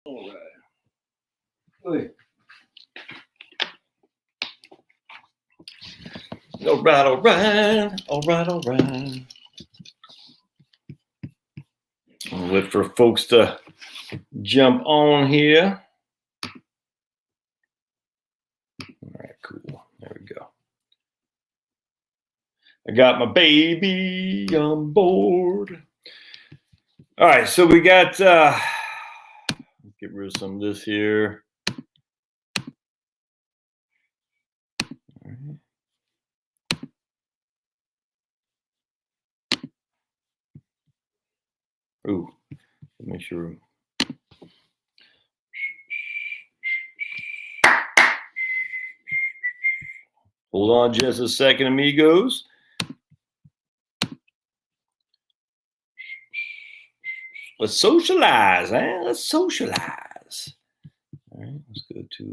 All right. All right, all right, all right, all right. I'll wait for folks to jump on here. All right, cool. There we go. I got my baby on board. All right, so we got, get rid of some of this here. Ooh, make sure. Hold on just a second, amigos. Let's socialize, man. Let's socialize. All right, let's go to.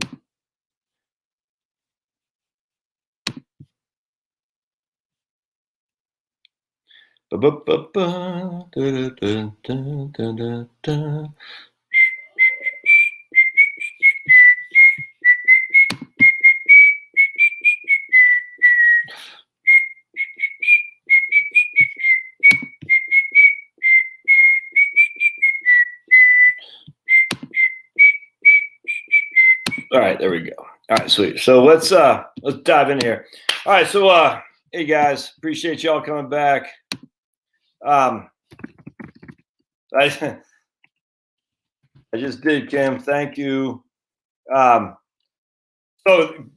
All right, there we go. All right, sweet. So let's dive in here. All right, so hey guys, appreciate y'all coming back. I just did, Kim. Thank you. So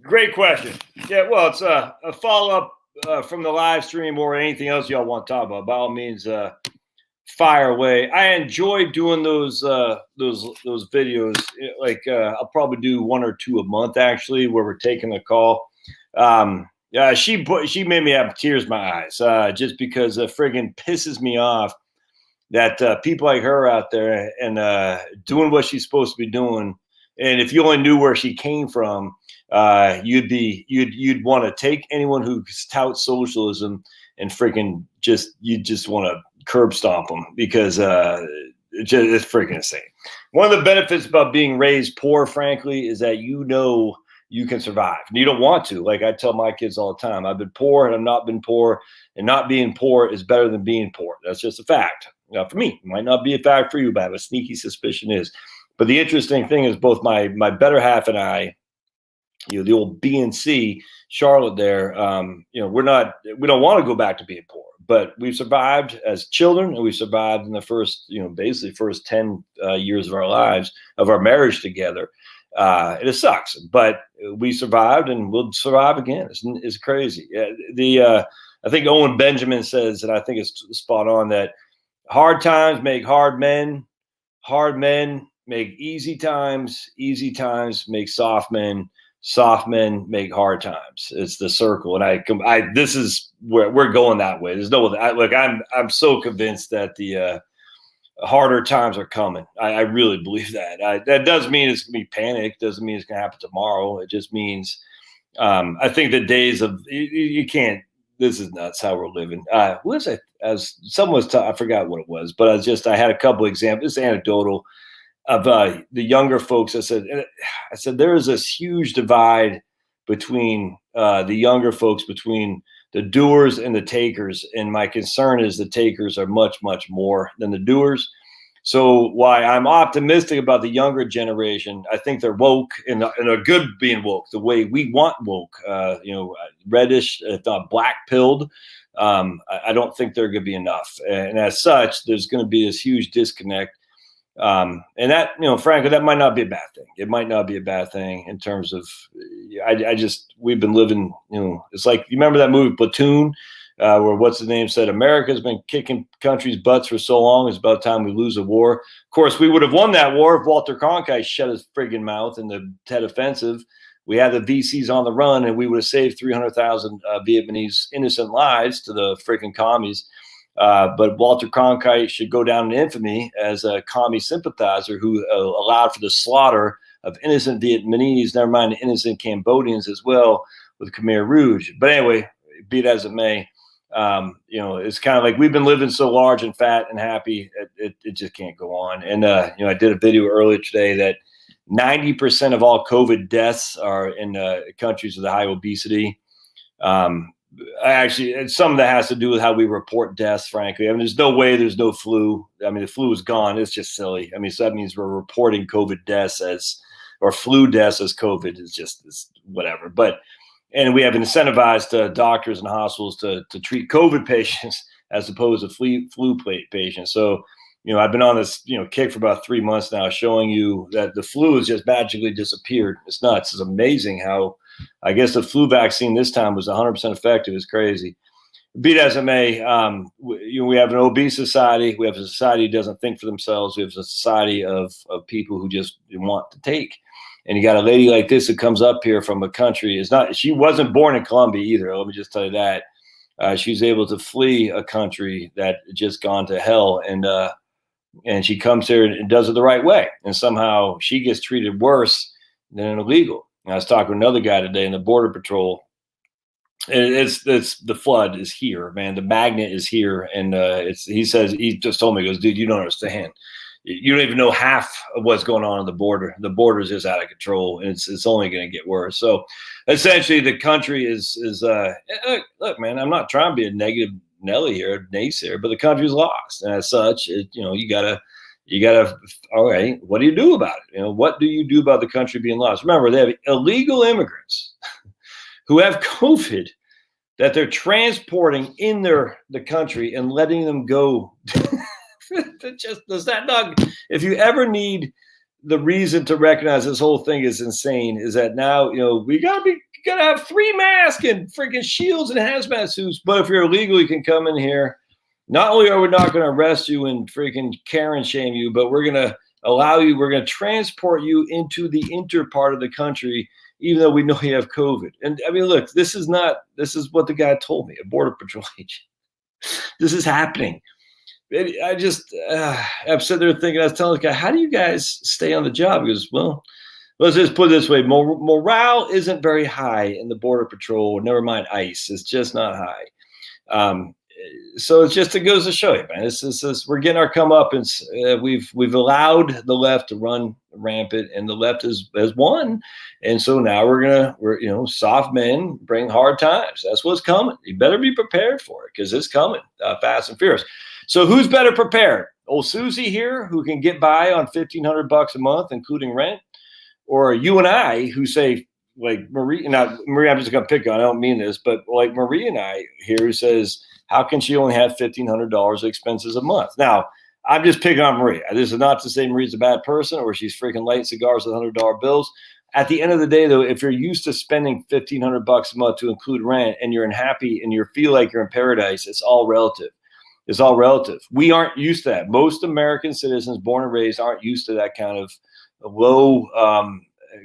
great question. Yeah, well, it's a follow-up from the live stream or anything else y'all want to talk about. By all means, fire away. I enjoy doing those videos. Like I'll probably do 1 or 2 a month actually, where we're taking a call. Yeah, she made me have tears in my eyes just because it friggin' pisses me off that people like her out there and doing what she's supposed to be doing. And if you only knew where she came from, you'd want to take anyone who touts socialism and freaking you just want to curb stomp them because it's freaking insane. One of the benefits about being raised poor, frankly, is that you can survive. You don't want to. Like I tell my kids all the time, I've been poor and I've not been poor, and not being poor is better than being poor. That's just a fact. Now, for me, it might not be a fact for you, but I have a sneaky suspicion is. But the interesting thing is both my better half and I, the old BNC, Charlotte there, we don't want to go back to being poor, but we've survived as children and we survived in the first, basically first 10 years of our lives, of our marriage together. It sucks, but we survived and we'll survive again. It's crazy. I think Owen Benjamin says, and I think it's spot on, that hard times make hard men make easy times make soft men make hard times. It's the circle. And this is where we're going that way. There's no look, I'm so convinced that the harder times are coming. I really believe that. That doesn't mean it's gonna be panic, doesn't mean it's gonna happen tomorrow. It just means I think the days of you can't. This is nuts how we're living. What was it? As someone was, I forgot what it was, but I had a couple examples. It's anecdotal of the younger folks. I said there is this huge divide between the younger folks, between the doers and the takers, and my concern is the takers are much more than the doers. So why I'm optimistic about the younger generation, I think they're woke and are good being woke the way we want woke, reddish, if not black pilled. I don't think they're going to be enough. And as such, there's going to be this huge disconnect. And that, frankly, that might not be a bad thing. It might not be a bad thing in terms of, we've been living, it's like, you remember that movie Platoon? Where what's the name said, America's been kicking countries' butts for so long, it's about time we lose a war. Of course, we would have won that war if Walter Cronkite shut his friggin' mouth in the Tet Offensive. We had the VCs on the run, and we would have saved 300,000 Vietnamese innocent lives to the friggin' commies. But Walter Cronkite should go down in infamy as a commie sympathizer who allowed for the slaughter of innocent Vietnamese, never mind innocent Cambodians as well, with Khmer Rouge. But anyway, be it as it may, It's kind of like we've been living so large and fat and happy, it just can't go on. And I did a video earlier today that 90% of all COVID deaths are in countries with high obesity. Actually, it's something that has to do with how we report deaths, frankly. I mean, there's no way there's no flu. I mean, the flu is gone. It's just silly. I mean, so that means we're reporting COVID deaths or flu deaths as COVID. It's whatever. And we have incentivized doctors and hospitals to treat COVID patients as opposed to flu patients. So, I've been on this, kick for about 3 months now, showing you that the flu has just magically disappeared. It's nuts. It's amazing how, I guess, the flu vaccine this time was 100% effective. It's crazy. Be it as it may, we have an obese society. We have a society that doesn't think for themselves. We have a society of people who just want to take. And you got a lady like this that comes up here from a country. She wasn't born in Colombia either. Let me just tell you that. She's able to flee a country that just gone to hell, and she comes here and does it the right way. And somehow she gets treated worse than an illegal. And I was talking to another guy today in the Border Patrol. It's the flood is here, man. The magnet is here, and he just told me, he goes, dude, you don't understand. You don't even know half of what's going on the border. The border is just out of control, and it's only going to get worse. So, essentially, the country is look, man. I'm not trying to be a negative Nelly here, naysayer, but the country's lost, and as such, you gotta. All right, what do you do about it? What do you do about the country being lost? Remember, they have illegal immigrants who have COVID that they're transporting in the country and letting them go. Does that not? If you ever need the reason to recognize this whole thing is insane, is that now we gotta have 3 masks and freaking shields and hazmat suits. But if you're illegal, you can come in here. Not only are we not going to arrest you and freaking Karen shame you, but we're going to we're going to transport you into the inter part of the country, even though we know you have COVID. And I mean, look, this is what the guy told me, a Border Patrol agent. This is happening. I'm sitting there thinking, I was telling this guy, how do you guys stay on the job? He goes, well, let's just put it this way. Morale isn't very high in the Border Patrol. Never mind ICE. It's just not high. So it goes to show you, man. We're getting our comeuppance. We've allowed the left to run rampant, and the left has won. And so now we're soft men bring hard times. That's what's coming. You better be prepared for it, because it's coming fast and furious. So who's better prepared? Old Suzy here, who can get by on $1,500 a month, including rent, or you and I, who say, like Marie. Now, Marie, I'm just going to pick on. I don't mean this, but like Marie and I here, who says, how can she only have $1,500 expenses a month? Now, I'm just picking on Marie. This is not to say Marie's a bad person or she's freaking lighting cigars with $100 bills. At the end of the day, though, if you're used to spending $1,500 a month to include rent, and you're happy and you feel like you're in paradise, it's all relative. It's all relative. We aren't used to that. Most American citizens born and raised aren't used to that kind of low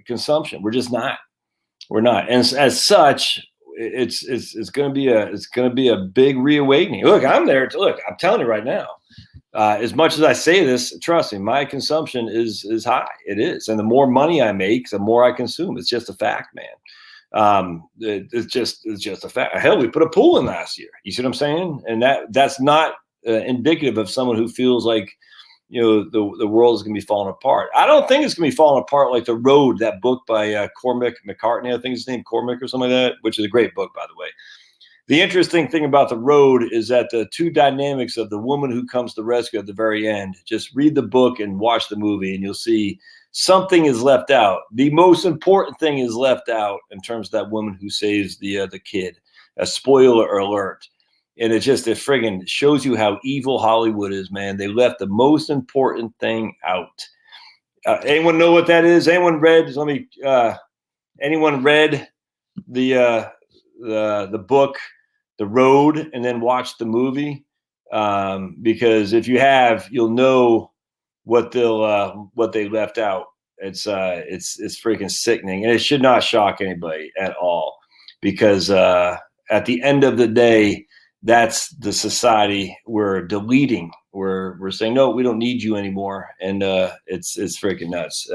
consumption. We're just not. We're not. And as such, it's going to be a big reawakening. Look, I'm there. I'm telling you right now. As much as I say this, trust me, my consumption is high. It is, and the more money I make, the more I consume. It's just a fact, man. It's just a fact. Hell, we put a pool in last year. You see what I'm saying? And that's not indicative of someone who feels like the world is going to be falling apart. I don't think it's going to be falling apart like The Road, that book by Cormac McCartney. I think his name Cormac or something like that, which is a great book, by the way. The interesting thing about The Road is that the two dynamics of the woman who comes to rescue at the very end, just read the book and watch the movie, and you'll see something is left out. The most important thing is left out in terms of that woman who saves the kid. A spoiler alert. And it friggin' shows you how evil Hollywood is, man. They left the most important thing out. Anyone know what that is? Anyone read? Anyone read the book, The Road, and then watched the movie? Because if you have, you'll know what they left out. It's freaking sickening, and it should not shock anybody at all. Because at the end of the day, that's the society we're deleting. We're saying, no, we don't need you anymore. And it's freaking nuts.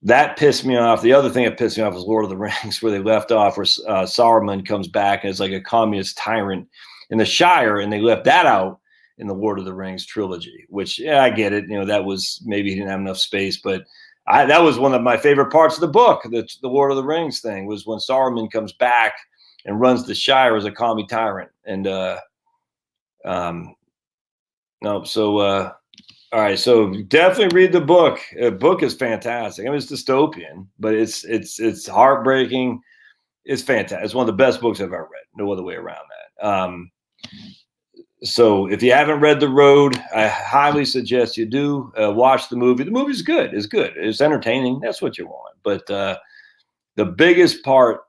that pissed me off. The other thing that pissed me off was Lord of the Rings, where they left off, where Saruman comes back and is like a communist tyrant in the Shire, and they left that out in the Lord of the Rings trilogy, which, yeah, I get it. You know, that was, maybe he didn't have enough space, but that was one of my favorite parts of the book. The Lord of the Rings thing was when Saruman comes back and runs the Shire as a commie tyrant. And all right, so definitely read the book. The book is fantastic. I mean, it's dystopian, but it's heartbreaking. It's fantastic. It's one of the best books I've ever read. No other way around that. So if you haven't read The Road, I highly suggest you do. Watch the movie. The movie's good. It's good. It's entertaining. That's what you want. But the biggest part,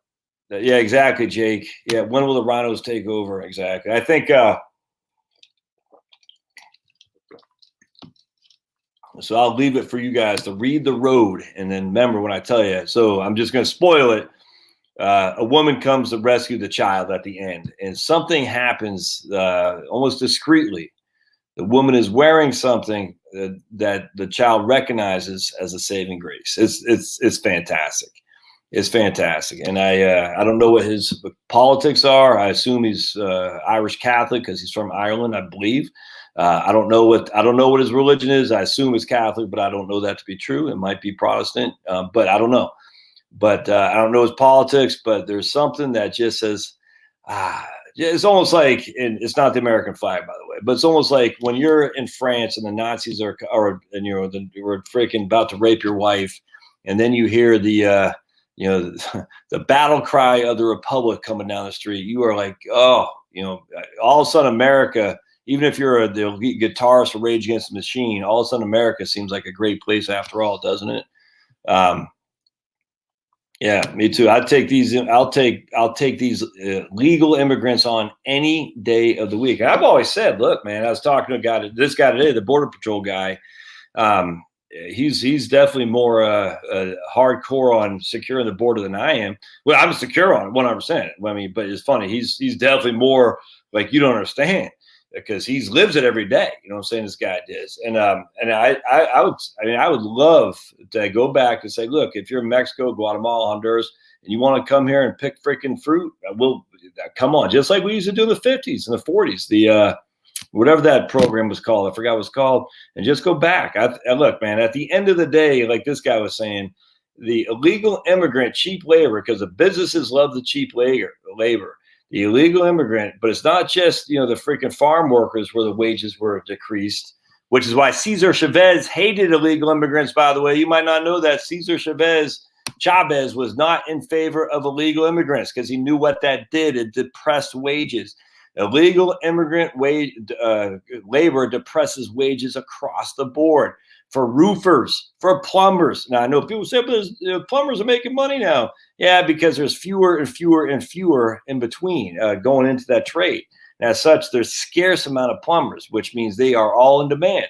yeah, exactly, Jake. Yeah, when will the rhinos take over? Exactly. I think. So I'll leave it for you guys to read The Road, and then remember when I tell you. So I'm just going to spoil it. A woman comes to rescue the child at the end, and something happens almost discreetly. The woman is wearing something that the child recognizes as a saving grace. It's fantastic. It's fantastic. And I don't know what his politics are. I assume he's Irish Catholic because he's from Ireland, I believe. I don't know what his religion is. I assume it's Catholic, but I don't know that to be true. It might be Protestant, but I don't know. But I don't know his politics. But there's something that just says, it's almost like, and it's not the American flag, by the way, but it's almost like when you're in France and the Nazis are we're freaking about to rape your wife, and then you hear the the battle cry of the Republic coming down the street. You are like, oh, all of a sudden America. Even if you're the guitarist for Rage Against the Machine, all of a sudden America seems like a great place after all, doesn't it? Yeah, me too. I'll take these legal immigrants on any day of the week. And I've always said, look, man, I was talking to this guy today, the Border Patrol guy. He's definitely more hardcore on securing the border than I am. Well, I'm secure on it 100%. I mean, but it's funny. He's definitely more like, you don't understand. Because he lives it every day, you know what I'm saying? This guy does, and I would love to go back and say, look, if you're in Mexico, Guatemala, Honduras, and you want to come here and pick freaking fruit, come on, just like we used to do in the 50s and the 40s, the whatever that program was called, I forgot what it was called, and just go back. Look, man, at the end of the day, like this guy was saying, the illegal immigrant, cheap labor, because the businesses love the cheap labor. The illegal immigrant, but it's not just, the freaking farm workers where the wages were decreased, which is why Cesar Chavez hated illegal immigrants, by the way. You might not know that Cesar Chavez was not in favor of illegal immigrants because he knew what that did. It depressed wages. Illegal immigrant labor depresses wages across the board for roofers, for plumbers. Now, I know people say, but plumbers are making money now. Yeah, because there's fewer and fewer and fewer in between going into that trade. And as such, there's scarce amount of plumbers, which means they are all in demand.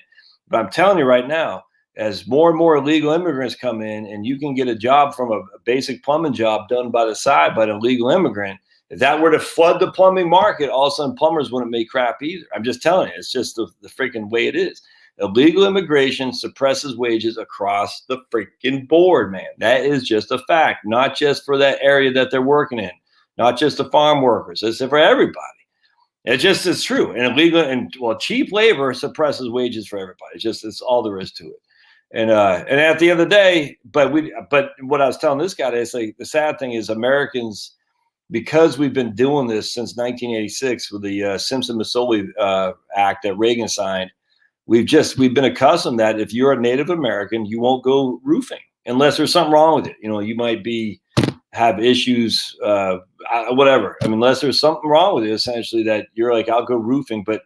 But I'm telling you right now, as more and more illegal immigrants come in, and you can get a job from a basic plumbing job done by the side by an illegal immigrant, if that were to flood the plumbing market, all of a sudden plumbers wouldn't make crap either. I'm just telling you, it's just the freaking way it is. Illegal immigration suppresses wages across the freaking board, man. That is just a fact, not just for that area that they're working in, not just the farm workers. It's for everybody. It's true. And cheap labor suppresses wages for everybody. It's all there is to it. And at the end of the day, but what I was telling this guy is, like, the sad thing is Americans, because we've been doing this since 1986 with the Simpson-Masoli Act that Reagan signed. We've been accustomed that if you're a Native American, you won't go roofing unless there's something wrong with it. You might have issues, whatever. I mean, unless there's something wrong with it, essentially, that you're like, I'll go roofing. But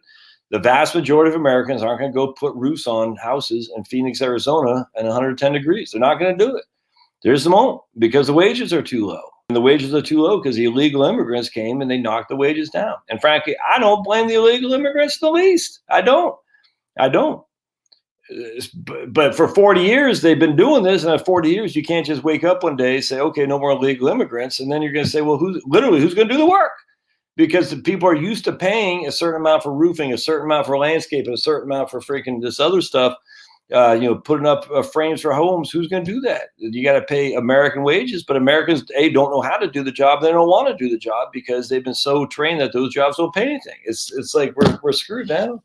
the vast majority of Americans aren't going to go put roofs on houses in Phoenix, Arizona at 110 degrees. They're not going to do it. There's the won't, because the wages are too low. And the wages are too low because the illegal immigrants came and they knocked the wages down. And frankly, I don't blame the illegal immigrants the least. I don't. But for 40 years, they've been doing this. And at 40 years, you can't just wake up one day and say, okay, no more illegal immigrants. And then you're going to say, well, who's going to do the work? Because the people are used to paying a certain amount for roofing, a certain amount for landscaping, a certain amount for freaking this other stuff. putting up frames for homes. Who's going to do that? You got to pay American wages, but Americans, don't know how to do the job. They don't want to do the job because they've been so trained that those jobs don't pay anything. It's like we're screwed now.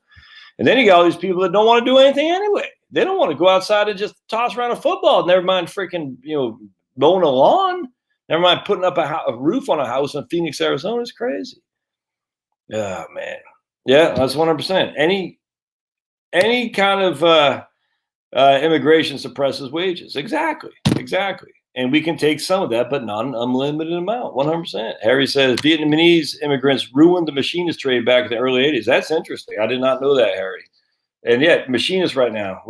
And then you got all these people that don't want to do anything anyway. They don't want to go outside and just toss around a football. Never mind freaking, mowing a lawn. Never mind putting up a roof on a house in Phoenix, Arizona. It's crazy. Oh, man. Yeah, that's 100%. Any kind of immigration suppresses wages. Exactly. And we can take some of that, but not an unlimited amount. 100%. Harry says Vietnamese immigrants ruined the machinist trade back in the early 80s. That's interesting. I did not know that, Harry. And yet, machinists right now,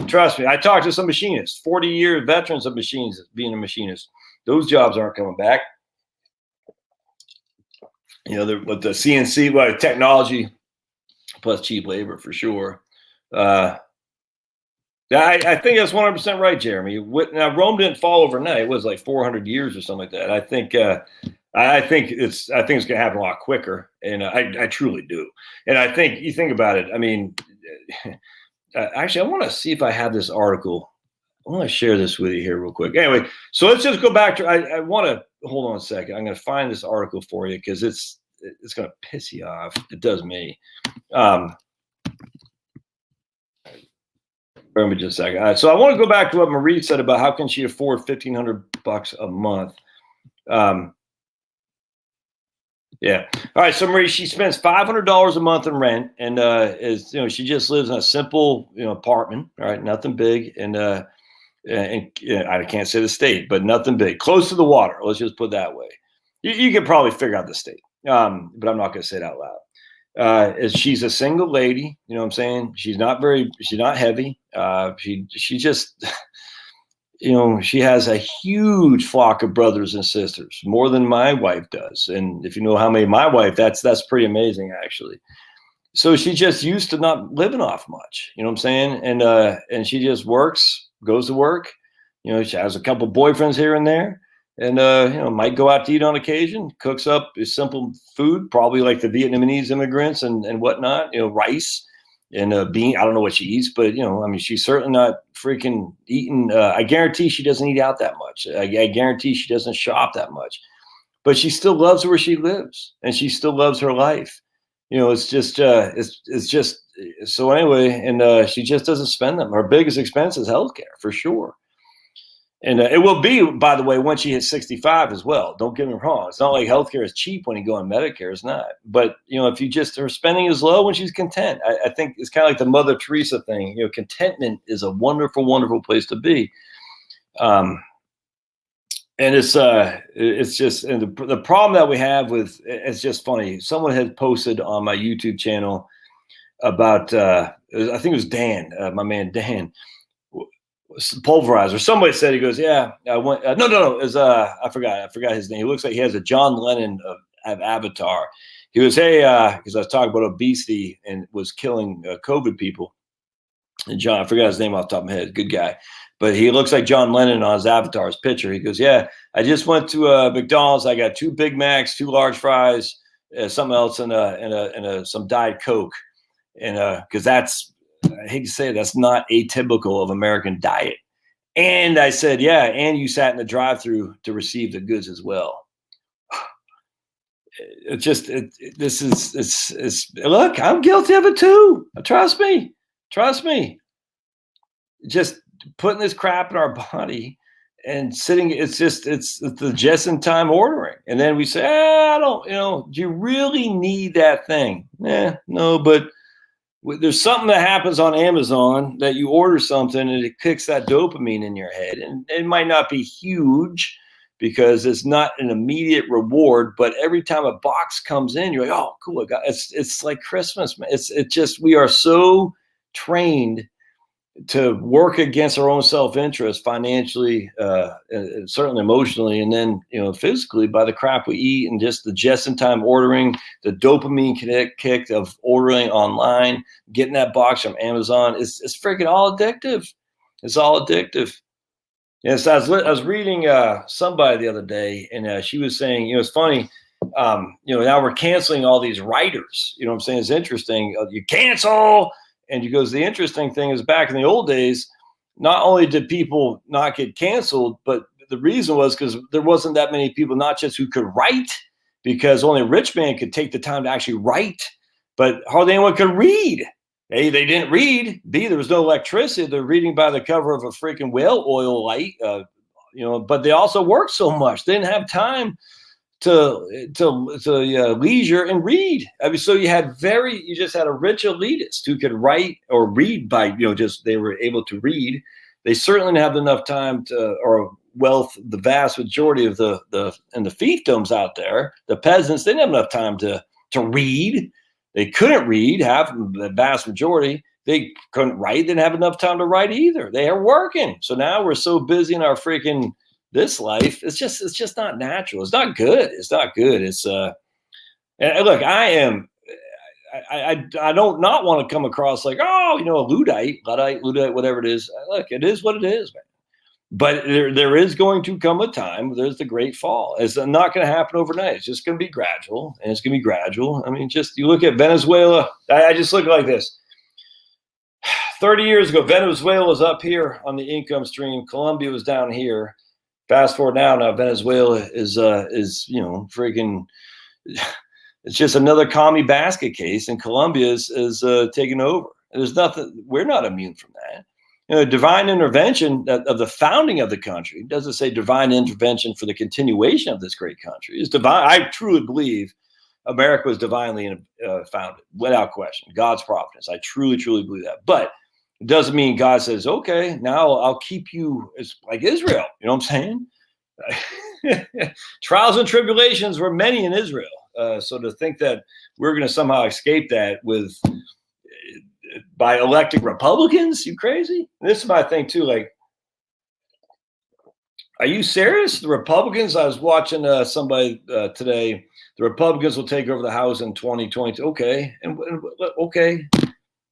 trust me, I talked to some machinists, 40-year veterans of machines being a machinist. Those jobs aren't coming back. With the CNC, technology plus cheap labor for sure. I think that's 100% right, Jeremy. Now, Rome didn't fall overnight. It was like 400 years or something like that. I think it's going to happen a lot quicker, and I truly do. And I think you think about it. I mean, actually, I want to see if I have this article. I want to share this with you here real quick. Anyway, so let's just go back to. I want to hold on a second. I'm going to find this article for you because it's going to piss you off. It does me. Just a second. All right, so I want to go back to what Marie said about how can she afford $1,500 a month. Yeah. All right. So Marie, she spends $500 a month in rent, and she just lives in a simple apartment. All right, nothing big, and I can't say the state, but nothing big, close to the water. Let's just put it that way. You can probably figure out the state, but I'm not going to say it out loud. She's a single lady, you know what I'm saying? She's not heavy. She just, she has a huge flock of brothers and sisters, more than my wife does. And if you know how many my wife, that's pretty amazing, actually. So she just used to not living off much, you know what I'm saying? And she just works, goes to work, she has a couple boyfriends here and there. And, might go out to eat on occasion, cooks up simple food, probably like the Vietnamese immigrants and whatnot, rice and bean. I don't know what she eats, but, she's certainly not freaking eating. I guarantee she doesn't eat out that much. I guarantee she doesn't shop that much. But she still loves where she lives, and she still loves her life. It's just so anyway, and she just doesn't spend them. Her biggest expense is healthcare, for sure. And it will be, by the way, once she hits 65 as well. Don't get me wrong. It's not like healthcare is cheap when you go on Medicare. It's not. But, if her spending is low when she's content, I think it's kind of like the Mother Teresa thing. Contentment is a wonderful, wonderful place to be. And it's just, and the problem that we have with, it's just funny. Someone had posted on my YouTube channel about, I think it was Dan, my man Dan, Pulverizer. Somebody said, he goes, yeah, I went, no, is I forgot his name. He looks like he has a John Lennon of Avatar. He goes, hey, because I was talking about obesity and was killing COVID people. And John, I forgot his name off the top of my head. Good guy. But he looks like John Lennon on his avatar's picture. He goes, yeah, I just went to McDonald's. I got 2 Big Macs, 2 large fries, something else, and some Diet Coke. And because that's, I hate to say it, that's not atypical of American diet. And I said, yeah, and you sat in the drive-through to receive the goods as well. It's just, look, I'm guilty of it too. Trust me. Just putting this crap in our body and sitting, it's the just in time ordering. And then we say, I don't, do you really need that thing? No, but there's something that happens on Amazon that you order something and it kicks that dopamine in your head. And it might not be huge because it's not an immediate reward, but every time a box comes in, you're like, oh, cool. It's like Christmas, man. It's just, we are so trained to work against our own self-interest financially, and certainly emotionally, and then physically by the crap we eat and just the just-in-time ordering, the dopamine kick of ordering online, getting that box from Amazon. It's freaking all addictive. It's all addictive. Yes, I was reading somebody the other day, and she was saying, it's funny. Now we're canceling all these writers. You know what I'm saying? It's interesting. You cancel. And he goes, the interesting thing is back in the old days, not only did people not get canceled, but the reason was because there wasn't that many people, not just who could write, because only a rich man could take the time to actually write, but hardly anyone could read. A, they didn't read. B, there was no electricity. They're reading by the cover of a freaking whale oil light, but they also worked so much. They didn't have time to leisure and read. I mean, so you just had a rich elitist who could write or read by, just they were able to read. They certainly didn't have enough time or wealth. The vast majority of the fiefdoms out there, the peasants, they didn't have enough time to read. They couldn't read. Half the vast majority, they couldn't write. They didn't have enough time to write either. They are working. So now we're so busy in our freaking this life. It's just not natural. It's not good. It's not good. It's and look, I don't not want to come across like, a Luddite, whatever it is. Look, it is what it is, man. But there is going to come a time. There's the great fall. It's not going to happen overnight. It's just going to be gradual, and it's going to be gradual. I mean, just you look at Venezuela. I just look like this. 30 years ago, Venezuela was up here on the income stream. Colombia was down here. Fast forward now Venezuela is freaking. It's just another commie basket case, and Colombia is taking over. There's nothing. We're not immune from that. Divine intervention of the founding of the country doesn't say divine intervention for the continuation of this great country. It's divine. I truly believe America was divinely founded, without question. God's providence. I truly, truly believe that. But it doesn't mean God says, okay, now I'll keep you. It's like Israel. You know what I'm saying? Trials and tribulations were many in Israel. So to think that we're going to somehow escape that by electing Republicans, you crazy? And this is my thing too. Like, are you serious? The Republicans, I was watching somebody today. The Republicans will take over the House in 2022. Okay. Okay.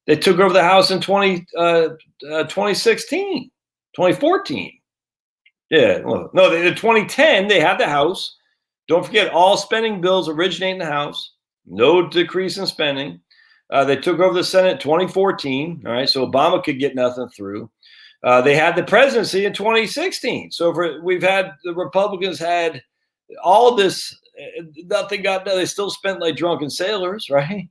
They took over the House in 2016, 2014. Yeah. Well, no, in 2010, they had the House. Don't forget, all spending bills originate in the House. No decrease in spending. They took over the Senate in 2014. All right. So Obama could get nothing through. They had the presidency in 2016. So the Republicans had all this, nothing got done. They still spent like drunken sailors, right?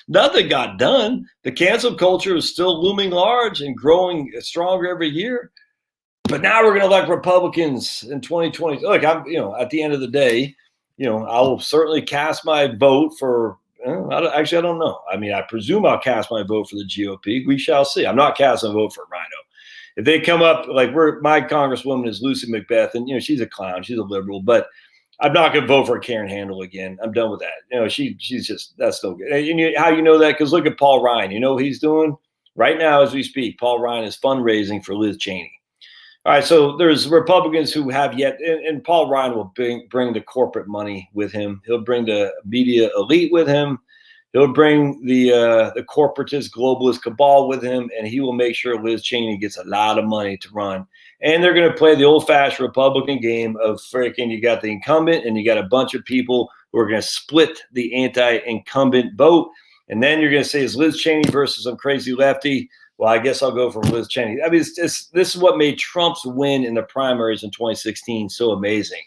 Nothing got done. The cancel culture is still looming large and growing stronger every year. But now we're going to elect Republicans in 2020. Look, I'm, at the end of the day, I'll certainly cast my vote for. I don't know. I mean, I presume I'll cast my vote for the GOP. We shall see. I'm not casting a vote for Rhino. If they come up, like my congresswoman is Lucy McBeth, and she's a clown. She's a liberal, but I'm not going to vote for Karen Handel again. I'm done with that. She's just, that's no good. And how you know that? Because look at Paul Ryan. You know what he's doing right now as we speak. Paul Ryan is fundraising for Liz Cheney. All right, so there's Republicans who have yet, and Paul Ryan will bring the corporate money with him. He'll bring the media elite with him. He'll bring the corporatist, globalist cabal with him, and he will make sure Liz Cheney gets a lot of money to run. And they're going to play the old-fashioned Republican game of freaking, you got the incumbent, and you got a bunch of people who are going to split the anti-incumbent vote. And then you're going to say, is Liz Cheney versus some crazy lefty? Well, I guess I'll go for Liz Cheney. I mean, this is what made Trump's win in the primaries in 2016 so amazing.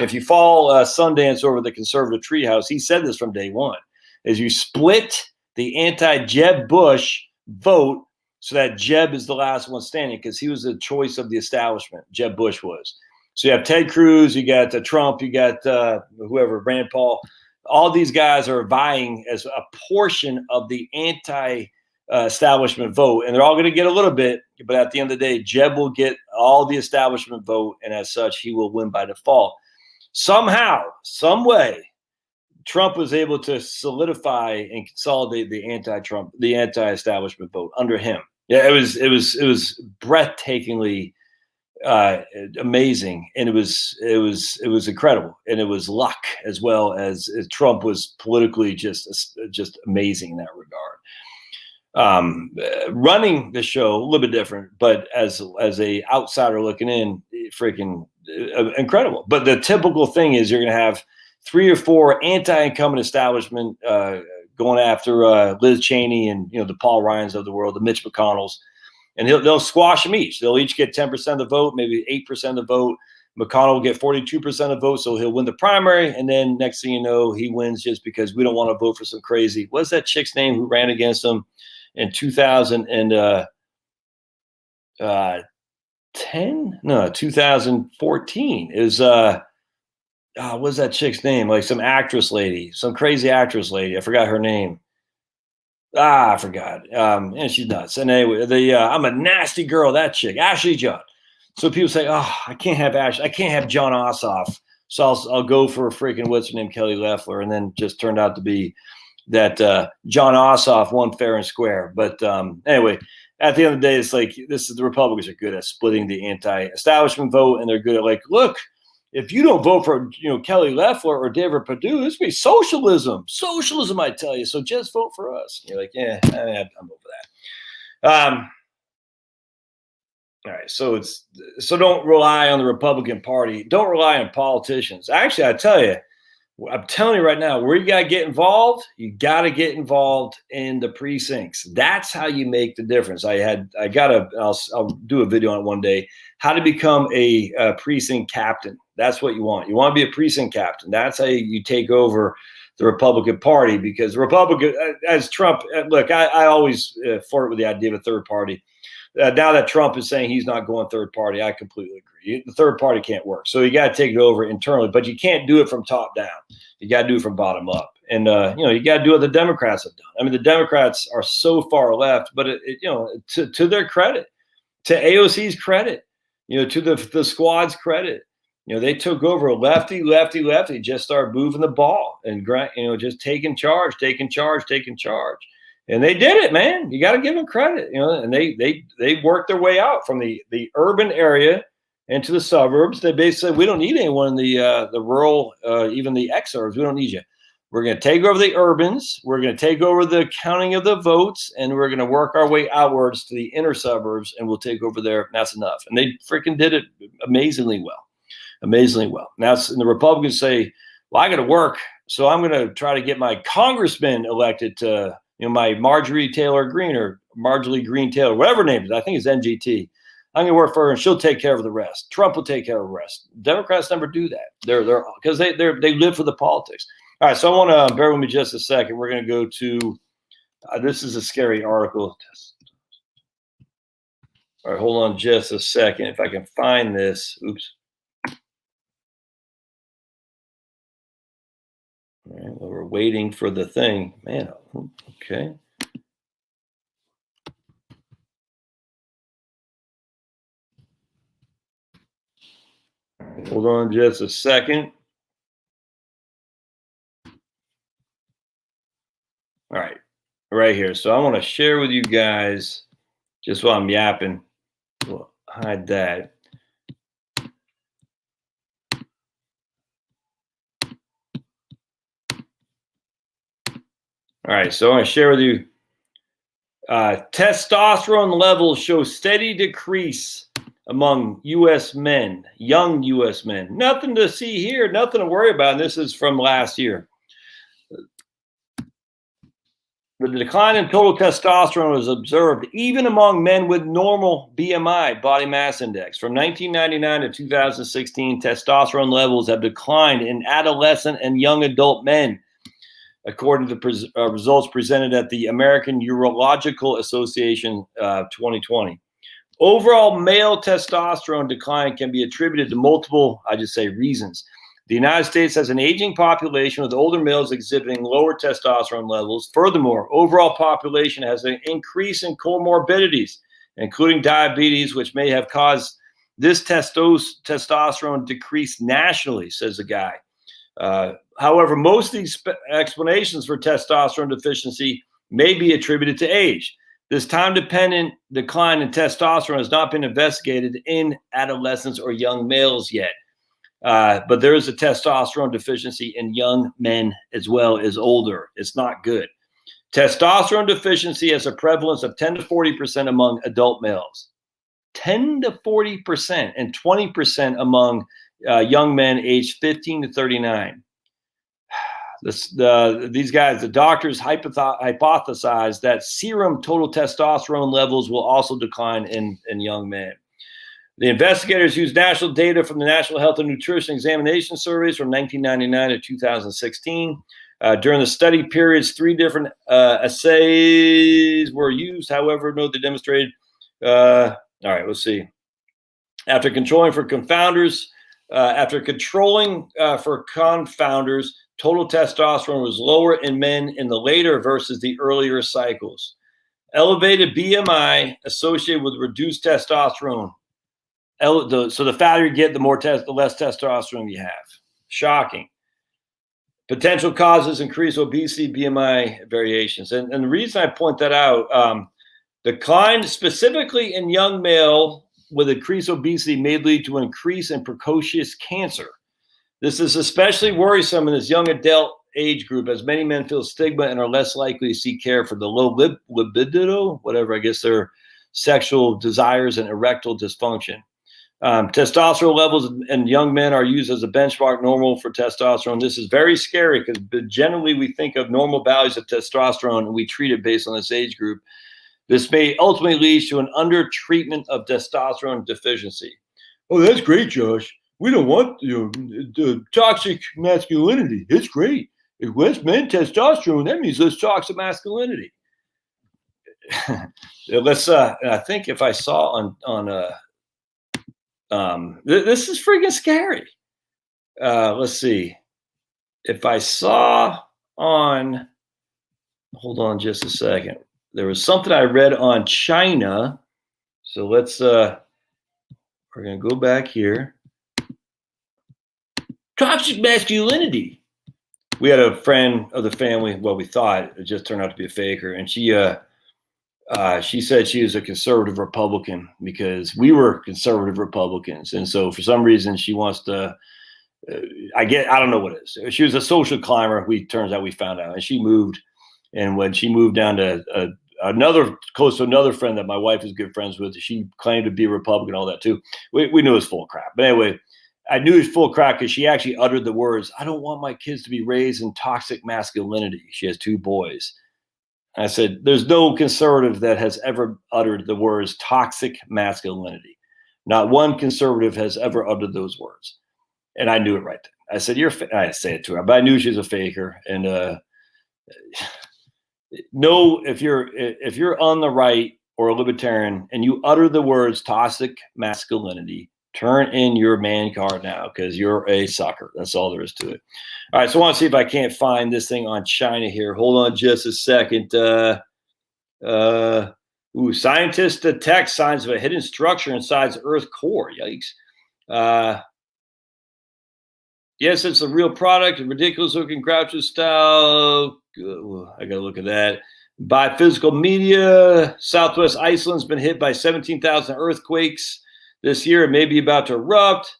If you follow Sundance over the conservative treehouse, he said this from day one, is you split the anti-Jeb Bush vote so that Jeb is the last one standing because he was the choice of the establishment. Jeb Bush was. So you have Ted Cruz, you got Trump, you got whoever, Rand Paul. All these guys are vying as a portion of the establishment vote, and they're all going to get a little bit, but at the end of the day, Jeb will get all the establishment vote, and as such, he will win by default. Somehow, some way, Trump was able to solidify and consolidate the anti-establishment vote under him. Yeah, it was breathtakingly amazing, and it was incredible, and it was luck as well as Trump was politically just amazing in that regard. Running the show a little bit different, but as a outsider looking in, freaking incredible. But the typical thing is you're going to have 3 or 4 anti-incumbent establishment going after Liz Cheney and, the Paul Ryans of the world, the Mitch McConnells, and they'll squash them each. They'll each get 10% of the vote, maybe 8% of the vote. McConnell will get 42% of the vote, so he'll win the primary, and then next thing you know, he wins just because we don't want to vote for some crazy. What's that chick's name who ran against him in 2014? Is what's that chick's name? Like some actress lady, some crazy actress lady. I forgot her name. I forgot. And she's nuts. And anyway, I'm a nasty girl. That chick, Ashley Judd. So people say, "Oh, I can't have Ash. I can't have John Ossoff. So I'll go for a freaking what's her name, Kelly Loeffler." And then just turned out to be that John Ossoff won fair and square. But anyway, at the end of the day, it's like the Republicans are good at splitting the anti-establishment vote, and they're good at like, look, if you don't vote for Kelly Loeffler or David Perdue, this will be socialism. Socialism, I tell you. So just vote for us. And you're like, yeah, I'm over that. All right, so don't rely on the Republican Party. Don't rely on politicians. Actually, I'm telling you right now, where you got to get involved, you got to get involved in the precincts. That's how you make the difference. I'll do a video on it one day, how to become a precinct captain. That's what you want. You want to be a precinct captain. That's how you take over the Republican Party, because the Republican, as Trump, look, I always flirt with the idea of a third party. Now that Trump is saying he's not going third party, I completely agree. The third party can't work. So you got to take it over internally, but you can't do it from top down. You got to do it from bottom up. And, you got to do what the Democrats have done. I mean, the Democrats are so far left, but, to their credit, to AOC's credit, to the squad's credit, they took over lefty, just started moving the ball and, just taking charge. And they did it, man. You got to give them credit, and they worked their way out from the urban area into the suburbs. They basically said, we don't need anyone in the rural, even the exurbs. We don't need you. We're going to take over the urbans. We're going to take over the counting of the votes, and we're going to work our way outwards to the inner suburbs, and we'll take over there. And that's enough. And they freaking did it amazingly well. Now, and the Republicans say, well, I got to work, so I'm going to try to get my congressman elected to, my Marjorie Taylor Greene or Marjorie Greene Taylor, whatever her name is. I think it's NGT. I'm going to work for her, and she'll take care of the rest. Trump will take care of the rest. Democrats never do that. They're because they live for the politics. All right, so I want to bear with me just a second. We're going to go to this is a scary article. All right, hold on just a second. If I can find this. Oops. All right, well, we're waiting for the thing. Man, okay. Hold on just a second. All right, right here. So I want to share with you guys, just while I'm yapping, we'll hide that. All right, so I want to share with you, testosterone levels show steady decrease among U.S. men, young U.S. men. Nothing to see here, nothing to worry about. And this is from last year. The decline in total testosterone was observed even among men with normal BMI, body mass index. From 1999 to 2016, testosterone levels have declined in adolescent and young adult men, according to results presented at the American Urological Association 2020. Overall male testosterone decline can be attributed to multiple, reasons. The United States has an aging population with older males exhibiting lower testosterone levels. Furthermore, overall population has an increase in comorbidities, including diabetes, which may have caused this testosterone decrease nationally, says the guy. However, most of these explanations for testosterone deficiency may be attributed to age. This time-dependent decline in testosterone has not been investigated in adolescents or young males yet. But there is a testosterone deficiency in young men as well as older. It's not good. Testosterone deficiency has a prevalence of 10 to 40% among adult males. 10 to 40% and 20% among young men aged 15 to 39. these guys, the doctors hypothesize that serum total testosterone levels will also decline in young men. The investigators used national data from the National Health and Nutrition Examination Surveys from 1999 to 2016. During the study periods, 3 different assays were used. However, no, they demonstrated. All right, let's see. After controlling for confounders, total testosterone was lower in men in the later versus the earlier cycles. Elevated BMI associated with reduced testosterone. So the fatter you get, the less testosterone you have. Shocking. Potential causes increase obesity, BMI variations. And the reason I point that out, decline specifically in young male with increased obesity may lead to an increase in precocious cancer. This is especially worrisome in this young adult age group, as many men feel stigma and are less likely to seek care for the low libido, whatever, I guess their sexual desires and erectile dysfunction. Testosterone levels in young men are used as a benchmark normal for testosterone. This is very scary because generally we think of normal values of testosterone and we treat it based on this age group. This may ultimately lead to an under-treatment of testosterone deficiency. Oh, that's great, Josh. We don't want the toxic masculinity. It's great. If less men testosterone, that means less toxic masculinity. I think if I saw this is freaking scary. Let's see. If I saw on, hold on just a second. There was something I read on China. So let's, we're going to go back here. Toxic masculinity. We had a friend of the family, well, we thought it just turned out to be a faker. And she said she was a conservative Republican because we were conservative Republicans. And so for some reason she wants to, I don't know what it is. She was a social climber. Turns out we found out, and she moved. And when she moved down to close to another friend that my wife is good friends with, she claimed to be a Republican, all that too. We knew it was full of crap. But anyway, I knew it was full of crap because she actually uttered the words, "I don't want my kids to be raised in toxic masculinity." She has 2 boys. I said, there's no conservative that has ever uttered the words toxic masculinity. Not one conservative has ever uttered those words. And I knew it right then. I said, I didn't say it to her, but I knew she was a faker. And no, if you're on the right or a libertarian and you utter the words toxic masculinity, turn in your man card now because you're a sucker. That's all there is to it. All right, so I want to see if I can't find this thing on China here. Hold on just a second. Scientists detect signs of a hidden structure inside the Earth core. Yikes. Yes, it's a real product. A ridiculous-looking Groucho style. I got to look at that. By physical media, Southwest Iceland's been hit by 17,000 earthquakes this year. It may be about to erupt.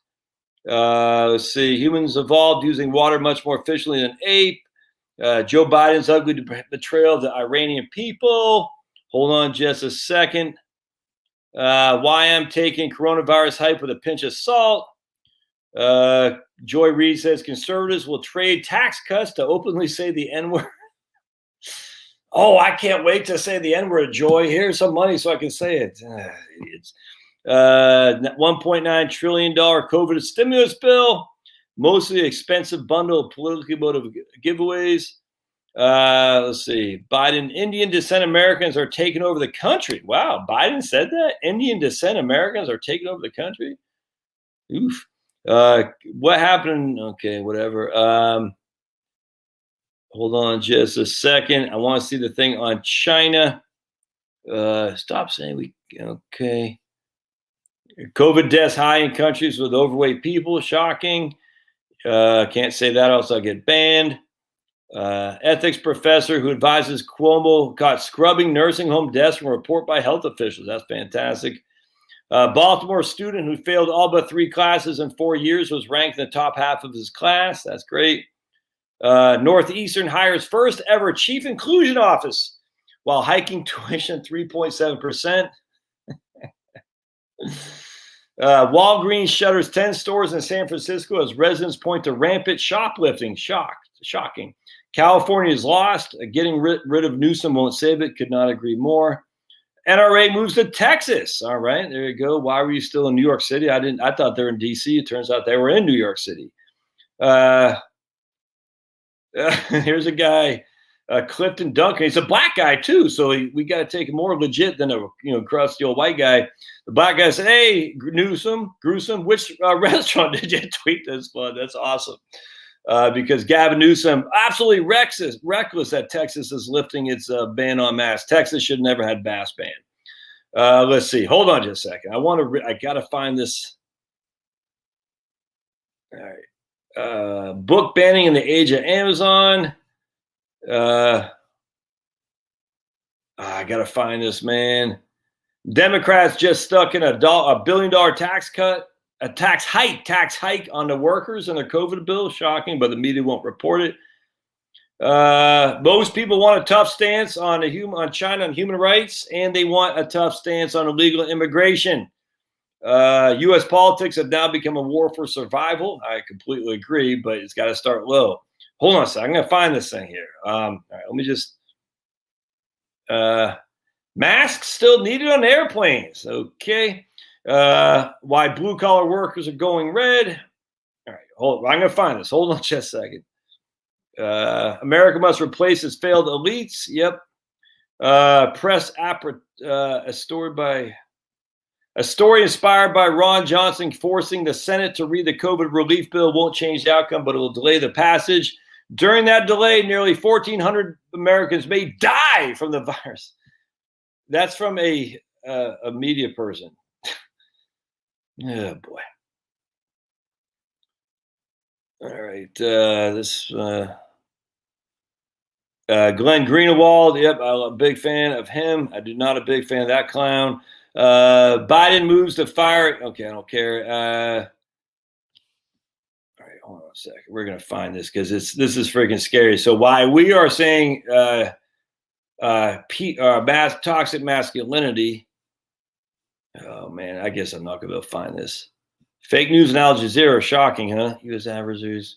Let's see. Humans evolved using water much more efficiently than ape. Joe Biden's ugly betrayal of the Iranian people. Hold on just a second. Why I'm taking coronavirus hype with a pinch of salt. Joy Reid says conservatives will trade tax cuts to openly say the N-word. Oh, I can't wait to say the N-word, Joy. Here's some money so I can say it. Idiots. $1.9 trillion COVID stimulus bill. Mostly expensive bundle of politically motivated giveaways. Let's see. Biden, Indian descent Americans are taking over the country. Wow, Biden said that? Indian descent Americans are taking over the country? Oof. What happened? Okay, whatever. Hold on just a second. I want to see the thing on China. Stop saying okay. COVID deaths high in countries with overweight people. Shocking. Can't say that, else I'll get banned. Ethics professor who advises Cuomo caught scrubbing nursing home deaths from a report by health officials. That's fantastic. Baltimore student who failed all but 3 classes in 4 years was ranked in the top half of his class. That's great. Northeastern hires first ever chief inclusion office while hiking tuition 3.7%. Walgreens shutters 10 stores in San Francisco as residents point to rampant shoplifting. Shocked. Shocking. California is lost. Getting rid of Newsom won't save it. Could not agree more. NRA moves to Texas. All right, there you go. Why were you still in New York City? I thought they were in D.C. It turns out they were in New York City. Here's a guy, Clifton Duncan. He's a black guy too, so we got to take him more legit than a crusty old white guy. The black guy said, "Hey, Newsom, gruesome. Which restaurant did you tweet this for?" That's awesome. Because Gavin Newsom, absolutely reckless that Texas is lifting its ban on masks. Texas should never had mask ban. Let's see. Hold on just a second. I got to find this. All right. Book banning in the age of Amazon. I got to find this, man. Democrats just stuck in a $1 billion tax cut. A tax hike on the workers and their COVID bill. Shocking, but the media won't report it. Most people want a tough stance on China and human rights, and they want a tough stance on illegal immigration. U.S. politics have now become a war for survival. I completely agree, but it's got to start low. Hold on a second. I'm going to find this thing here. All right, let me just. Masks still needed on airplanes. Okay. Why blue-collar workers are going red. All right, I'm going to find this. Hold on just a second. America must replace its failed elites. Yep. A story inspired by Ron Johnson forcing the Senate to read the COVID relief bill won't change the outcome, but it will delay the passage. During that delay, nearly 1,400 Americans may die from the virus. That's from a media person. Oh, boy. All right. Glenn Greenwald. Yep, I'm a big fan of him. I do not a big fan of that clown. Biden moves to fire. Okay, I don't care. All right, hold on a second. We're going to find this because this is freaking scary. So why we are saying toxic masculinity. Oh, man, I guess I'm not going to be able to find this. Fake news and Al Jazeera, shocking, huh? U.S. adversaries.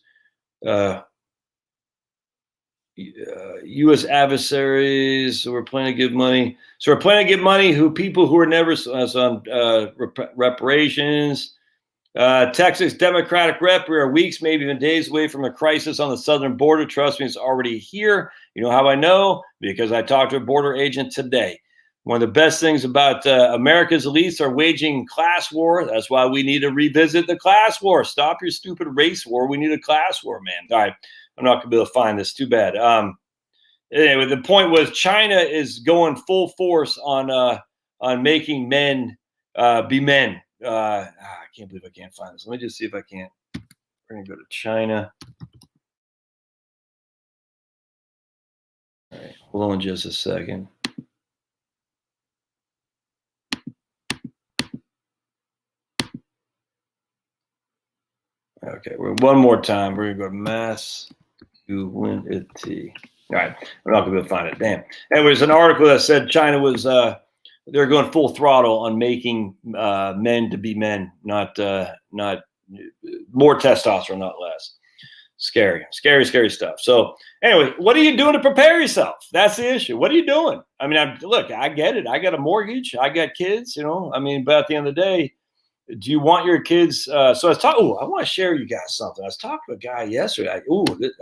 U.S. adversaries. So we're planning to give money. So we're planning to give money to people who are never on reparations. Texas Democratic rep. We are weeks, maybe even days away from a crisis on the southern border. Trust me, it's already here. You know how I know? Because I talked to a border agent today. One of the best things about America's elites are waging class war. That's why we need to revisit the class war. Stop your stupid race war. We need a class war, man. All right. I'm not going to be able to find this. Too bad. Anyway, the point was China is going full force on making men be men. I can't believe I can't find this. Let me just see if I can't. We're going to go to China. All right. Hold on just a second. Okay, one more time. We're gonna go masculinity. All right, we're not gonna be able to find it. Damn. And there's an article that said China was they're going full throttle on making men to be men, not more testosterone, not less. Scary stuff. So anyway, what are you doing to prepare yourself? That's the issue. What are you doing? I mean, look, I get it. I got a mortgage. I got kids. I mean, but at the end of the day. Do you want your kids? So I was talking. I want to share you guys something. I was talking to a guy yesterday.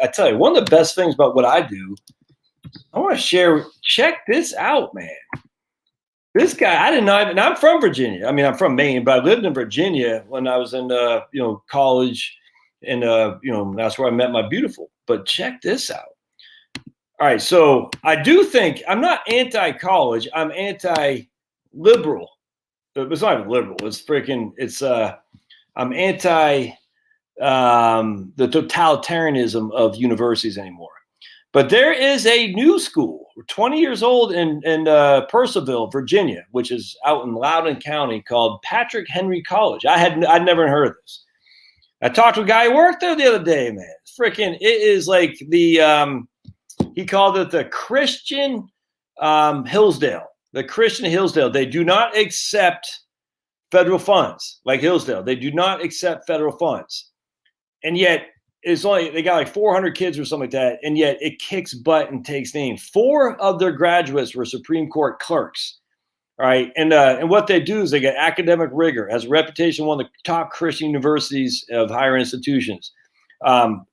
I tell you, one of the best things about what I do, I want to share. Check this out, man. This guy, I didn't know. And I'm from Virginia. I mean, I'm from Maine, but I lived in Virginia when I was in college, and that's where I met my beautiful. But check this out. All right, so I do think I'm not anti-college. I'm anti-liberal. It's not even liberal. It's freaking. I'm anti the totalitarianism of universities anymore. But there is a new school, 20 years old in Purcellville, Virginia, which is out in Loudoun County, called Patrick Henry College. I'd never heard of this. I talked to a guy who worked there the other day, man. Freaking, it is like the he called it the Christian Hillsdale. The Christian Hillsdale, they do not accept federal funds like Hillsdale. They do not accept federal funds. And yet it's only, they got like 400 kids or something like that, and yet it kicks butt and takes names. 4 of their graduates were Supreme Court clerks. All right, and what they do is they get academic rigor, has a reputation, one of the top Christian universities of higher institutions.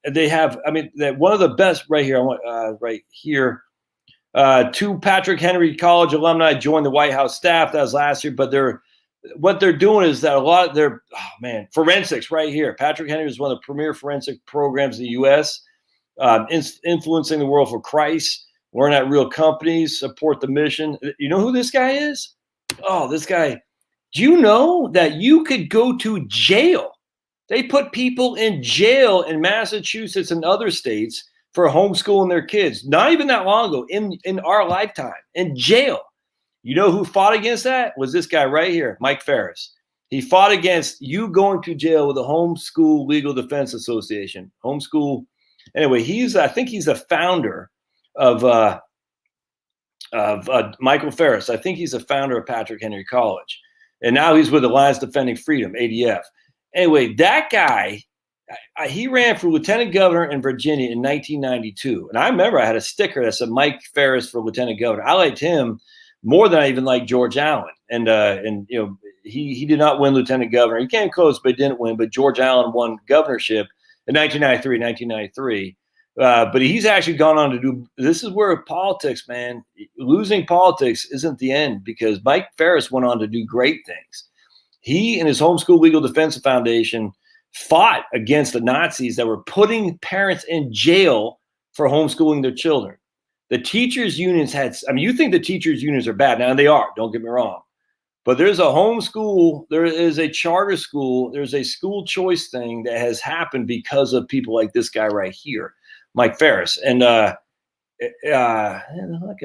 They have, I mean, one of the best right here. I want right here. 2 Patrick Henry College alumni joined the White House staff. That was last year, but what they're doing is that a lot of their, forensics right here. Patrick Henry is one of the premier forensic programs in the U.S., influencing the world for Christ, learn at real companies, support the mission. You know who this guy is? Oh, this guy. Do you know that you could go to jail? They put people in jail in Massachusetts and other states for homeschooling their kids. Not even that long ago, in our lifetime, in jail. You know who fought against that? Was this guy right here, Mike Ferris. He fought against you going to jail with the Homeschool Legal Defense Association. Homeschool. Anyway, I think he's the founder of Michael Ferris. I think he's the founder of Patrick Henry College. And now he's with Alliance Defending Freedom, ADF. Anyway, that guy, he ran for lieutenant governor in Virginia in 1992. And I remember I had a sticker that said Mike Ferris for lieutenant governor. I liked him more than I even liked George Allen. And you know, he did not win lieutenant governor. He came close, but he didn't win. But George Allen won governorship in 1993. But he's actually gone on to do, this is where politics, man, losing politics isn't the end, because Mike Ferris went on to do great things. He and his Homeschool Legal Defense Foundation fought against the Nazis that were putting parents in jail for homeschooling their children. The teachers' unions you think the teachers' unions are bad. Now they are, don't get me wrong. But there's a homeschool, there is a charter school, there's a school choice thing that has happened because of people like this guy right here, Mike Ferris. And that guy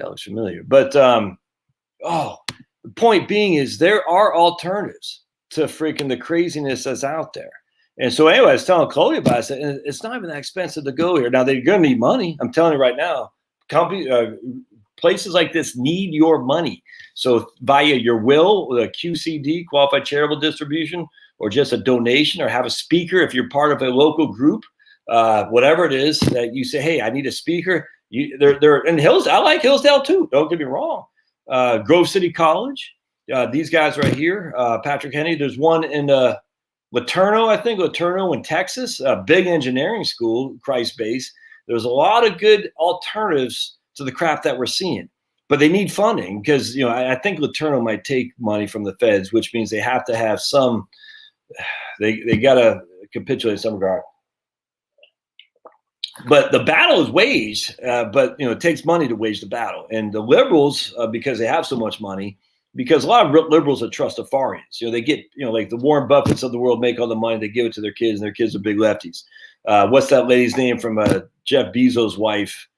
looks familiar. But the point being is there are alternatives to freaking the craziness that's out there. And so anyway, I was telling Chloe about it. I said, it's not even that expensive to go here. Now, they're going to need money. I'm telling you right now, places like this need your money. So via your will, with a QCD, qualified charitable distribution, or just a donation, or have a speaker if you're part of a local group, whatever it is that you say, hey, I need a speaker. They're in Hillsdale. I like Hillsdale too. Don't get me wrong. Grove City College. These guys right here, Patrick Henry. There's one in Laterno in Texas, a big engineering school, Christ-based. There's a lot of good alternatives to the crap that we're seeing, but they need funding because, you know, I think Laterno might take money from the feds, which means they have to have some, they got to capitulate in some regard. But the battle is waged, but, you know, it takes money to wage the battle. And the liberals, because they have so much money, because a lot of liberals are trustafarians. You know, they get, you know, like the Warren Buffetts of the world make all the money, they give it to their kids, and their kids are big lefties. What's that lady's name from Jeff Bezos' wife,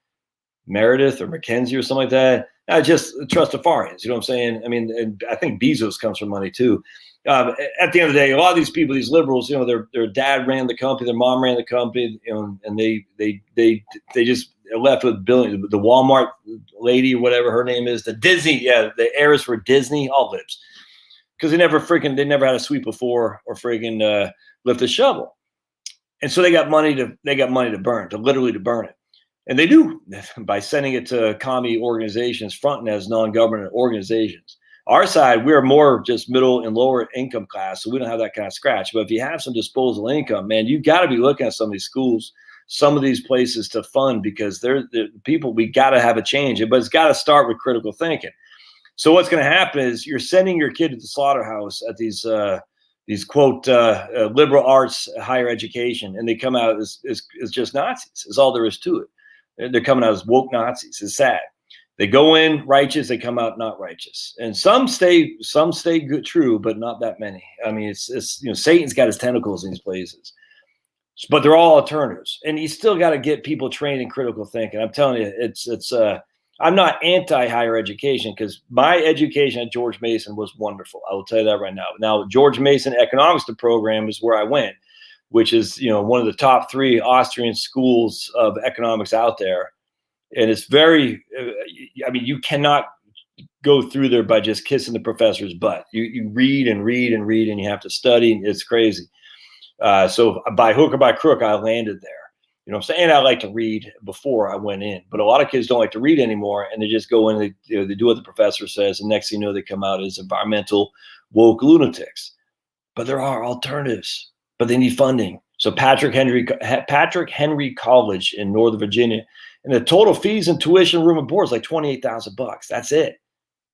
Meredith or Mackenzie or something like that? Just trustafarians, you know what I'm saying? I mean, and I think Bezos comes from money too. At the end of the day, a lot of these people, these liberals, you know, their dad ran the company, their mom ran the company, you know, and they just left with billions. The Walmart lady, whatever her name is, the Disney, the heirs for Disney, all libs, because they never had a sweep before or friggin' lift a shovel, and so they got money to burn, literally burn it, and they do by sending it to commie organizations, fronting as non-government organizations. Our side, we're more just middle and lower income class, so we don't have that kind of scratch. But if you have some disposable income, man, you got to be looking at some of these schools, some of these places to fund, because they're people, we got to have a change. But it's got to start with critical thinking. So what's going to happen is you're sending your kid to the slaughterhouse at these quote liberal arts higher education, and they come out as just Nazis. Is all there is to it. They're coming out as woke Nazis. It's sad. They go in righteous, they come out not righteous, and some stay good, true, but not that many. I mean, it's you know, Satan's got his tentacles in these places, but they're all alternatives, and you still got to get people trained in critical thinking. I'm telling you, it's I'm not anti higher education, because my education at George Mason was wonderful. I will tell you that right now. Now, George Mason Economics program is where I went, which is, you know, one of the top 3 Austrian schools of economics out there. And it's very, I mean, you cannot go through there by just kissing the professor's butt. You read and read and read, and you have to study. It's crazy. So by hook or by crook, I landed there. You know what I'm saying? I like to read before I went in, but a lot of kids don't like to read anymore, and they just go in, they do what the professor says, and next thing you know, they come out as environmental woke lunatics. But there are alternatives, but they need funding. So Patrick Henry College in Northern Virginia, and the total fees and tuition, room and board is like $28,000. That's it.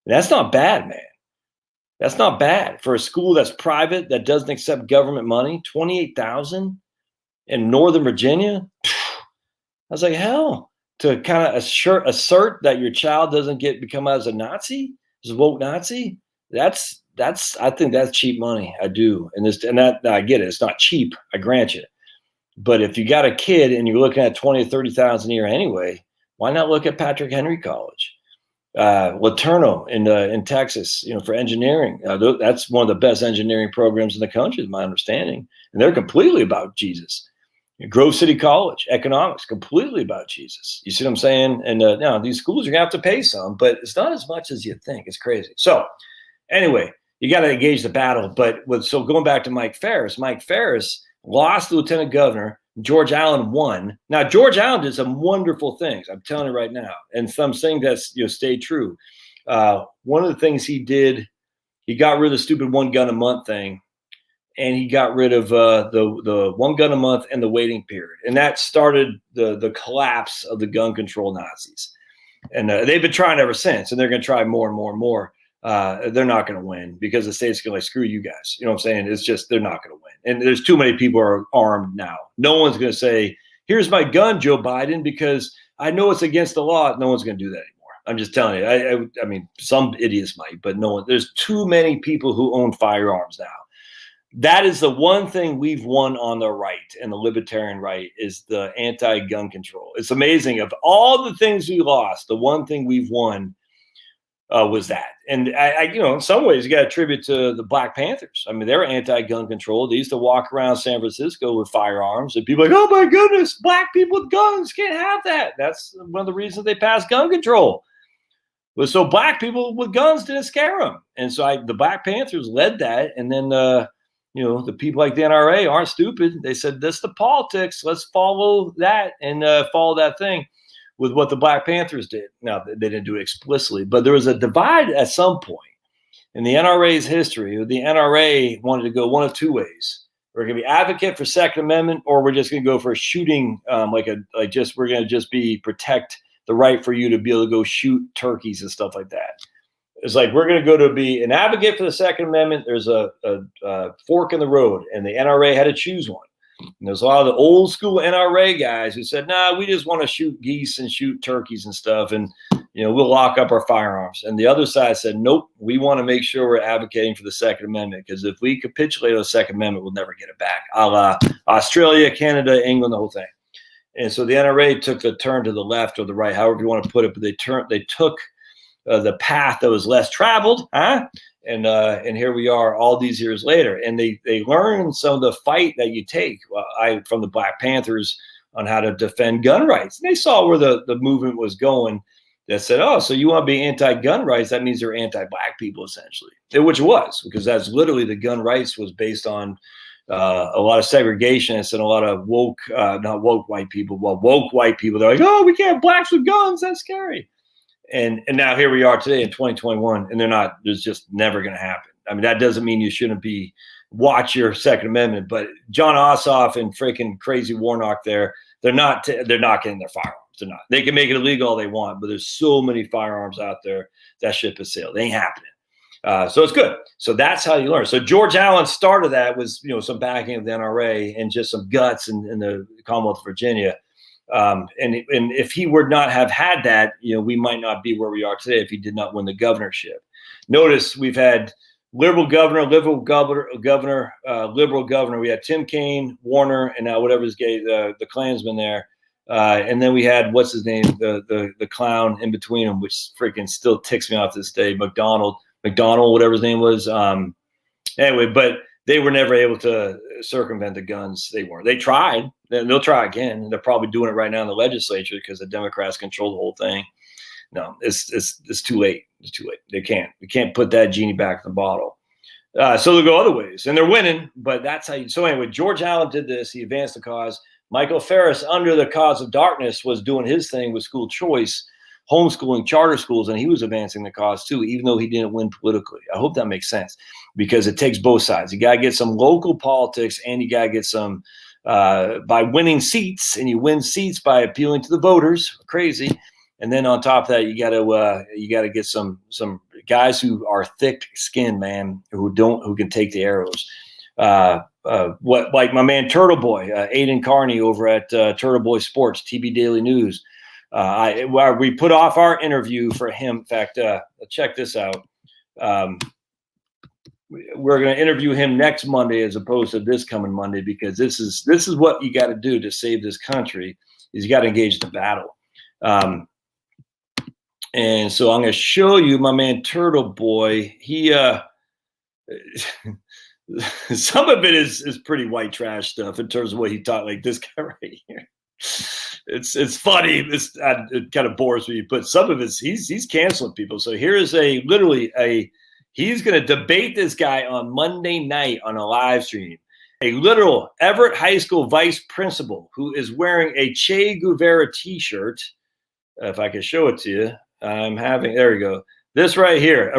And that's not bad, man. That's not bad for a school that's private, that doesn't accept government money. 28,000 in Northern Virginia. I was like, hell, to kind of assert that your child doesn't become as a Nazi, as a woke Nazi. I think that's cheap money. I do. And that I get it. It's not cheap. I grant you. But if you got a kid and you're looking at 20 or 30,000 a year anyway, why not look at Patrick Henry College? Laterno in Texas, for engineering. That's one of the best engineering programs in the country, is my understanding. And they're completely about Jesus. Grove City College, economics, completely about Jesus. You see what I'm saying? And now these schools, you're going to have to pay some, but it's not as much as you think. It's crazy. So anyway, you got to engage the battle. So going back to Mike Farris lost the lieutenant governor. George Allen won. Now, George Allen did some wonderful things. I'm telling you right now. And some things that's, stayed true. One of the things he did, he got rid of the stupid 1 gun a month thing. And he got rid of the 1 gun a month and the waiting period. And that started the collapse of the gun control Nazis. And they've been trying ever since. And they're going to try more and more and more. They're not going to win because the state's going to screw you guys. You know what I'm saying? It's just, they're not going to win. And there's too many people are armed now. No one's going to say, here's my gun, Joe Biden, because I know it's against the law. No one's going to do that anymore. I'm just telling you. I mean, some idiots might, but no one. There's too many people who own firearms now. That is the one thing we've won on the right, and the libertarian right, is the anti-gun control. It's amazing. Of all the things we lost, the one thing we've won was that. And in some ways, you got to attribute to the Black Panthers. I mean, they were anti-gun control. They used to walk around San Francisco with firearms, and people are like, oh my goodness, Black people with guns can't have that. That's one of the reasons they passed gun control. But so Black people with guns didn't scare them. And so the Black Panthers led that. And then, the people like the NRA aren't stupid. They said, this is the politics. Let's follow that and follow that thing with what the Black Panthers did. Now, they didn't do it explicitly, but there was a divide at some point in the NRA's history. The NRA wanted to go one of two ways. We're going to be advocate for Second Amendment, or we're just going to go for shooting, we're going to just protect the right for you to be able to go shoot turkeys and stuff like that. It's like, we're going to go to be an advocate for the Second Amendment. There's a fork in the road, and the NRA had to choose one. And there's a lot of the old school NRA guys who said, nah, we just want to shoot geese and shoot turkeys and stuff. And, we'll lock up our firearms. And the other side said, nope, we want to make sure we're advocating for the Second Amendment, because if we capitulate on the Second Amendment, we'll never get it back. A la Australia, Canada, England, the whole thing. And so the NRA took the turn to the left or the right, however you want to put it, but they took the path that was less traveled, and here we are all these years later. And they learned some of the fight that you take from the Black Panthers on how to defend gun rights. And they saw where the movement was going. That said, oh, so you want to be anti-gun rights? That means you're anti-Black people, essentially, which it was, because that's literally the gun rights was based on a lot of segregationists and a lot of woke, not woke white people, woke white people. They're like, oh, we can't have Blacks with guns. That's scary. And now here we are today in 2021, and there's just never going to happen. I mean, that doesn't mean you shouldn't watch your Second Amendment, but John Ossoff and freaking crazy Warnock they're not getting their firearms. They're not. They can make it illegal all they want, but there's so many firearms out there. That ship has sailed. They ain't happening. So it's good. So that's how you learn. So George Allen started that with, some backing of the NRA and just some guts in the Commonwealth of Virginia. And if he would not have had that, we might not be where we are today if he did not win the governorship. Notice we've had liberal governor. We had Tim Kaine, Warner, and now whatever his the Klansman there. And then we had, what's his name, the clown in between them, which freaking still ticks me off this day, McDonald, whatever his name was. Anyway, but they were never able to circumvent the guns. They tried. They'll try again. They're probably doing it right now in the legislature because the Democrats control the whole thing. No, it's too late. It's too late. They can't. We can't put that genie back in the bottle. So they'll go other ways, and they're winning. But that's how you. So anyway, George Allen did this. He advanced the cause. Michael Ferris, under the cause of darkness, was doing his thing with school choice, homeschooling, charter schools, and he was advancing the cause too, even though he didn't win politically. I hope that makes sense, because it takes both sides. You got to get some local politics, and you got to get some by winning seats, and you win seats by appealing to the voters. Crazy. And then on top of that, you got to get some guys who are thick-skinned, man, who can take the arrows. Like my man Turtle Boy, Aiden Carney over at Turtle Boy Sports, TB Daily News. We put off our interview for him. In fact, check this out. We're going to interview him next Monday as opposed to this coming Monday, because this is what you got to do to save this country. Is you got to engage the battle. And so I'm going to show you my man Turtle Boy. He some of it is pretty white trash stuff in terms of what he taught. Like this guy right here. It's funny. It kind of bores me, but some of it's he's canceling people. So here is he's going to debate this guy on Monday night on a live stream. A literal Everett High School vice principal who is wearing a Che Guevara T-shirt. If I can show it to you. There we go. This right here,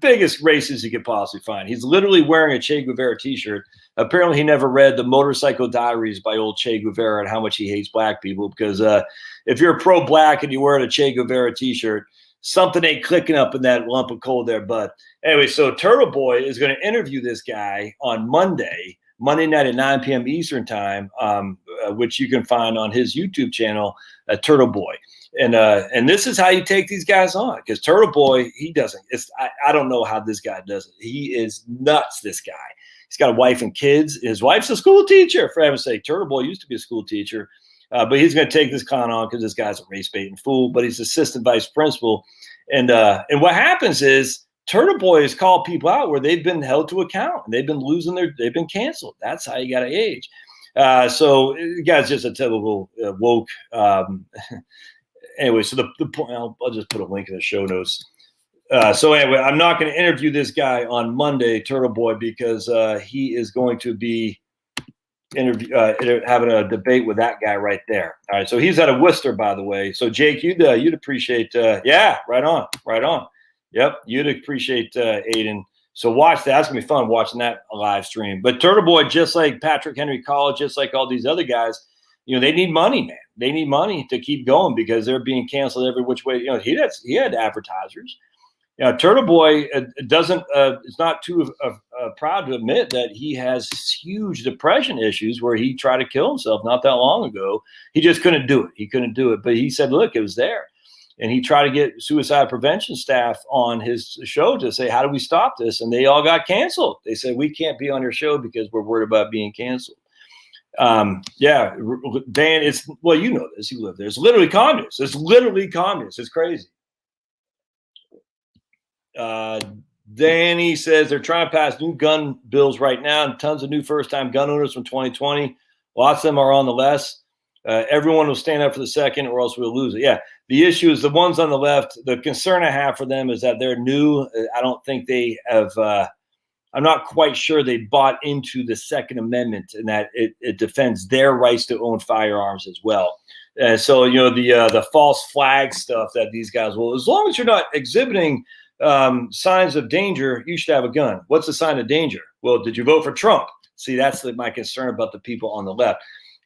biggest racist you could possibly find. He's literally wearing a Che Guevara T-shirt. Apparently, he never read the Motorcycle Diaries by old Che Guevara and how much he hates black people. Because if you're pro-black and you're wearing a Che Guevara T-shirt, something ain't clicking up in that lump of coal there, bud. Anyway, so Turtle Boy is going to interview this guy on Monday night at 9 p.m. Eastern time, which you can find on his YouTube channel, Turtle Boy. And this is how you take these guys on, because Turtle Boy, he doesn't. I don't know how this guy does it. He is nuts, this guy. He's got a wife and kids. His wife's a school teacher, for heaven's sake. Turtle Boy used to be a school teacher, but he's going to take this clown on because this guy's a race-baiting fool, but he's assistant vice principal. And what happens is Turtle Boy has called people out where they've been held to account, and they've been canceled. That's how you got to age. So the guy's just a typical woke. Anyway, so the point, I'll just put a link in the show notes. So anyway, I'm not going to interview this guy on Monday, Turtle Boy, because he is going to be having a debate with that guy right there. All right, so he's out of Worcester, by the way. So Jake, you'd appreciate, yeah, right on. Yep, you'd appreciate Aiden. So watch that. That's gonna be fun watching that live stream. But Turtle Boy, just like Patrick Henry College, just like all these other guys, they need money, man. They need money to keep going because they're being canceled every which way. He had advertisers. Turtle Boy is not too proud to admit that he has huge depression issues where he tried to kill himself not that long ago. He just couldn't do it. He couldn't do it. But he said, look, it was there. And he tried to get suicide prevention staff on his show to say, how do we stop this? And they all got canceled. They said, we can't be on your show because we're worried about being canceled. Yeah, Dan, you know this. You live there. It's literally communist. It's crazy. Danny says they're trying to pass new gun bills right now, and tons of new first-time gun owners from 2020. Lots of them are on the less. Everyone will stand up for the second, or else we'll lose it. Yeah, the issue is the ones on the left. The concern I have for them is that they're new. I don't think they have. I'm not quite sure they bought into the Second Amendment and that it defends their rights to own firearms as well. So the false flag stuff that these guys will, as long as you're not exhibiting signs of danger, you should have a gun. What's the sign of danger? Well, did you vote for Trump? See, that's my concern about the people on the left.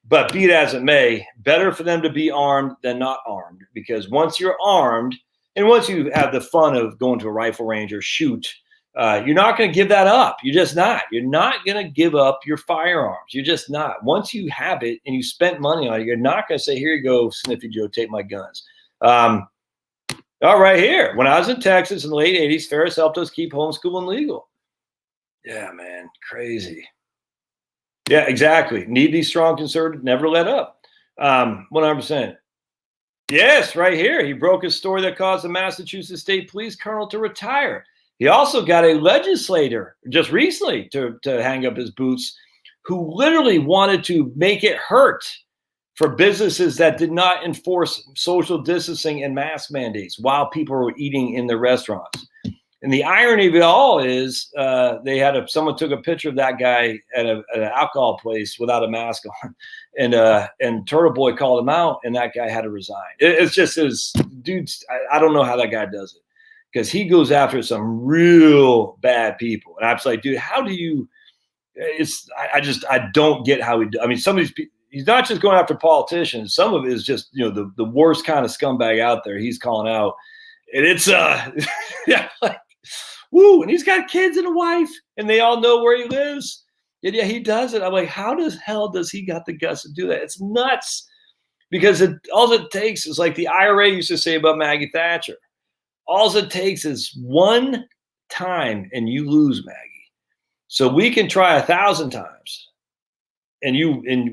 But be it as it may, better for them to be armed than not armed, because once you're armed and once you have the fun of going to a rifle range or shoot, you're not going to give that up. You're just not. You're not going to give up your firearms. You're just not. Once you have it and you spent money on it, you're not going to say, here you go, Sniffy Joe, take my guns. All right, here. When I was in Texas in the late 80s, Ferris helped us keep homeschooling legal. Yeah, man, crazy. Yeah, exactly. Need these strong conservatives, never let up. 100%. Yes, right here. He broke a story that caused the Massachusetts State Police Colonel to retire. He also got a legislator just recently to hang up his boots who literally wanted to make it hurt for businesses that did not enforce social distancing and mask mandates while people were eating in their restaurants. And the irony of it all is someone took a picture of that guy at an alcohol place without a mask on, and Turtle Boy called him out, and that guy had to resign. It's just dudes. I don't know how that guy does it, because he goes after some real bad people, and I was like, dude, how do you? I don't get how he. I mean, some of these people. He's not just going after politicians. Some of it is just the worst kind of scumbag out there. He's calling out, and it's yeah, like. Woo, and he's got kids and a wife, and they all know where he lives. And yeah, he does it. I'm like, how the hell does he got the guts to do that? It's nuts, because all it takes is, like the IRA used to say about Maggie Thatcher, all it takes is one time and you lose, Maggie. So we can try 1,000 times and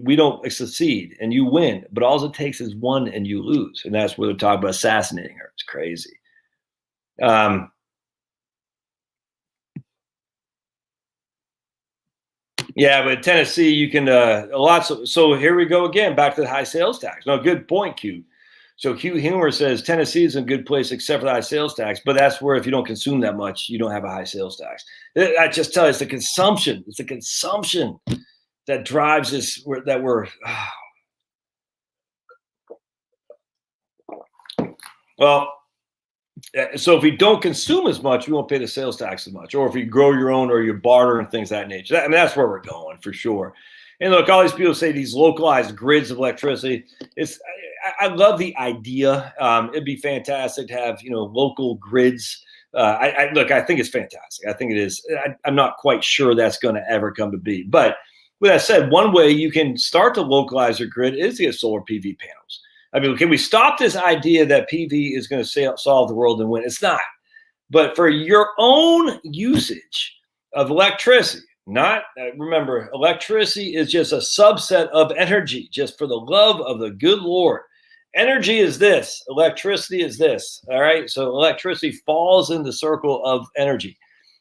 we don't succeed and you win, but all it takes is one and you lose. And that's where they're talking about assassinating her. It's crazy. Yeah, but Tennessee, you can so here we go again, back to the high sales tax. No, good point, Q. So Q Humor says Tennessee is a good place except for the high sales tax, but that's where if you don't consume that much, you don't have a high sales tax. I just tell you, it's the consumption. It's the consumption that drives this. Well. So if we don't consume as much, we won't pay the sales tax as much. Or if you grow your own or you barter and things of that nature. I mean, that's where we're going for sure. And look, all these people say these localized grids of electricity. I love the idea. It'd be fantastic to have local grids. I think it's fantastic. I think it is. I'm not quite sure that's going to ever come to be. But with that said, one way you can start to localize your grid is to get solar PV panels. I mean, can we stop this idea that PV is going to solve the world and win? It's not. But for your own usage of electricity, remember, electricity is just a subset of energy, just for the love of the good Lord. Energy is this. Electricity is this. All right? So electricity falls in the circle of energy.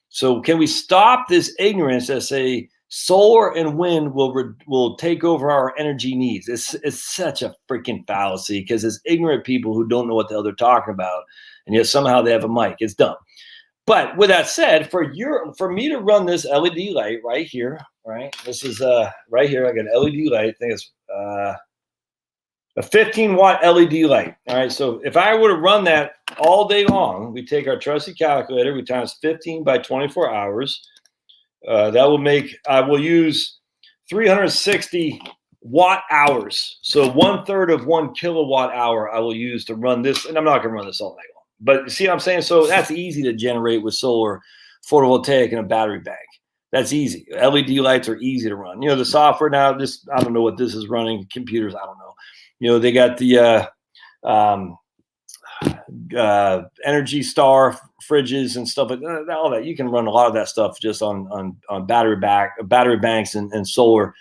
So can we stop this ignorance that say, solar and wind will take over our energy needs? It's such a freaking fallacy, because it's ignorant people who don't know what the hell they're talking about, and yet somehow they have a mic. It's dumb. But with that said, for me to run this LED light right here, right? This is right here. I got an LED light. I think it's a 15-watt LED light. All right. So if I were to run that all day long, we take our trusty calculator, we times 15 by 24 hours. That will make, I will use 360 watt hours. So 1/3 of 1 kilowatt hour I will use to run this. And I'm not going to run this all night long. But you see what I'm saying? So that's easy to generate with solar, photovoltaic, and a battery bank. That's easy. LED lights are easy to run. The software now, I don't know what this is running. Computers, I don't know. They got the Energy Star fridges and stuff like that. All that, you can run a lot of that stuff just on battery banks and solar.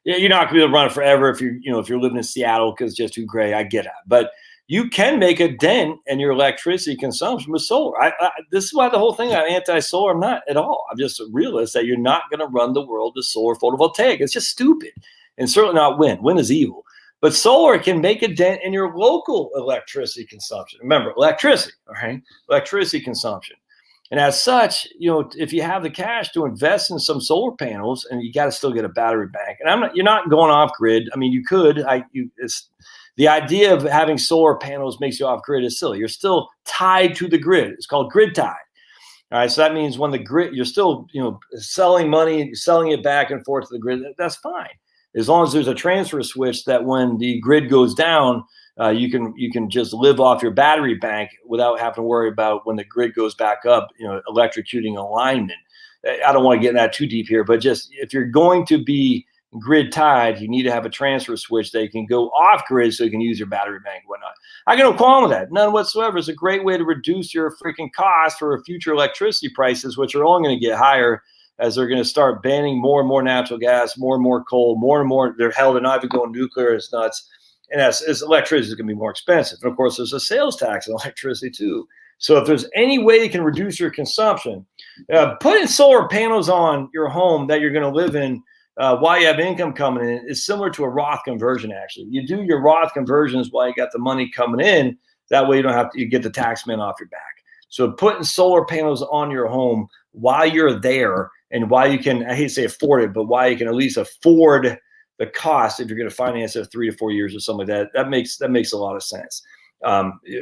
Yeah, you're not gonna be able to run it forever if you're living in Seattle, because it's just too gray. I get that, but you can make a dent in your electricity consumption with solar. This is why the whole thing, I'm anti-solar. I'm not at all. I'm just a realist that you're not going to run the world with solar photovoltaic. It's just stupid, and certainly not wind. Wind is evil. But solar can make a dent in your local electricity consumption. Remember, electricity, all right? Electricity consumption. And as such, if you have the cash to invest in some solar panels, and you got to still get a battery bank. And you're not going off grid. I mean, you could. The idea of having solar panels makes you off grid is silly. You're still tied to the grid. It's called grid tied. All right. So that means when the grid, you're still, selling money, selling it back and forth to the grid. That's fine. As long as there's a transfer switch that when the grid goes down, you can just live off your battery bank without having to worry about when the grid goes back up, electrocuting alignment. I don't want to get in that too deep here, but just if you're going to be grid tied, you need to have a transfer switch that you can go off grid so you can use your battery bank and whatnot. I got no qualm with that. None whatsoever. It's a great way to reduce your freaking cost for future electricity prices, which are only going to get higher as they're going to start banning more and more natural gas, more and more coal, more and more. They're not even going nuclear. It's nuts. And as electricity is going to be more expensive. And of course, there's a sales tax on electricity too. So if there's any way you can reduce your consumption, putting solar panels on your home that you're going to live in while you have income coming in is similar to a Roth conversion. Actually, you do your Roth conversions while you got the money coming in. That way you don't have to, you get the tax man off your back. So putting solar panels on your home while you're there, and while you can, I hate to say afford it, but while you can at least afford the cost, if you're going to finance it 3 to 4 years or something like that, that makes a lot of sense.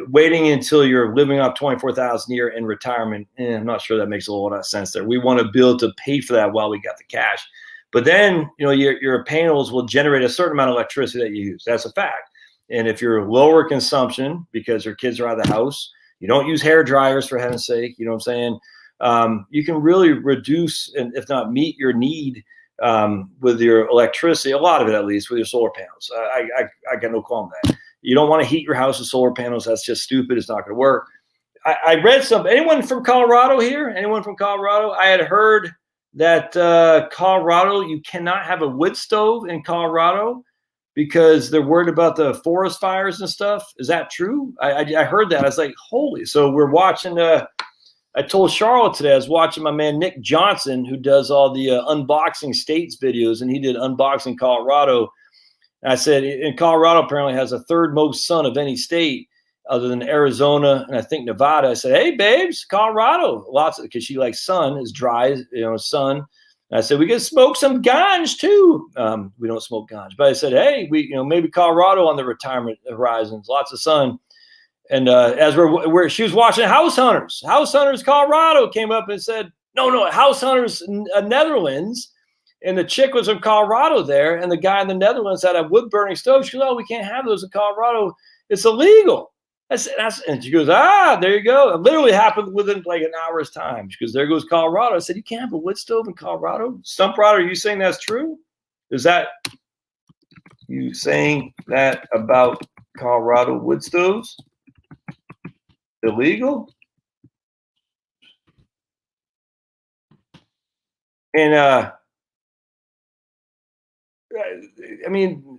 Waiting until you're living off $24,000 a year in retirement, I'm not sure that makes a lot of sense there. We want to be able to pay for that while we got the cash. But then, your panels will generate a certain amount of electricity that you use. That's a fact. And if you're lower consumption because your kids are out of the house, you don't use hair dryers, for heaven's sake, you know what I'm saying? You can really reduce, and if not meet your need with your electricity, a lot of it at least, with your solar panels. I got no qualm with that. You don't want to heat your house with solar panels. That's just stupid. It's not going to work. I read anyone from Colorado here? Anyone from Colorado? I had heard that Colorado, you cannot have a wood stove in Colorado because they're worried about the forest fires and stuff. Is that true? I heard that. I was like, holy. So we're watching, I told Charlotte today, I was watching my man Nick Johnson, who does all the unboxing states videos, and he did unboxing Colorado. And I said, in Colorado apparently has the third most sun of any state other than Arizona and I think Nevada. I said, hey, babes, Colorado, lots of, because she likes sun, is dry, sun. And I said, we can smoke some ganj too. We don't smoke ganj, but I said, hey, maybe Colorado on the retirement horizons, lots of sun. And as she was watching House Hunters Colorado came up and said, no, House Hunters Netherlands. And the chick was from Colorado there, and the guy in the Netherlands had a wood burning stove. She goes, oh, we can't have those in Colorado. It's illegal. And she goes, there you go. It literally happened within like an hour's time. She goes, there goes Colorado. I said, you can't have a wood stove in Colorado? Stump Rod, are you saying that's true? Is that you saying that about Colorado wood stoves? Illegal? And I mean,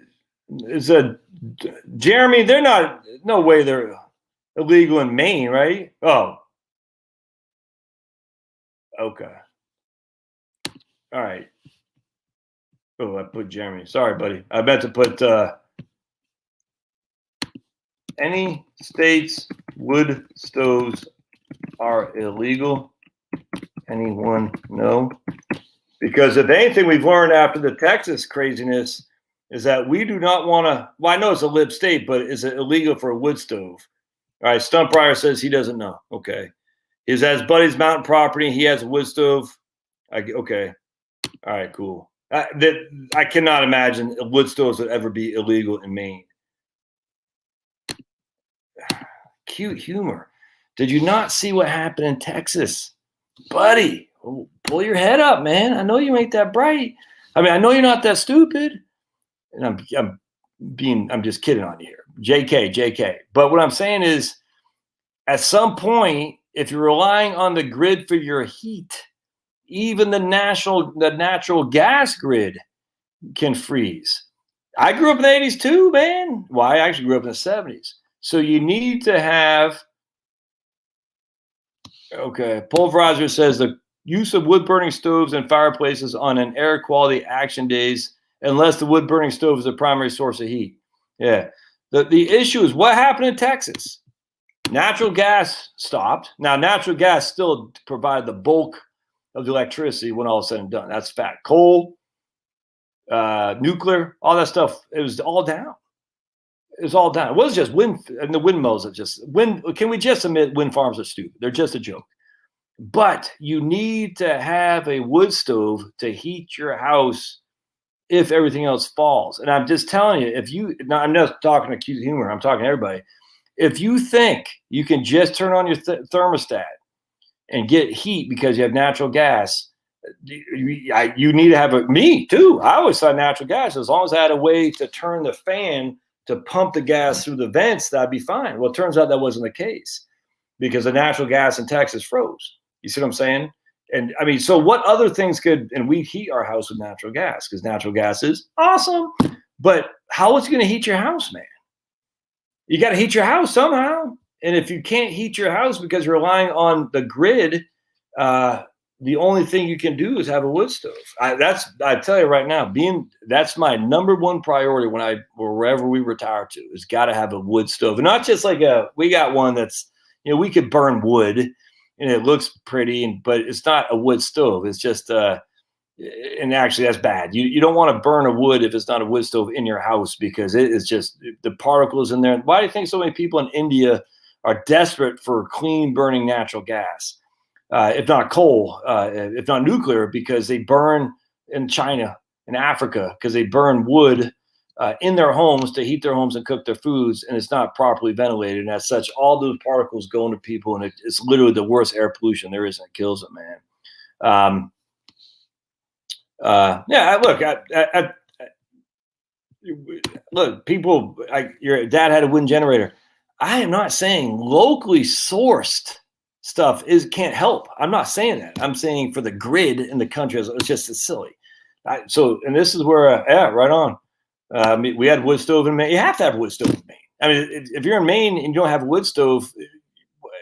Jeremy, they're not, no way they're illegal in Maine, right? Oh. Okay. All right. Oh, I put Jeremy. Sorry, buddy. I meant to put any states wood stoves are illegal. Anyone know? Because if anything we've learned after the Texas craziness is that we do not want to, well, I know it's a lib state, but is it illegal for a wood stove? All right, Stump Pryor says he doesn't know. Okay. Is that his buddy's mountain property? He has a wood stove. Okay. All right, cool. I cannot imagine wood stoves would ever be illegal in Maine. Cute humor. Did you not see what happened in Texas? Buddy. Pull your head up, man. I know you ain't that bright. I mean, I know you're not that stupid. And I'm just kidding on you here. JK. But what I'm saying is, at some point, if you're relying on the grid for your heat, even the natural gas grid can freeze. I grew up in the 80s too, man. Well, I actually grew up in the 70s. So you need to have, okay, Pulverizer says the use of wood-burning stoves and fireplaces on an air quality action days, unless the wood-burning stove is the primary source of heat. Yeah. The issue is what happened in Texas. Natural gas stopped. Now, natural gas still provide the bulk of the electricity when all is said and done. That's fact. Coal, nuclear, all that stuff, it was all down. It was all down. It wasn't just wind, and the windmills are just wind. Can we just admit wind farms are stupid? They're just a joke. But you need to have a wood stove to heat your house if everything else falls. And I'm just telling you, I'm not talking to cute humor, I'm talking to everybody. If you think you can just turn on your thermostat and get heat because you have natural gas, you need to have me too. I always thought natural gas, as long as I had a way to turn the fan to pump the gas through the vents, that'd be fine. Well, it turns out that wasn't the case because the natural gas in Texas froze. You see what I'm saying? And I mean, so what other things and we heat our house with natural gas because natural gas is awesome. But how is it going to heat your house, man? You got to heat your house somehow. And if you can't heat your house because you're relying on the grid, the only thing you can do is have a wood stove. I tell you right now, that's my number one priority wherever we retire to, is got to have a wood stove. And not just like we got one that's, we could burn wood and it looks pretty, but it's not a wood stove. It's just, and actually that's bad. You don't want to burn a wood if it's not a wood stove in your house, because it is just the particles in there. Why do you think so many people in India are desperate for clean burning natural gas? If not coal, if not nuclear, because they burn in China, in Africa, because they burn wood in their homes to heat their homes and cook their foods, and it's not properly ventilated. And as such, all those particles go into people, and it's literally the worst air pollution there is, and it kills them, man. Look, people, your dad had a wind generator. I am not saying locally sourced stuff can't help. I'm not saying that. I'm saying for the grid in the country, it's just silly. And this is where, right on. We had wood stove in Maine. You have to have a wood stove in Maine. I mean, if you're in Maine and you don't have a wood stove,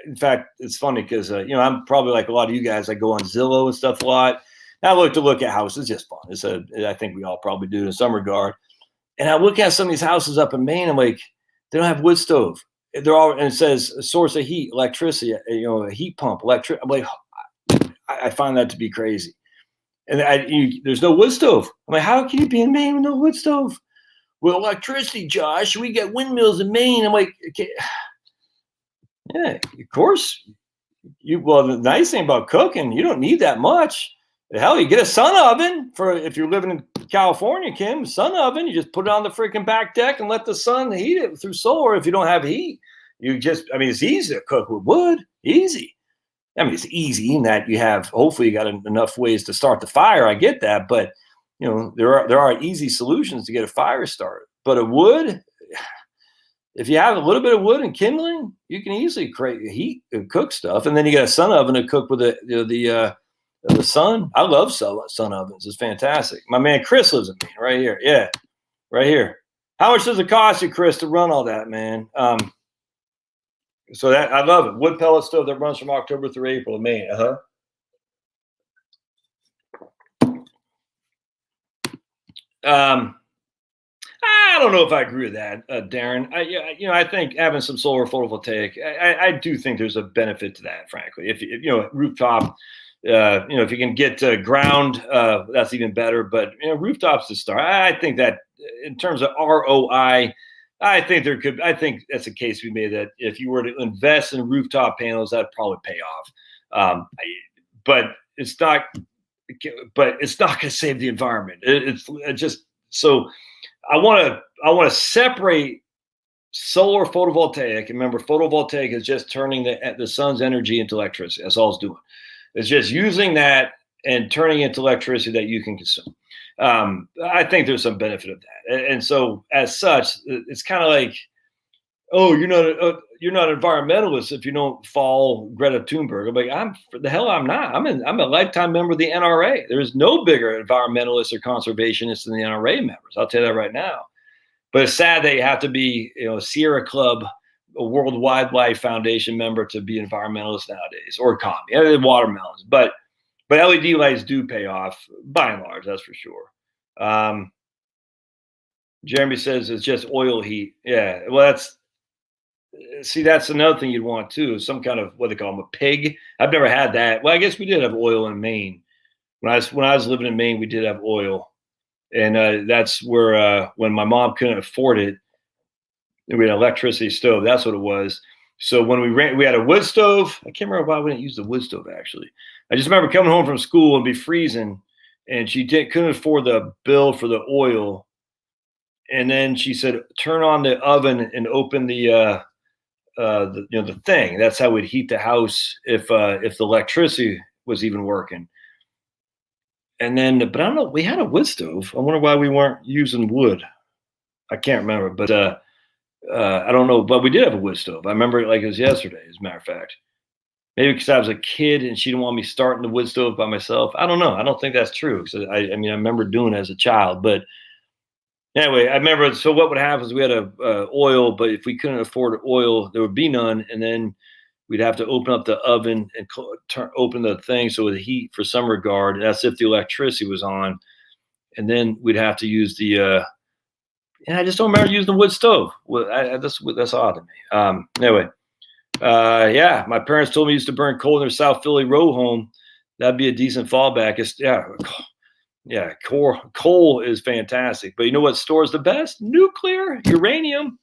in fact, it's funny because, I'm probably like a lot of you guys. I go on Zillow and stuff a lot. And I look at houses. It's just fun. I think we all probably do in some regard. And I look at some of these houses up in Maine. I'm like, they don't have wood stove. And it says a source of heat, electricity, a heat pump, electric. I'm like, I find that to be crazy. And there's no wood stove. I'm like, how can you be in Maine with no wood stove? Well, electricity, Josh. We get windmills in Maine. I'm like, okay. Yeah, of course. Well, the nice thing about cooking, you don't need that much. Hell, you get a sun oven if you're living in California, Kim. Sun oven, you just put it on the freaking back deck and let the sun heat it through solar. If you don't have heat, it's easy to cook with wood. Easy. I mean, it's easy in that hopefully you got enough ways to start the fire. I get that, but there are easy solutions to get a fire started. But a wood, if you have a little bit of wood and kindling, you can easily create heat and cook stuff. And then you got a sun oven to cook with the sun. I love sun ovens. It's fantastic. My man Chris lives in Maine, right here. Yeah, right here. How much does it cost you, Chris, to run all that, man? So that I love it. Wood pellet stove that runs from October through April in Maine. I don't know if I agree with that, Darren. I think having some solar photovoltaic, I do think there's a benefit to that, frankly. If rooftop, if you can get ground, that's even better. But rooftops to start. I think that in terms of ROI, I think that's a case we made that if you were to invest in rooftop panels, that'd probably pay off. But it's not going to save the environment. It's just so. I want to separate solar photovoltaic. Remember, photovoltaic is just turning the sun's energy into electricity. That's all it's doing. It's just using that and turning it into electricity that you can consume. I think there's some benefit of that. And so as such, it's kind of like, oh, you're not an environmentalist if you don't follow Greta Thunberg. I'm like, I'm not. I'm a lifetime member of the NRA. There's no bigger environmentalists or conservationists than the NRA members. I'll tell you that right now. But it's sad that you have to be, a Sierra Club, a World Wildlife Foundation member to be an environmentalist nowadays, or commie, watermelons. But LED lights do pay off by and large. That's for sure. Jeremy says it's just oil heat. Yeah, well, that's another thing you'd want too. Some kind of, what they call them, a pig. I've never had that. Well, I guess we did have oil in Maine. When I was living in Maine, we did have oil, and that's where when my mom couldn't afford it, we had an electricity stove. That's what it was. So when we had a wood stove. I can't remember why we didn't use the wood stove actually. I just remember coming home from school and be freezing, and she couldn't afford the bill for the oil, and then she said, "Turn on the oven and open the thing." That's how we'd heat the house if the electricity was even working. And then, but I don't know, we had a wood stove. I wonder why we weren't using wood. I can't remember, but I don't know. But we did have a wood stove. I remember it like it was yesterday, as a matter of fact. Maybe because I was a kid and she didn't want me starting the wood stove by myself. I don't know. I don't think that's true. I remember doing it as a child, but anyway, I remember. So what would happen is we had oil, but if we couldn't afford oil, there would be none, and then we'd have to open up the oven and open the thing so it would heat for some regard. That's if the electricity was on, and then we'd have to use the. And I just don't remember using the wood stove. Well, that's odd to me. Anyway, Yeah, my parents told me used to burn coal in their South Philly row home. That'd be a decent fallback. Yeah, coal is fantastic. But you know what stores the best? Nuclear, uranium.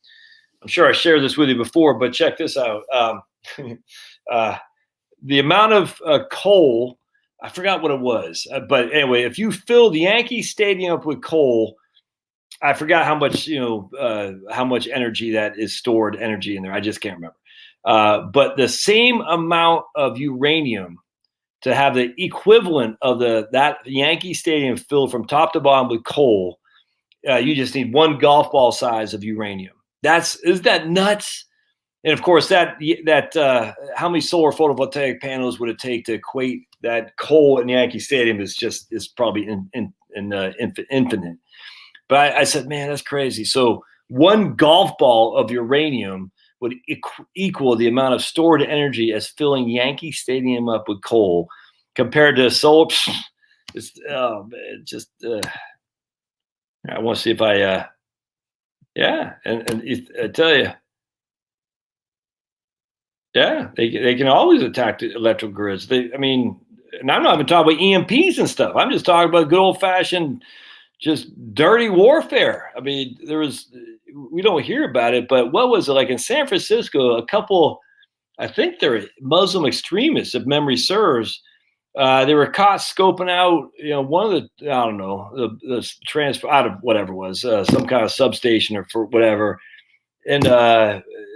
I'm sure I shared this with you before, but check this out. Uh, the amount of coal, I forgot what it was. But anyway, if you fill the Yankee Stadium up with coal, I forgot how much, how much energy that is stored energy in there. I just can't remember. But the same amount of uranium to have the equivalent of that Yankee Stadium filled from top to bottom with coal, you just need one golf ball size of uranium. Is that nuts? And of course, that how many solar photovoltaic panels would it take to equate that coal in Yankee Stadium is probably infinite. But I said, man, that's crazy. So one golf ball of uranium would equal the amount of stored energy as filling Yankee Stadium up with coal, compared to solar. I want to see if I, yeah, and I tell you, yeah, they can always attack the electrical grids. And I'm not even talking about EMPs and stuff. I'm just talking about good old fashioned, just dirty warfare. I mean, we don't hear about it, but what was it like in San Francisco? A couple, I think they're Muslim extremists, if memory serves. They were caught scoping out, one of the, I don't know, the transfer out of whatever it was, some kind of substation or for whatever. And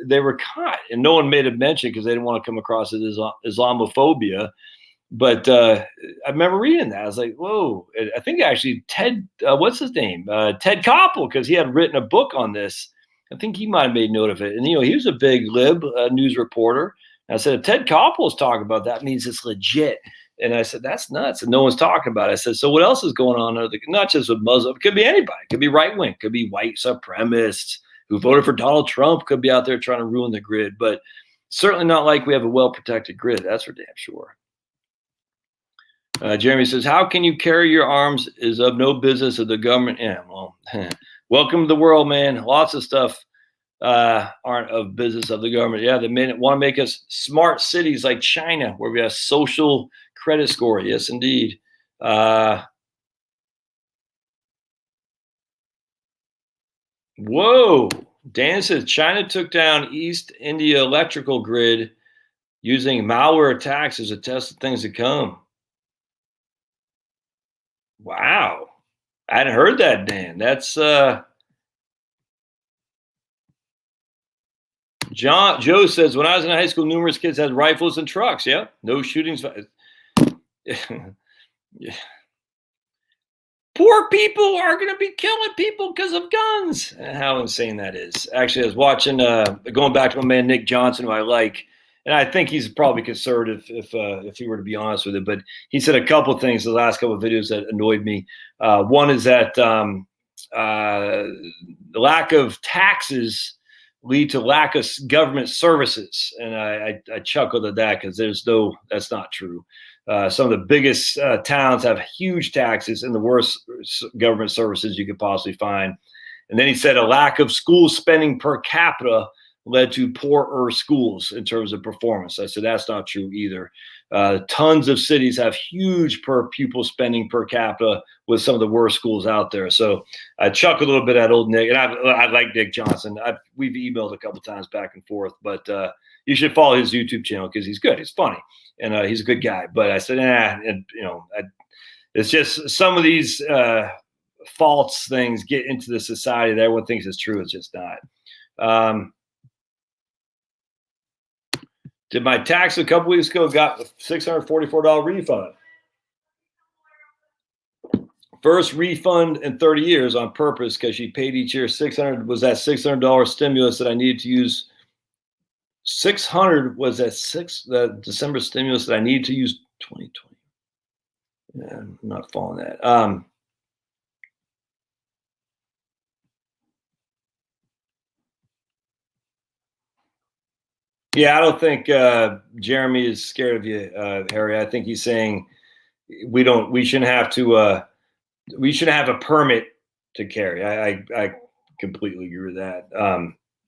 they were caught, and no one made a mention because they didn't want to come across as Islamophobia. But I remember reading that. I was like, whoa. I think actually Ted, what's his name? Ted Koppel, because he had written a book on this. I think he might have made note of it. And, he was a big lib news reporter. And I said, if Ted Koppel is talking about that, means it's legit. And I said, that's nuts. And no one's talking about it. I said, so what else is going on? Not just with Muslim. It could be anybody. It could be right wing. It could be white supremacists who voted for Donald Trump. Could be out there trying to ruin the grid. But certainly not like we have a well-protected grid. That's for damn sure. Jeremy says, how can you carry your arms is of no business of the government. Yeah, well, welcome to the world, man. Lots of stuff aren't of business of the government. Yeah, they want to make us smart cities like China, where we have social credit score. Yes, indeed. Whoa. Dan says China took down East India electrical grid using malware attacks as a test of things to come. Wow. I hadn't heard that, Dan. That's Joe says, when I was in high school, numerous kids had rifles and trucks. Yeah. No shootings. Yeah. Poor people are going to be killing people because of guns. How insane that is. Actually, I was watching, going back to my man Nick Johnson, who I like, and I think he's probably conservative if he were to be honest with it. But he said a couple of things the last couple of videos that annoyed me. One is that the lack of taxes lead to lack of government services, and I chuckled at that because that's not true. Some of the biggest towns have huge taxes and the worst government services you could possibly find. And then he said a lack of school spending per capita led to poorer schools in terms of performance. I said that's not true either. Tons of cities have huge per pupil spending per capita with some of the worst schools out there. So I chuckled a little bit at old Nick, and I like Nick Johnson. We've emailed a couple times back and forth, but you should follow his YouTube channel because he's good. He's funny, and he's a good guy. But I said, it's just some of these false things get into the society that everyone thinks is true. It's just not. Did my tax a couple weeks ago got a $644 refund. First refund in 30 years on purpose because she paid each year $600. Was that $600 stimulus that I needed to use? 600 was the December stimulus that I needed to use 2020. Yeah, I'm not following that. Yeah, I don't think Jeremy is scared of you, Harry. I think he's saying we shouldn't have a permit to carry. I completely agree with that.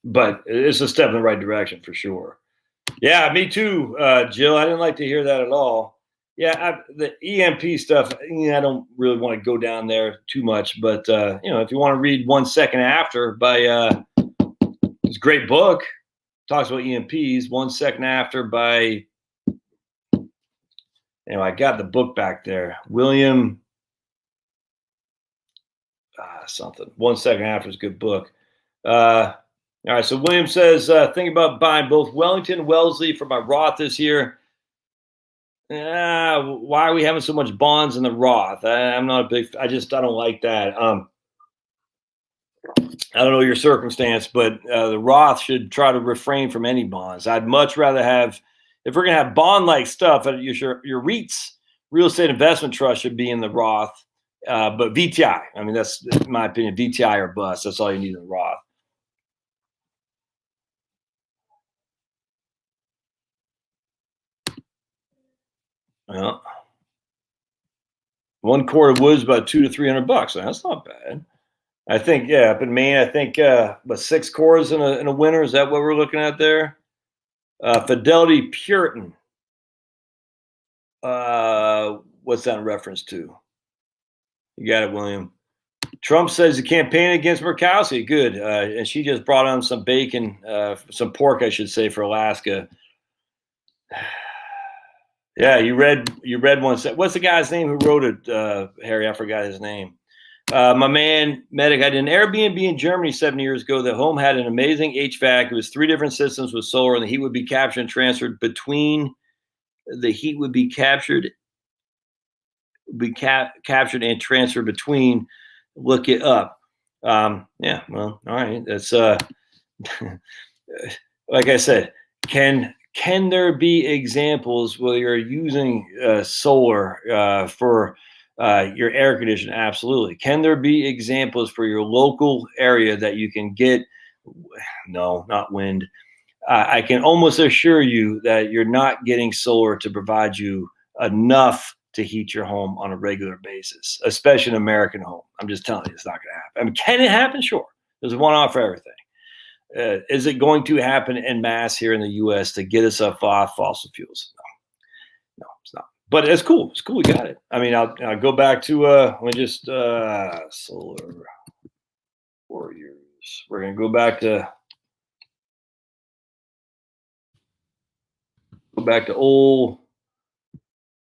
But it's a step in the right direction for sure. Yeah, me too, Jill. I didn't like to hear that at all. Yeah, the EMP stuff, I don't really want to go down there too much. But, if you want to read 1 Second After by it's a great book, talks about EMPs, 1 Second After by, I got the book back there. William something. 1 Second After is a good book. All right, so William says, think about buying both Wellington and Wellesley for my Roth this year. Why are we having so much bonds in the Roth? I'm not a big. I don't like that. I don't know your circumstance, but the Roth should try to refrain from any bonds. I'd much rather have, if we're gonna have bond-like stuff, your REITs, real estate investment trust, should be in the Roth. But VTI, I mean, that's in my opinion, VTI or bust. That's all you need in the Roth. Well, 1 quart of wood is about $200 to $300. That's not bad. I think, up in Maine, I think, 6 cores in a winter. Is that what we're looking at there? Fidelity Puritan. What's that in reference to? You got it, William. Trump says the campaign against Murkowski. Good. And she just brought on some bacon, some pork, I should say, for Alaska. Yeah, you read one. What's the guy's name who wrote it, Harry? I forgot his name. My man, Medic, I did an Airbnb in Germany 7 years ago. The home had an amazing HVAC. It was 3 different systems with solar, and the heat would be captured and transferred between. The heat would be captured and transferred between. Look it up. Yeah, well, all right. That's like I said, can there be examples where you're using solar for your air conditioning? Absolutely. Can there be examples for your local area that you can get? No, not wind. I can almost assure you that you're not getting solar to provide you enough to heat your home on a regular basis, especially an American home. I'm just telling you, it's not going to happen. I mean, can it happen? Sure. There's a one-off for everything. Is it going to happen en masse here in the U.S. to get us off fossil fuels? No, it's not. But it's cool. It's cool. We got it. I mean, I'll go back to let me just solar warriors. We're gonna go back to old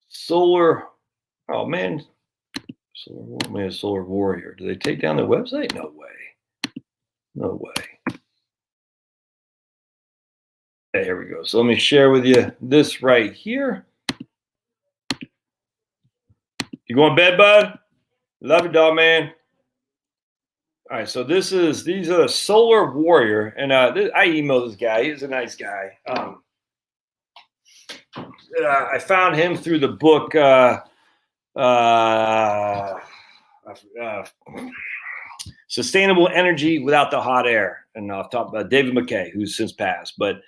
solar. Oh man, solar warrior. Do they take down their website? No way. No way. Okay, here we go. So let me share with you this right here. You going to bed, bud? Love you, dog, man. All right, so these are the Solar Warrior, and I emailed this guy. He's a nice guy. I found him through the book Sustainable Energy Without the Hot Air, and I'll talk about David McKay, who's since passed, but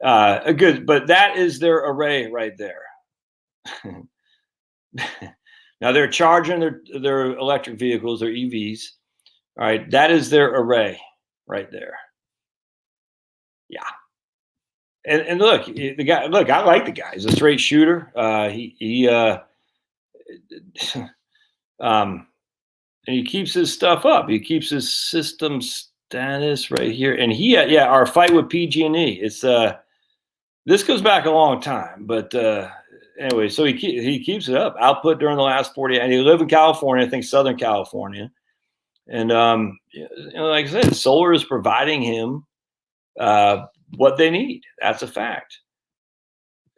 but that is their array right there. Now they're charging their electric vehicles, their EVs. All right, that is their array right there. Yeah, and look, the guy. Look, I like the guy. He's a straight shooter. And he keeps his stuff up. He keeps his system status right here. And our fight with PG&E. It's this goes back a long time, but anyway, so he keeps it up. Output during the last 40, and he lived in California, I think Southern California. And like I said, solar is providing him what they need. That's a fact.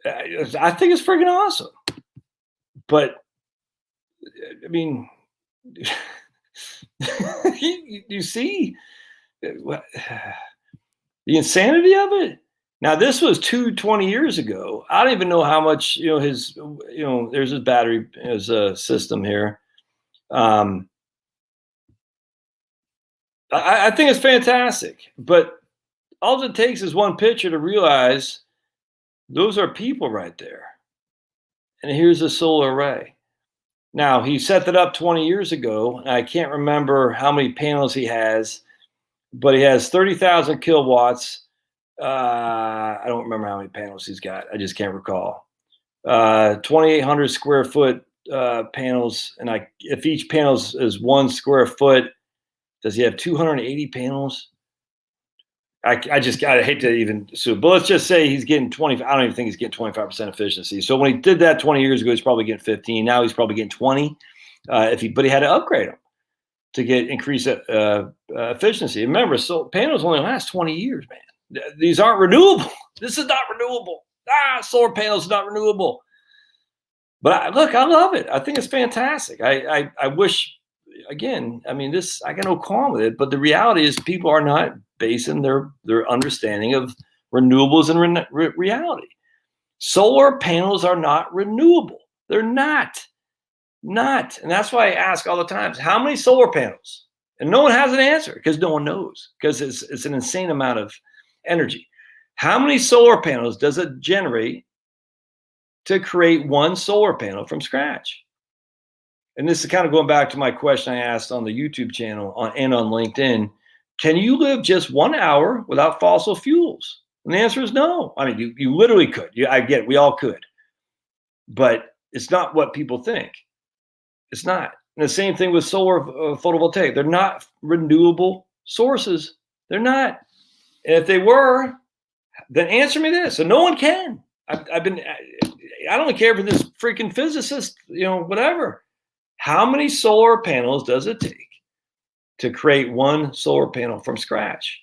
I think it's freaking awesome. But I mean, you see the insanity of it. Now, this was 20 years ago. I don't even know how much, there's his battery, his system here. I think it's fantastic, but all it takes is one picture to realize those are people right there. And here's a solar array. Now, he set that up 20 years ago. And I can't remember how many panels he has, but he has 30,000 kilowatts. I don't remember how many panels he's got. I just can't recall. 2,800 square foot panels, and if each panel is 1 square foot, does he have 280 panels? I hate to even assume, but let's just say he's getting 20. I don't even think he's getting 25% efficiency. So when he did that 20 years ago, he's probably getting 15. Now he's probably getting 20. But he had to upgrade them to get increased efficiency. Remember, so panels only last 20 years, man. These aren't renewable. This is not renewable. Solar panels are not renewable. But look, I love it. I think it's fantastic. I wish, again, I mean, I got no qualm with it, but the reality is people are not basing their understanding of renewables and reality. Solar panels are not renewable. They're not. And that's why I ask all the time, how many solar panels? And no one has an answer because no one knows, because it's an insane amount of energy. How many solar panels does it generate to create 1 solar panel from scratch? And this is kind of going back to my question I asked on the YouTube channel and on LinkedIn. Can you live just 1 hour without fossil fuels? And the answer is no. I mean, you literally could. I get it. We all could. But it's not what people think. It's not. And the same thing with solar photovoltaic. They're not renewable sources. They're not. And if they were, then answer me this. And no one can. I don't care if this freaking physicist, whatever. How many solar panels does it take to create 1 solar panel from scratch?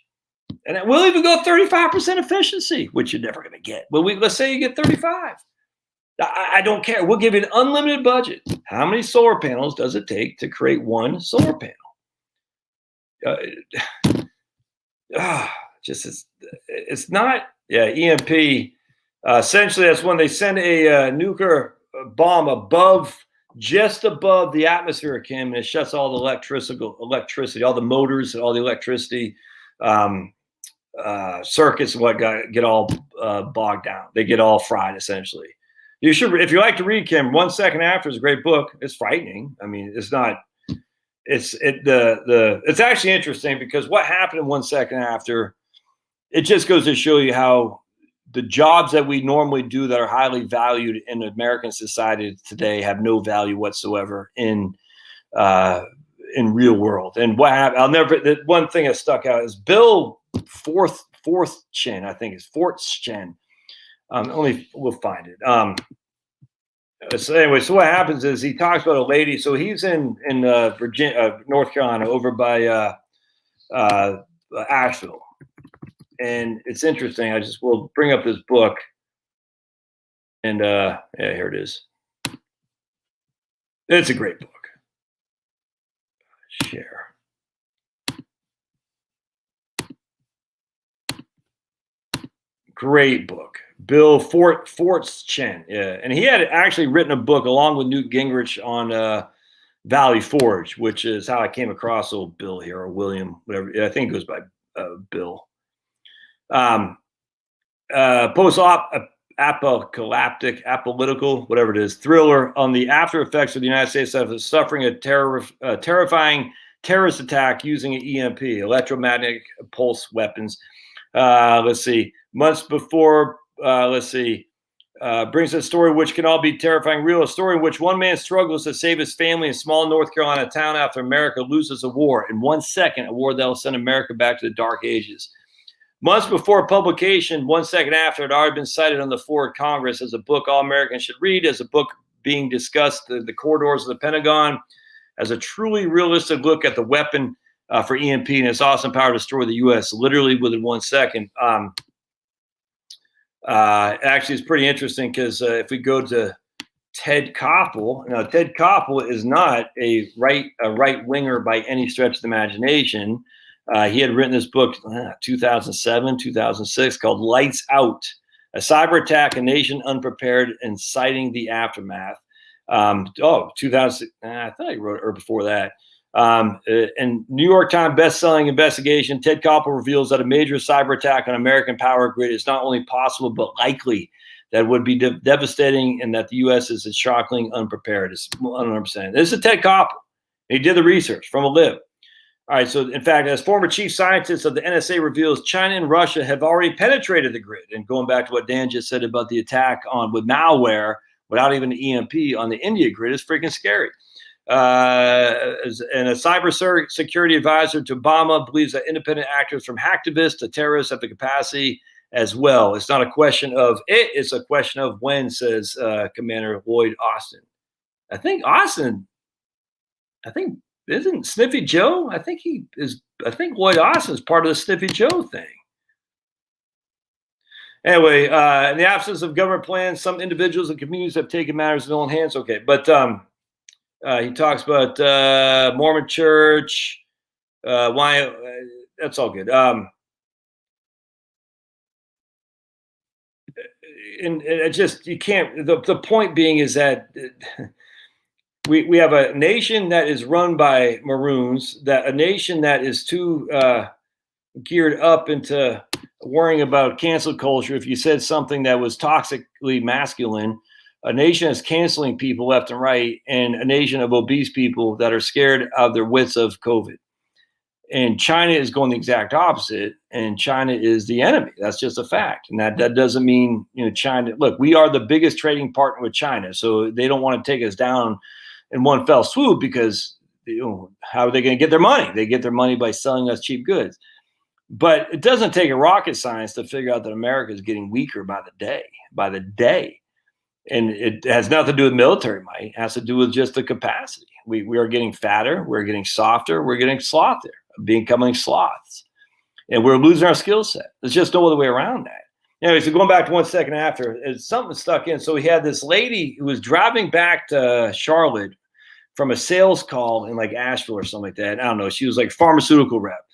And we'll even go 35% efficiency, which you're never going to get. But let's say you get 35. I don't care. We'll give you an unlimited budget. How many solar panels does it take to create 1 solar panel? It's not. Yeah, EMP. Essentially, that's when they send a nuclear bomb just above the atmosphere, Kim, and it shuts all the electricity, all the motors, all the electricity circuits and what get all bogged down. They get all fried, essentially. You should, if you like to read, Kim, 1 Second After is a great book. It's frightening. I mean, it's not. It's actually interesting because what happened in 1 Second After, it just goes to show you how the jobs that we normally do that are highly valued in American society today have no value whatsoever in real world. And what happened? The one thing that stuck out is Bill Fortune, I think it's Fortune. We'll find it. So anyway, so what happens is he talks about a lady. So he's in Virginia, North Carolina, over by Asheville, and it's interesting. We'll bring up this book, and yeah, here it is. It's a great book. Share. Great book. Bill Fortune, yeah, and he had actually written a book along with Newt Gingrich on Valley Forge, which is how I came across old Bill here, or William, whatever. I think it goes by Bill. Post-apocalyptic, apolitical, whatever it is, thriller on the after effects of the United States after suffering a terrifying terrorist attack using an EMP, electromagnetic pulse weapons. Let's see. Months before, brings a story which can all be terrifying real, a story in which one man struggles to save his family in a small North Carolina town after America loses a war. In 1 second, a war that will send America back to the dark ages. Months before publication, 1 second after, it had already been cited on the floor of Congress as a book all Americans should read, as a book being discussed in the corridors of the Pentagon, as a truly realistic look at the weapon for EMP and its awesome power to destroy the U.S. literally within 1 second. Actually, it's pretty interesting because if we go to Ted Koppel, now Ted Koppel is not a right winger by any stretch of the imagination. He had written this book 2007, 2006 called Lights Out, a cyber attack, a nation unprepared, and citing the aftermath. 2000, I thought he wrote it or before that. And New York Times best-selling investigation, Ted Koppel reveals that a major cyber attack on American power grid is not only possible but likely, that would be devastating, and that the U.S. is shockingly unprepared. It's 100%. This is Ted Koppel. He did the research from a lib. All right. So, in fact, as former chief scientist of the NSA reveals, China and Russia have already penetrated the grid. And going back to what Dan just said about the attack on with malware without even the EMP on the India grid is freaking scary. And a cyber security advisor to Obama believes that independent actors from hacktivists to terrorists have the capacity as well. It's not a question of it, it's a question of when, says Commander Lloyd Austin. I think isn't Sniffy Joe? I think Lloyd Austin is part of the Sniffy Joe thing. Anyway, in the absence of government plans, some individuals and communities have taken matters in their own hands. Okay, but he talks about Mormon Church. Why? That's all good. And it just, you can't. The point being is that we have a nation that is run by Maroons, that a nation that is too geared up into worrying about cancel culture. If you said something that was toxically masculine, a nation that's canceling people left and right, and a nation of obese people that are scared of their wits of COVID. And China is going the exact opposite, and China is the enemy. That's just a fact. And that doesn't mean, China, look, we are the biggest trading partner with China, so they don't want to take us down in one fell swoop because, how are they going to get their money? They get their money by selling us cheap goods. But it doesn't take a rocket science to figure out that America is getting weaker by the day. And it has nothing to do with military might. It has to do with just the capacity. We are getting fatter. We're getting softer. We're getting slothier, becoming sloths. And we're losing our skill set. There's just no other way around that. Anyway, so going back to 1 second after, something stuck in. So we had this lady who was driving back to Charlotte from a sales call in like Asheville or something like that. I don't know. She was like pharmaceutical rep.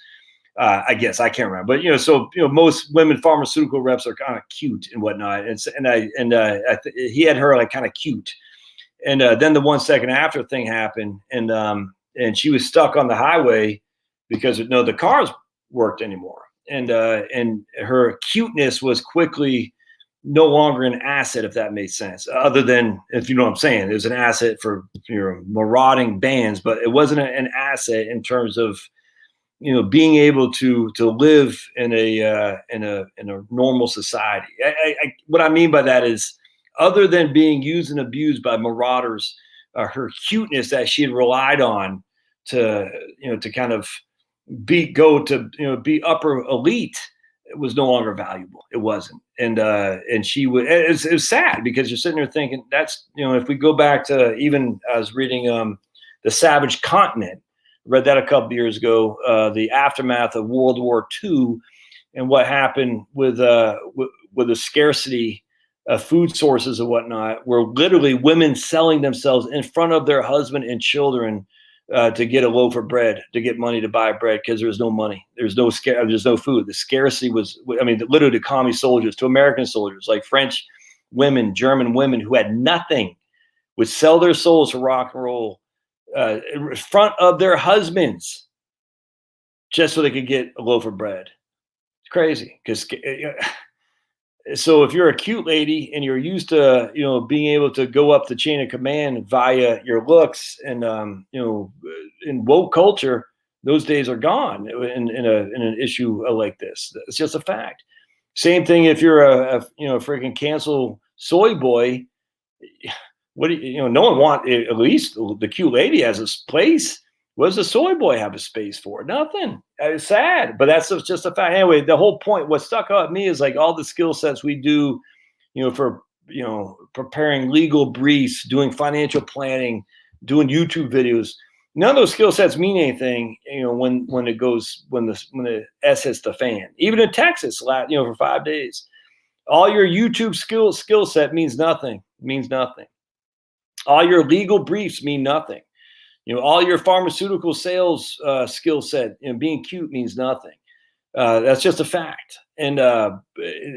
I guess I can't remember, but most women pharmaceutical reps are kind of cute and whatnot, he had her like kind of cute, and then the 1 second after thing happened, and she was stuck on the highway because the cars worked anymore, and her cuteness was quickly no longer an asset, if that made sense. Other than, if you know what I'm saying, it was an asset for marauding bands, but it wasn't an asset in terms of being able to live in a normal society. What I mean by that is, other than being used and abused by marauders, her cuteness that she had relied on to kind of be upper elite, it was no longer valuable. It wasn't, and she would. It was sad because you're sitting there thinking that's if we go back to, even I was reading The Savage Continent. Read that a couple of years ago, the aftermath of World War II and what happened with the scarcity of food sources and whatnot, were literally women selling themselves in front of their husband and children to get a loaf of bread, to get money to buy bread, because there was no money. There's no food. The scarcity was, literally to commie soldiers, to American soldiers, like French women, German women who had nothing, would sell their souls for rock and roll in front of their husbands just so they could get a loaf of bread. It's crazy. Because so if you're a cute lady and you're used to being able to go up the chain of command via your looks, and in woke culture, those days are gone in an issue like this. It's just a fact. Same thing if you're a freaking cancel soy boy. What do no one want, at least the cute lady has a place. What does the soy boy have a space for? Nothing. It's sad, but that's just a fact. Anyway, the whole point, what stuck out at me is like all the skill sets we do, for preparing legal briefs, doing financial planning, doing YouTube videos. None of those skill sets mean anything, when the S hits the fan. Even in Texas, for 5 days, all your YouTube skill set means nothing. Means nothing. All your legal briefs mean nothing. All your pharmaceutical sales skill set, being cute means nothing. That's just a fact. And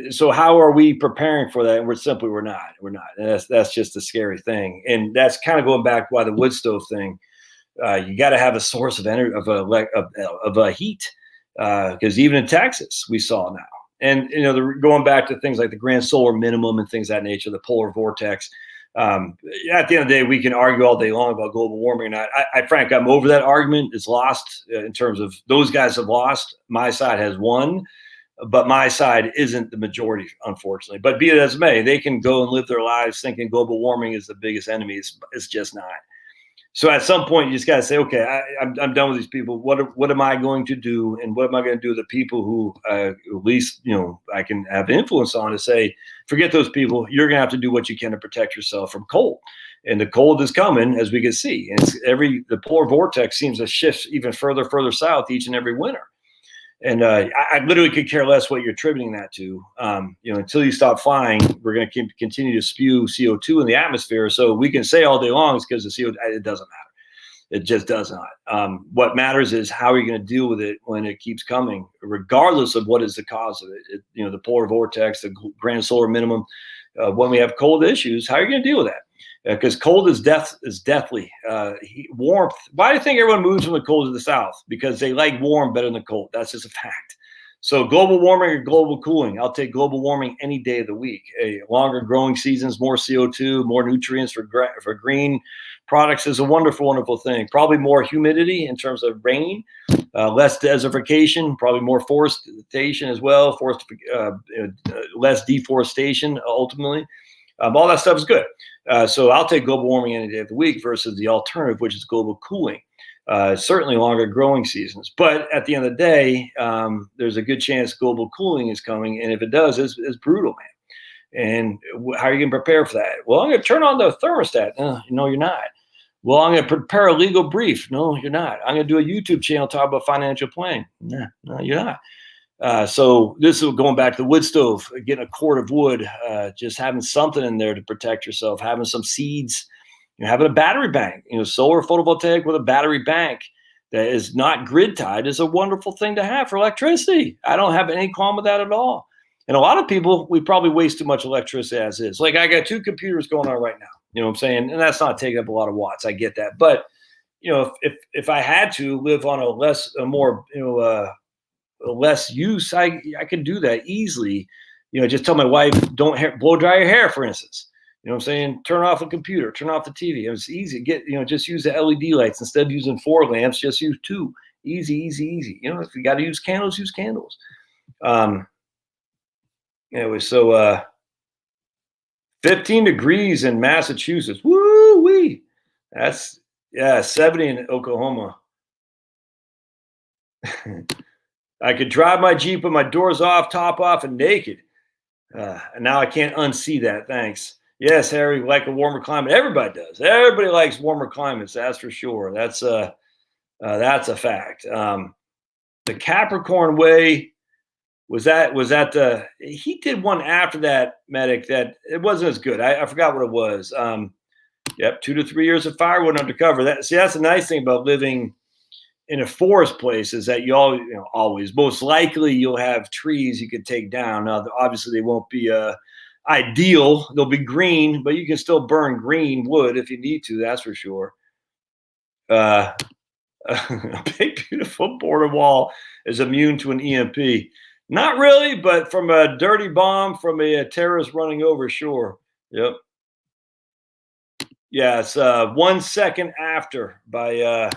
so how are we preparing for that? And we're not. And that's just a scary thing. And that's kind of going back to why the wood stove thing. You got to have a source of energy, of heat, because even in Texas, we saw now. And going back to things like the grand solar minimum and things of that nature, the polar vortex. At the end of the day, we can argue all day long about global warming or not. Frankly, I'm over that argument. It's lost in terms of those guys have lost. My side has won, but my side isn't the majority, unfortunately. But be it as may, they can go and live their lives thinking global warming is the biggest enemy. It's just not. So at some point, you just got to say, okay, I'm done with these people. What am I going to do, and what am I going to do with the people who at least I can have influence on to say, forget those people. You're going to have to do what you can to protect yourself from cold, and the cold is coming, as we can see. And the polar vortex seems to shift even further south each and every winter. And I literally could care less what you're attributing that to. Until you stop flying, we're going to continue to spew CO2 in the atmosphere. So we can say all day long it's because of CO2. It doesn't matter. It just does not. What matters is how are you going to deal with it when it keeps coming, regardless of what is the cause of it. The polar vortex, the grand solar minimum. When we have cold issues, how are you going to deal with that? Because cold is deathly. Warmth. Why do you think everyone moves from the cold to the south? Because they like warm better than the cold. That's just a fact. So global warming or global cooling, I'll take global warming any day of the week. Longer growing seasons, more CO2, more nutrients for green products is a wonderful, wonderful thing. Probably more humidity in terms of rain, less desertification, probably more forestation as well, less deforestation ultimately. All that stuff is good. So I'll take global warming any day of the week versus the alternative, which is global cooling. Certainly longer growing seasons. But at the end of the day, there's a good chance global cooling is coming. And if it does, it's brutal, man. And how are you going to prepare for that? Well, I'm going to turn on the thermostat. No, you're not. Well, I'm going to prepare a legal brief. No, you're not. I'm going to do a YouTube channel talk about financial planning. No, you're not. So this is going back to the wood stove, getting a cord of wood, just having something in there to protect yourself, having some seeds, having a battery bank, solar photovoltaic with a battery bank that is not grid tied is a wonderful thing to have for electricity. I don't have any qualm with that at all. And a lot of people, we probably waste too much electricity as is. Like I got 2 computers going on right now, you know what I'm saying? And that's not taking up a lot of watts. I get that. But, if I had to live on less use, I could do that easily. Just tell my wife, don't blow dry your hair, for instance. You know what I'm saying? Turn off a computer, turn off the TV. It's easy. Just use the LED lights instead of using 4 lamps. Just use 2. Easy. If you got to use candles, use candles. Anyway, so 15 degrees in Massachusetts. Woo wee. That's 70 in Oklahoma. I could drive my Jeep with my doors off, top off, and naked. And now I can't unsee that. Thanks. Yes, Harry, like a warmer climate. Everybody does. Everybody likes warmer climates. That's for sure. That's a fact. The Capricorn way was that he did one after that, Medic, that it wasn't as good. I forgot what it was. 2 to 3 years of firewood undercover. That's the nice thing about living in a forest place is that always most likely you'll have trees you could take down. Now, obviously they won't be ideal. They'll be green, but you can still burn green wood if you need to. That's for sure. A big, beautiful border wall is immune to an EMP. Not really, but from a dirty bomb from a terrorist running over, sure. Yep. Yeah, it's 1 second after by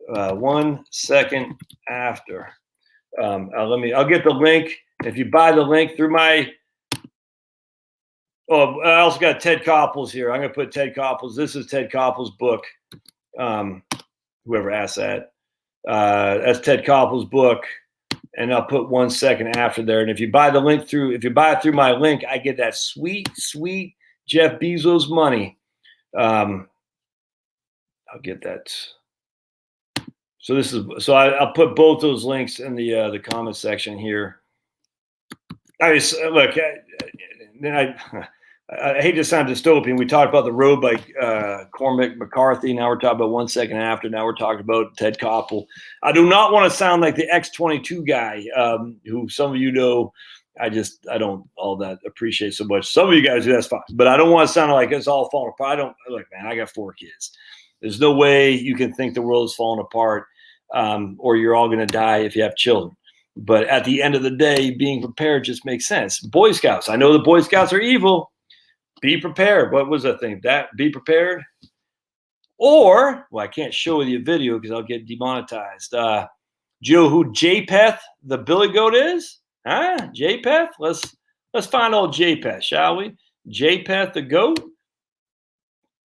1 second after. I'll get the link. If you buy the link through my, I also got Ted Koppel's here. I'm going to put Ted Koppel's. This is Ted Koppel's book. Whoever asked that. That's Ted Koppel's book. And I'll put 1 second after there. And if you buy it through my link, I get that sweet, sweet Jeff Bezos money. I'll get that. So I'll put both those links in the comment section here. I hate to sound dystopian. We talked about The Road by Cormac McCarthy. Now we're talking about 1 second after. Now we're talking about Ted Koppel. I do not want to sound like the X-22 guy, who some of you know I don't all that appreciate so much. Some of you guys do, that's fine. But I don't want to sound like it's all falling apart. Look, man, I got 4 kids. There's no way you can think the world is falling apart, or you're all going to die if you have children. But at the end of the day, being prepared just makes sense. Boy Scouts. I know the Boy Scouts are evil. Be prepared. What was that thing? That be prepared? Or, well, I can't show you a video because I'll get demonetized. Do you know who Japheth the Billy Goat is? Huh? Japheth? Let's find old Japheth, shall we? Japheth the Goat.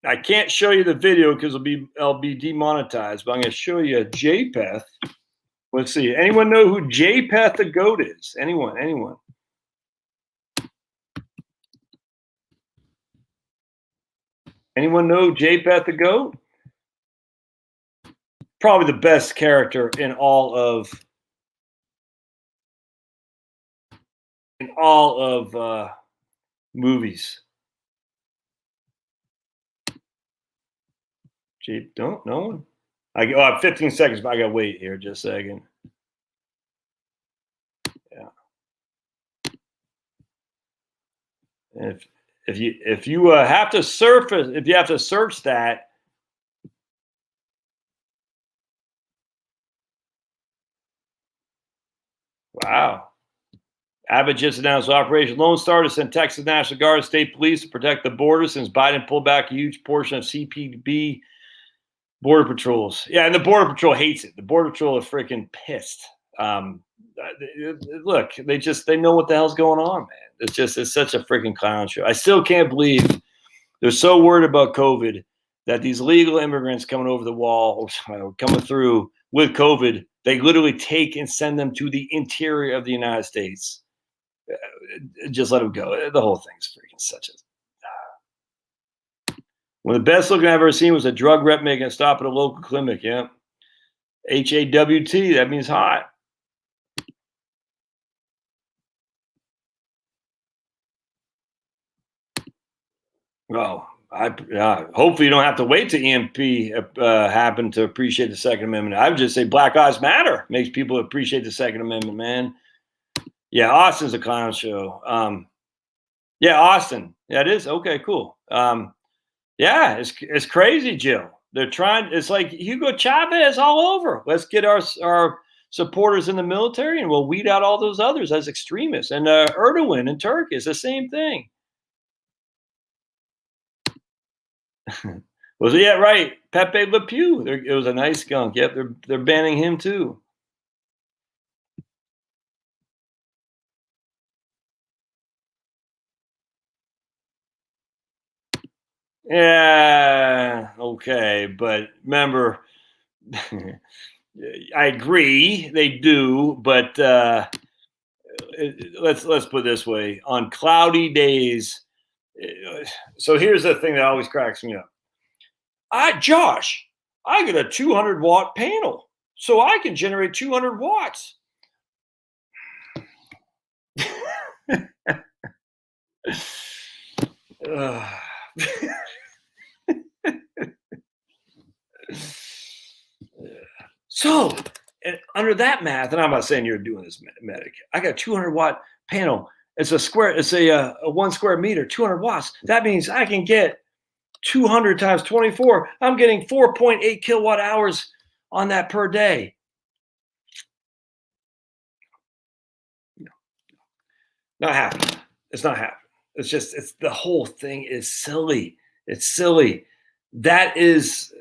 I can't show you the video because I'll be demonetized, but I'm going to show you Japheth. Let's see. Anyone know who Japheth the Goat is? Anyone? Anyone know Japheth the Goat? Probably the best character in all of movies. No one. I have 15 seconds, but I gotta wait here just a second. Yeah. If you have to surface, if you have to search that. Wow. Abbott just announced Operation Lone Star to send Texas National Guard, state police to protect the border since Biden pulled back a huge portion of CPB border patrols. Yeah, and the Border Patrol hates it. The Border Patrol are freaking pissed. Look, they know what the hell's going on, man. It's such a freaking clown show. I still can't believe they're so worried about COVID that these illegal immigrants coming over the wall, or coming through with COVID, they literally take and send them to the interior of the United States. Just let them go. The whole thing's freaking such a. One of the best looking I've ever seen was a drug rep making a stop at a local clinic. Yeah. HAWT, that means hot. Well, hopefully you don't have to wait till EMP happen to appreciate the Second Amendment. I would just say Black Lives Matter makes people appreciate the Second Amendment, man. Yeah, Austin's a clown show. Yeah, Austin. Yeah, it is. Okay, cool. Yeah, it's crazy, Jill. They're trying. It's like Hugo Chavez all over. Let's get our supporters in the military, and we'll weed out all those others as extremists. And Erdogan in Turkey is the same thing. Was it? Yeah, right. Pepe Le Pew. It was a nice skunk. Yep, they're banning him too. Yeah, okay, but remember, I agree they do, but let's put it this way: on cloudy days. So here's the thing that always cracks me up. Josh, I get a 200-watt panel, so I can generate 200 watts. So, under that math, and I'm not saying you're doing this, medic. I got a 200-watt panel. It's a 1 square meter, 200 watts. That means I can get 200 times 24. I'm getting 4.8 kilowatt hours on that per day. No. Not happening. It's not happening. It's the whole thing is silly. It's silly. That is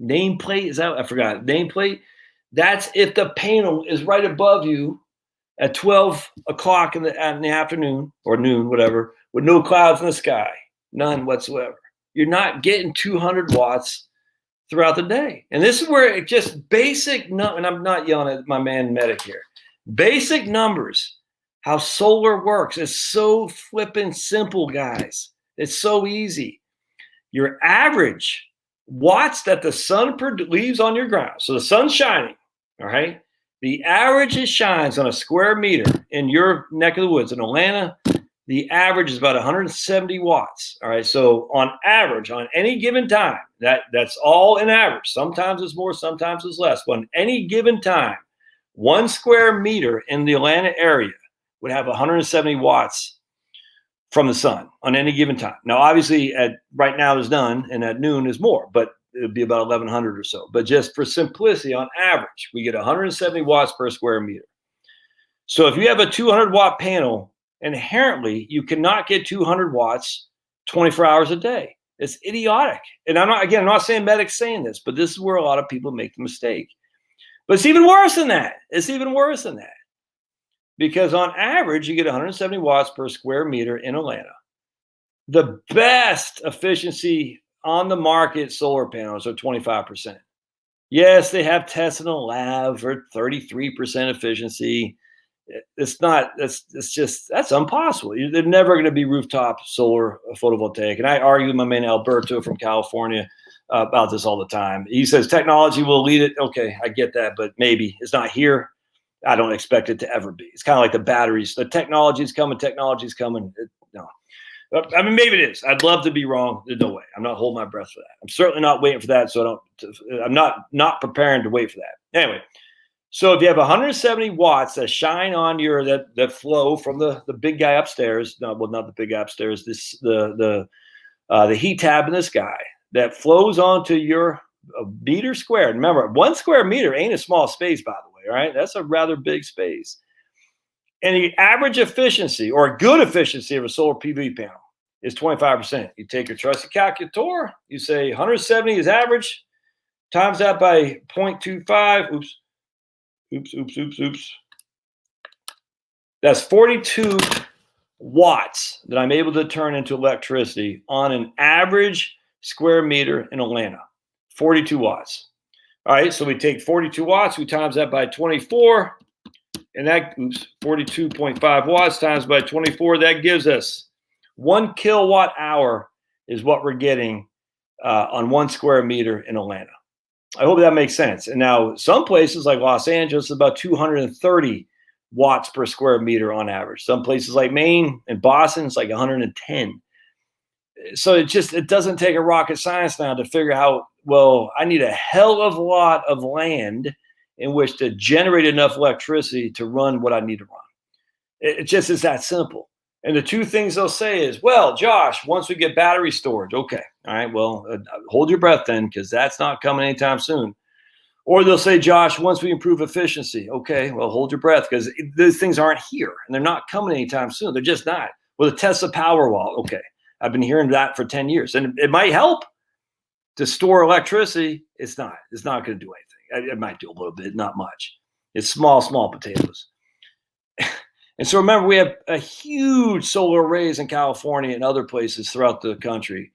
nameplate. Is that, I forgot, nameplate? That's if the panel is right above you at 12 o'clock in the afternoon or noon, whatever, with no clouds in the sky, none whatsoever. You're not getting 200 watts throughout the day. And this is where it just basic, and I'm not yelling at my man medic here, basic numbers, how solar works. It's so flippin' simple, guys. It's so easy. Your average watts that the sun leaves on your ground. So the sun's shining, all right? The average it shines on a square meter in your neck of the woods in Atlanta, the average is about 170 watts. All right. So on average, on any given time, that's all in average. Sometimes it's more, sometimes it's less. But on any given time, 1 square meter in the Atlanta area would have 170 watts from the sun on any given time. Now, obviously, right now there's none, and at noon is more, but it would be about 1,100 or so. But just for simplicity, on average, we get 170 watts per square meter. So if you have a 200-watt panel inherently you cannot get 200 watts 24 hours a day. It's idiotic. And I'm not saying medics saying this, but this is where a lot of people make the mistake. But it's even worse than that. Because on average, you get 170 watts per square meter in Atlanta. The best efficiency on the market solar panels are 25%. Yes, they have tests in a lab for 33% efficiency. That's impossible. They're never going to be rooftop solar photovoltaic. And I argue with my man Alberto from California about this all the time. He says technology will lead it. Okay, I get that, but maybe it's not here. I don't expect it to ever be. It's kind of like the batteries. The technology's coming. No. I mean, maybe it is. I'd love to be wrong. There's no way. I'm not holding my breath for that. I'm certainly not waiting for that. So I'm not preparing to wait for that. Anyway, so if you have 170 watts that shine on your that flow from the big guy upstairs, not the big guy upstairs, the heat tab in the sky that flows onto your meter squared. Remember, 1 square meter ain't a small space, by the way. All right, that's a rather big space. And the average efficiency or good efficiency of a solar PV panel is 25%. You take your trusty calculator, you say 170 is average, times that by 0.25. Oops. That's 42 watts that I'm able to turn into electricity on an average square meter in Atlanta. 42 watts. All right, so we take 42 watts, we times that by 24, and that 42.5 watts times by 24, that gives us 1 kilowatt hour is what we're getting on 1 square meter in Atlanta. I hope that makes sense. And now some places like Los Angeles is about 230 watts per square meter on average. Some places like Maine and Boston, it's like 110. So it doesn't take a rocket science now to figure out, well, I need a hell of a lot of land in which to generate enough electricity to run what I need to run. It just is that simple. And the two things they'll say is, well, Josh, once we get battery storage, okay, all right, well, hold your breath then, because that's not coming anytime soon. Or they'll say, Josh, once we improve efficiency, okay, well, hold your breath, because those things aren't here, and they're not coming anytime soon. They're just not. Well, the Tesla Powerwall, okay, I've been hearing that for 10 years, and it might help to store electricity. It's not going to do anything. It might do a little bit, not much. It's small potatoes. And so remember, we have a huge solar arrays in California and other places throughout the country.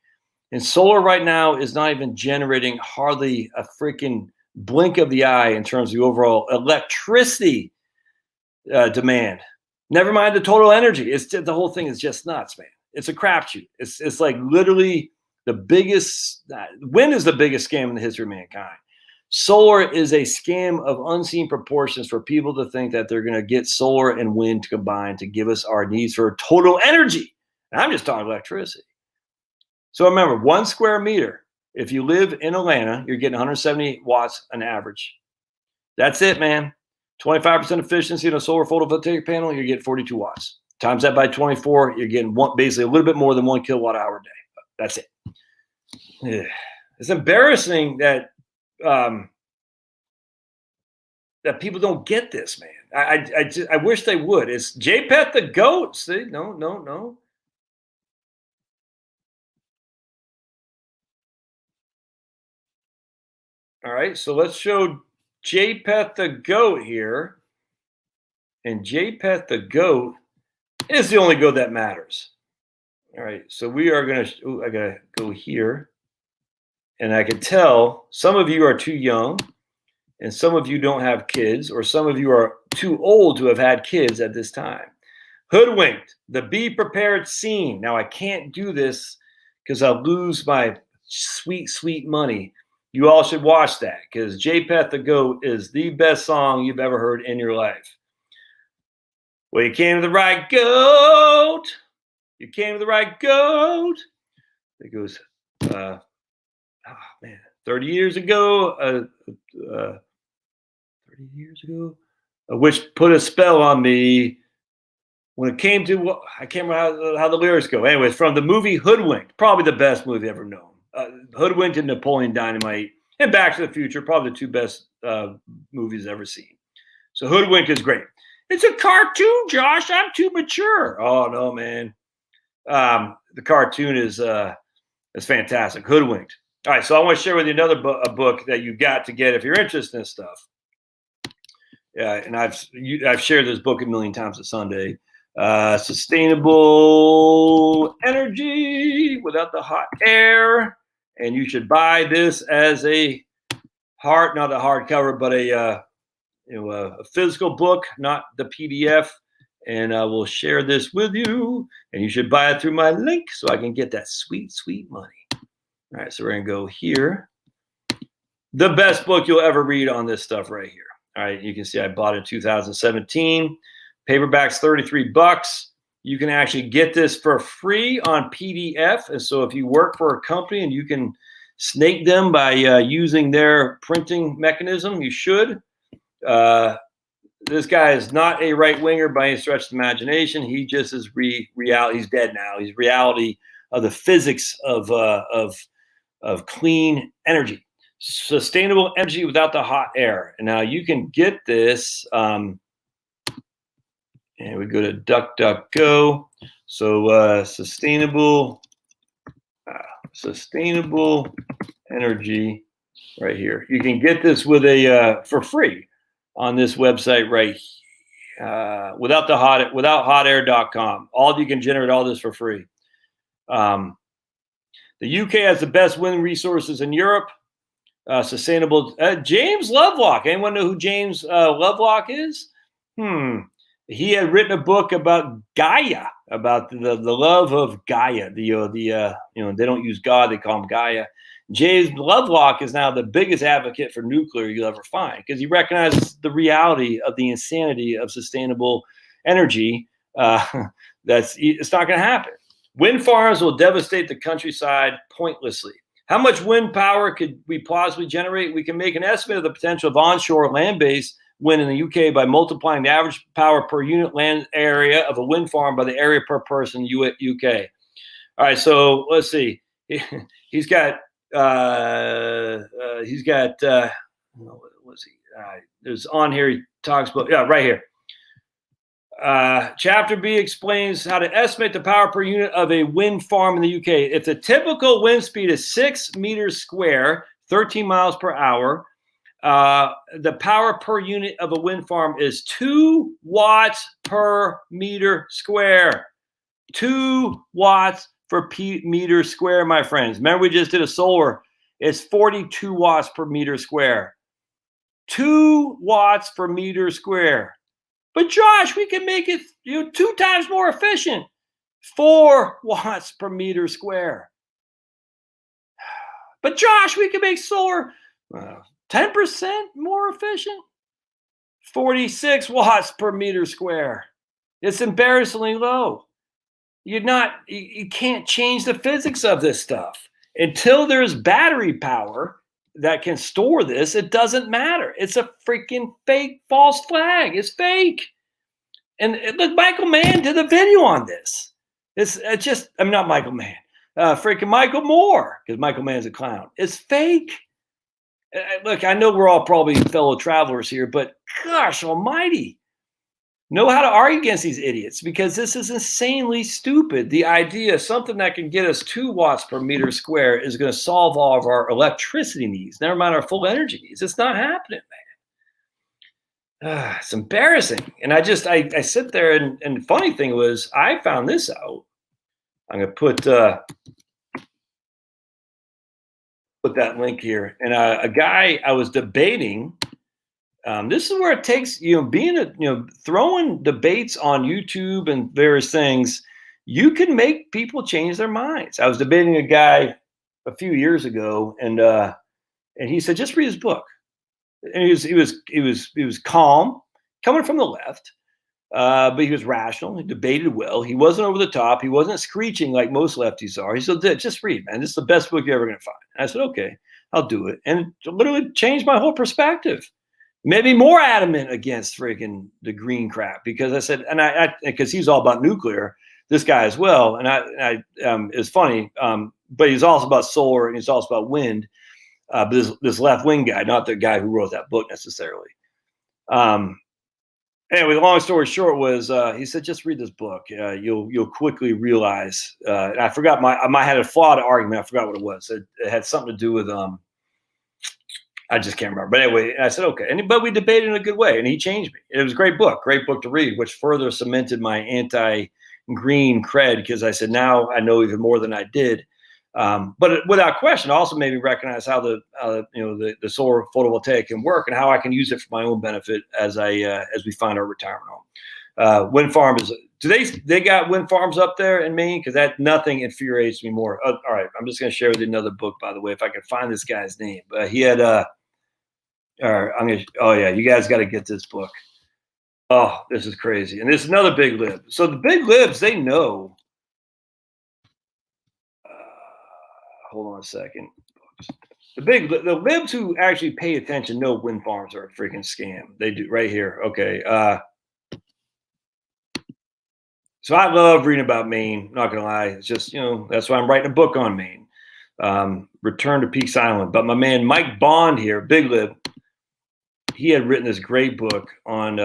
And solar right now is not even generating hardly a freaking blink of the eye in terms of the overall electricity demand. Never mind the total energy. The whole thing is just nuts, man. It's a crapshoot. It's like literally the biggest. Wind is the biggest scam in the history of mankind. Solar is a scam of unseen proportions for people to think that they're going to get solar and wind to combine to give us our needs for total energy. And I'm just talking electricity. So remember, 1 square meter, if you live in Atlanta, you're getting 170 watts on average. That's it, man. 25% efficiency in a solar photovoltaic panel, you're getting 42 watts. Times that by 24, you're getting basically a little bit more than 1 kilowatt hour a day. That's it. Yeah. It's embarrassing that that people don't get this, man. I wish they would. It's JPET the GOAT. See, no. All right, so let's show JPET the GOAT here. And JPET the GOAT is the only GOAT that matters. All right, so we are going to, I got to go here. And I can tell some of you are too young and some of you don't have kids, or some of you are too old to have had kids at this time. Hoodwinked, the Be Prepared scene. Now, I can't do this because I'll lose my sweet, sweet money. You all should watch that because JPET the GOAT is the best song you've ever heard in your life. Well, you came to the right goat. You came to the right goat. It goes, oh man, 30 years ago, 30 years ago, which put a spell on me when it came to, I can't remember how the lyrics go. Anyways, from the movie Hoodwinked, probably the best movie ever known. Hoodwinked and Napoleon Dynamite and Back to the Future, probably the two best movies ever seen. So Hoodwinked is great. It's a cartoon, Josh. I'm too mature. Oh no, man. The cartoon is fantastic. Hoodwinked. All right, so I want to share with you another book that you got to get if you're interested in this stuff. Yeah, and I've shared this book a million times at Sunday. Sustainable Energy Without the Hot Air, and you should buy this as a not a hardcover, but a physical book, not the PDF. And I will share this with you, and you should buy it through my link so I can get that sweet, sweet money. All right, so we're gonna go here. The best book you'll ever read on this stuff right here. All right, you can see I bought it in 2017. Paperback's $33. You can actually get this for free on PDF. And so if you work for a company and you can snake them by using their printing mechanism, you should. This guy is not a right-winger by any stretch of the imagination. He just is reality. He's dead now. He's reality of the physics of clean energy. Sustainable Energy Without the Hot Air. And now you can get this, and we go to DuckDuckGo. So sustainable energy right here. You can get this with for free on this website right withouthotAir.com. You can generate all this for free. The UK has the best wind resources in Europe. Sustainable James Lovelock. Anyone know who James Lovelock is? He had written a book about Gaia, about the love of Gaia. They don't use God, they call him Gaia. James Lovelock is now the biggest advocate for nuclear you'll ever find, because he recognizes the reality of the insanity of sustainable energy. It's not going to happen. Wind farms will devastate the countryside pointlessly. How much wind power could we plausibly generate? We can make an estimate of the potential of onshore land-based wind in the UK by multiplying the average power per unit land area of a wind farm by the area per person UK. All right, so let's see. He's got what's he? There's on here. He talks about right here. Chapter B explains how to estimate the power per unit of a wind farm in the UK. If the typical wind speed is 6 meters square, 13 miles per hour, the power per unit of a wind farm is 2 watts per meter square. 2 watts per meter square, my friends. Remember, we just did a solar. It's 42 watts per meter square. 2 watts per meter square. But Josh, we can make it 2 times more efficient. 4 watts per meter square. But Josh, we can make solar 10% more efficient. 46 watts per meter square. It's embarrassingly low. You can't change the physics of this stuff. Until there's battery power that can store this, it doesn't matter. It's a freaking fake false flag. It's fake. And look, Michael Mann did a video on this. I'm not Michael Mann. Freaking Michael Moore, because Michael Mann's a clown. It's fake. Look, I know we're all probably fellow travelers here, but gosh almighty, know how to argue against these idiots, because this is insanely stupid. The idea something that can get us 2 watts per meter square is going to solve all of our electricity needs, never mind our full energy needs. It's not happening, man. It's embarrassing. And I sit there, and the funny thing was, I found this out. I'm going to put that link here. And a guy I was debating. This is where it takes, throwing debates on YouTube and various things. You can make people change their minds. I was debating a guy a few years ago, and he said, just read his book. And he was calm, coming from the left, but he was rational. He debated well. He wasn't over the top. He wasn't screeching like most lefties are. He said, just read, man. This is the best book you're ever going to find. And I said, okay, I'll do it. And it literally changed my whole perspective. Maybe more adamant against freaking the green crap, because I said, because he's all about nuclear, this guy as well. And it's funny, but he's also about solar, and he's also about wind. But this left wing guy, not the guy who wrote that book necessarily. Anyway, the long story short was he said, just read this book. You'll quickly realize. And I forgot I had a flawed argument. I forgot what it was. It had something to do with I just can't remember. But anyway, I said, okay. But we debated in a good way, and he changed me. It was a great book to read, which further cemented my anti-green cred, because I said, now I know even more than I did. But without question, also made me recognize how the solar photovoltaic can work and how I can use it for my own benefit as we find our retirement home. Wind farm is. They got wind farms up there in Maine? Because that nothing infuriates me more. All right, I'm just going to share with you another book, by the way, if I can find this guy's name. He had oh yeah, you guys got to get this book. Oh, this is crazy. And this is another big lib. So the big libs, they know. Hold on a second. The libs who actually pay attention know wind farms are a freaking scam. They do right here. Okay. So I love reading about Maine. Not gonna lie, it's just that's why I'm writing a book on Maine. Return to Peaks Island. But my man Mike Bond here, big lib, he had written this great book on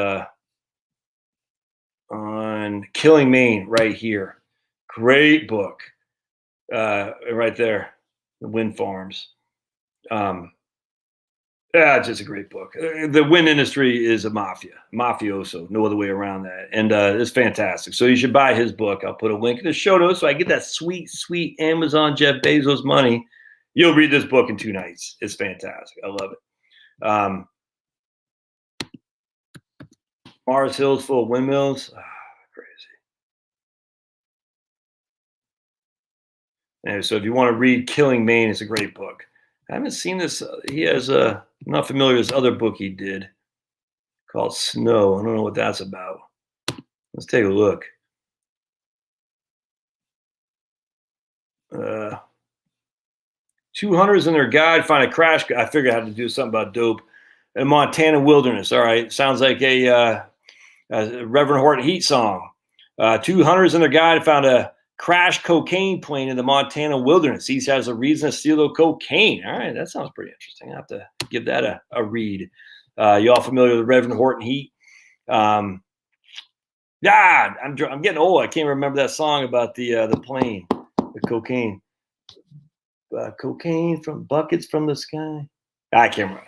killing Maine right here. Great book. Right there, the wind farms. Just a great book. The wind industry is a mafioso, no other way around that. And it's fantastic. So you should buy his book. I'll put a link in the show notes so I get that sweet, sweet Amazon Jeff Bezos money. You'll read this book in 2 nights. It's fantastic. I love it. Mars Hill's full of windmills. Crazy. Anyway, so if you want to read Killing Maine, it's a great book. I haven't seen this. He has I'm not familiar with this other book he did called Snow. I don't know what that's about. Let's take a look. 200s in their guide find a crash. I figured I had to do something about dope. In Montana wilderness. All right. Sounds like a Reverend Horton Heat song. 200s in their guide found a crashed cocaine plane in the Montana wilderness. He has a reason to steal the cocaine. All right, that sounds pretty interesting. I have to give that a read. You all familiar with Reverend Horton Heat? I'm getting old. I can't remember that song about the plane, the cocaine. Cocaine from buckets from the sky. I can't remember.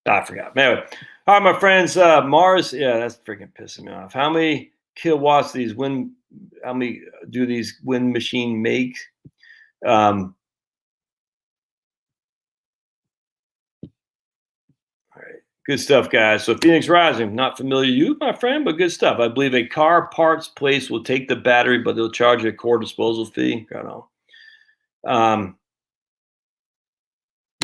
I forgot. Anyway, all right, my friends. Mars. Yeah, that's freaking pissing me off. How many kilowatts how many do these wind machine make? All right, good stuff, guys. So Phoenix Rising, not familiar to you, my friend, but good stuff. I believe a car parts place will take the battery, but they'll charge you a core disposal fee. I don't know.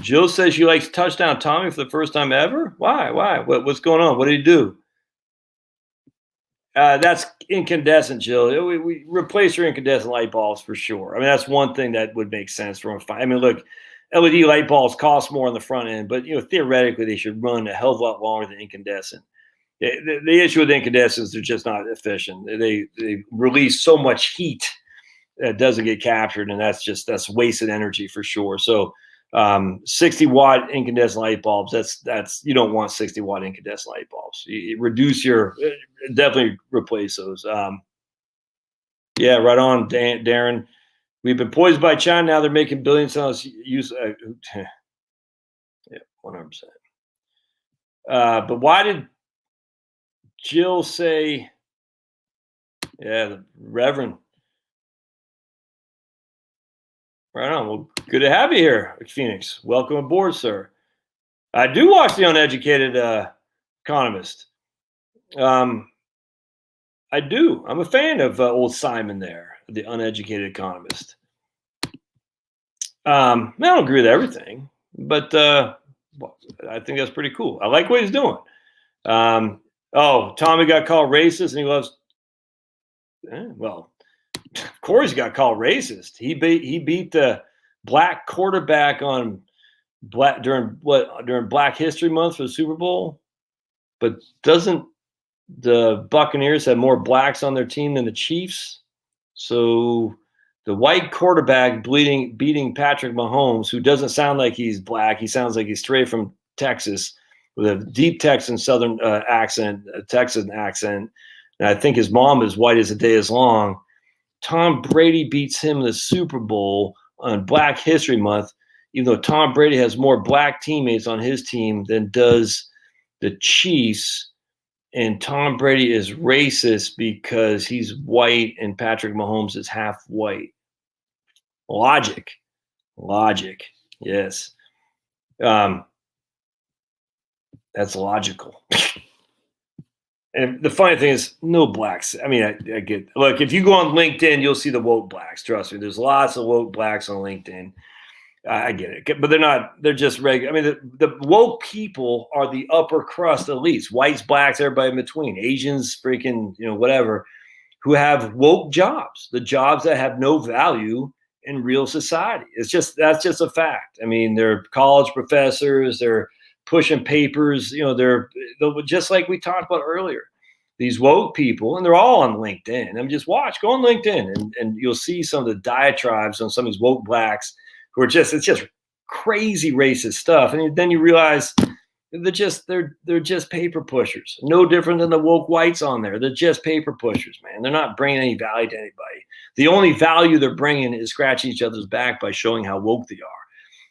Jill says she likes Touchdown Tommy for the first time ever. Why? What's going on? What did he do? That's incandescent, Jill. We replace your incandescent light bulbs for sure. I mean, that's one thing that would make sense from a. I mean, look, LED light bulbs cost more on the front end, but theoretically they should run a hell of a lot longer than incandescent. The issue with incandescents, they're just not efficient. They release so much heat that doesn't get captured, and that's wasted energy for sure. So 60-watt incandescent light bulbs, that's you don't want 60-watt incandescent light bulbs. You reduce definitely replace those. Yeah, right on, Darren. We've been poisoned by China. Now they're making billions on us use. Yeah, 100%. But why did Jill say? Yeah, the Reverend. Right on. Well, good to have you here, Phoenix. Welcome aboard, sir. I do watch The Uneducated Economist. I do. I'm a fan of old Simon there, The Uneducated Economist. I don't agree with everything, but I think that's pretty cool. I like what he's doing. Tommy got called racist, and he loves. Well, of course, he got called racist. He beat the black quarterback during Black History Month for the Super Bowl. But doesn't the Buccaneers have more blacks on their team than the Chiefs? So the white quarterback beating Patrick Mahomes, who doesn't sound like he's black, he sounds like he's straight from Texas, with a deep Texan Southern accent, a Texan accent. And I think his mom is white as the day is long. Tom Brady beats him in the Super Bowl on Black History Month, even though Tom Brady has more black teammates on his team than does the Chiefs. And Tom Brady is racist because he's white and Patrick Mahomes is half white. Logic. Yes. That's logical. And the funny thing is, no blacks. I mean, I get, look, if you go on LinkedIn, you'll see the woke blacks. Trust me, there's lots of woke blacks on LinkedIn. I get it, but they're just regular. I mean, the woke people are the upper crust elites, whites, blacks, everybody in between, Asians, freaking, whatever, who have woke jobs, the jobs that have no value in real society. That's just a fact. I mean, they're college professors, they're pushing papers, they're just like we talked about earlier. These woke people, and they're all on LinkedIn. I mean, just go on LinkedIn and you'll see some of the diatribes on some of these woke blacks who are it's just crazy racist stuff. And then you realize they're just paper pushers, no different than the woke whites on there. They're just paper pushers, man. They're not bringing any value to anybody. The only value they're bringing is scratching each other's back by showing how woke they are.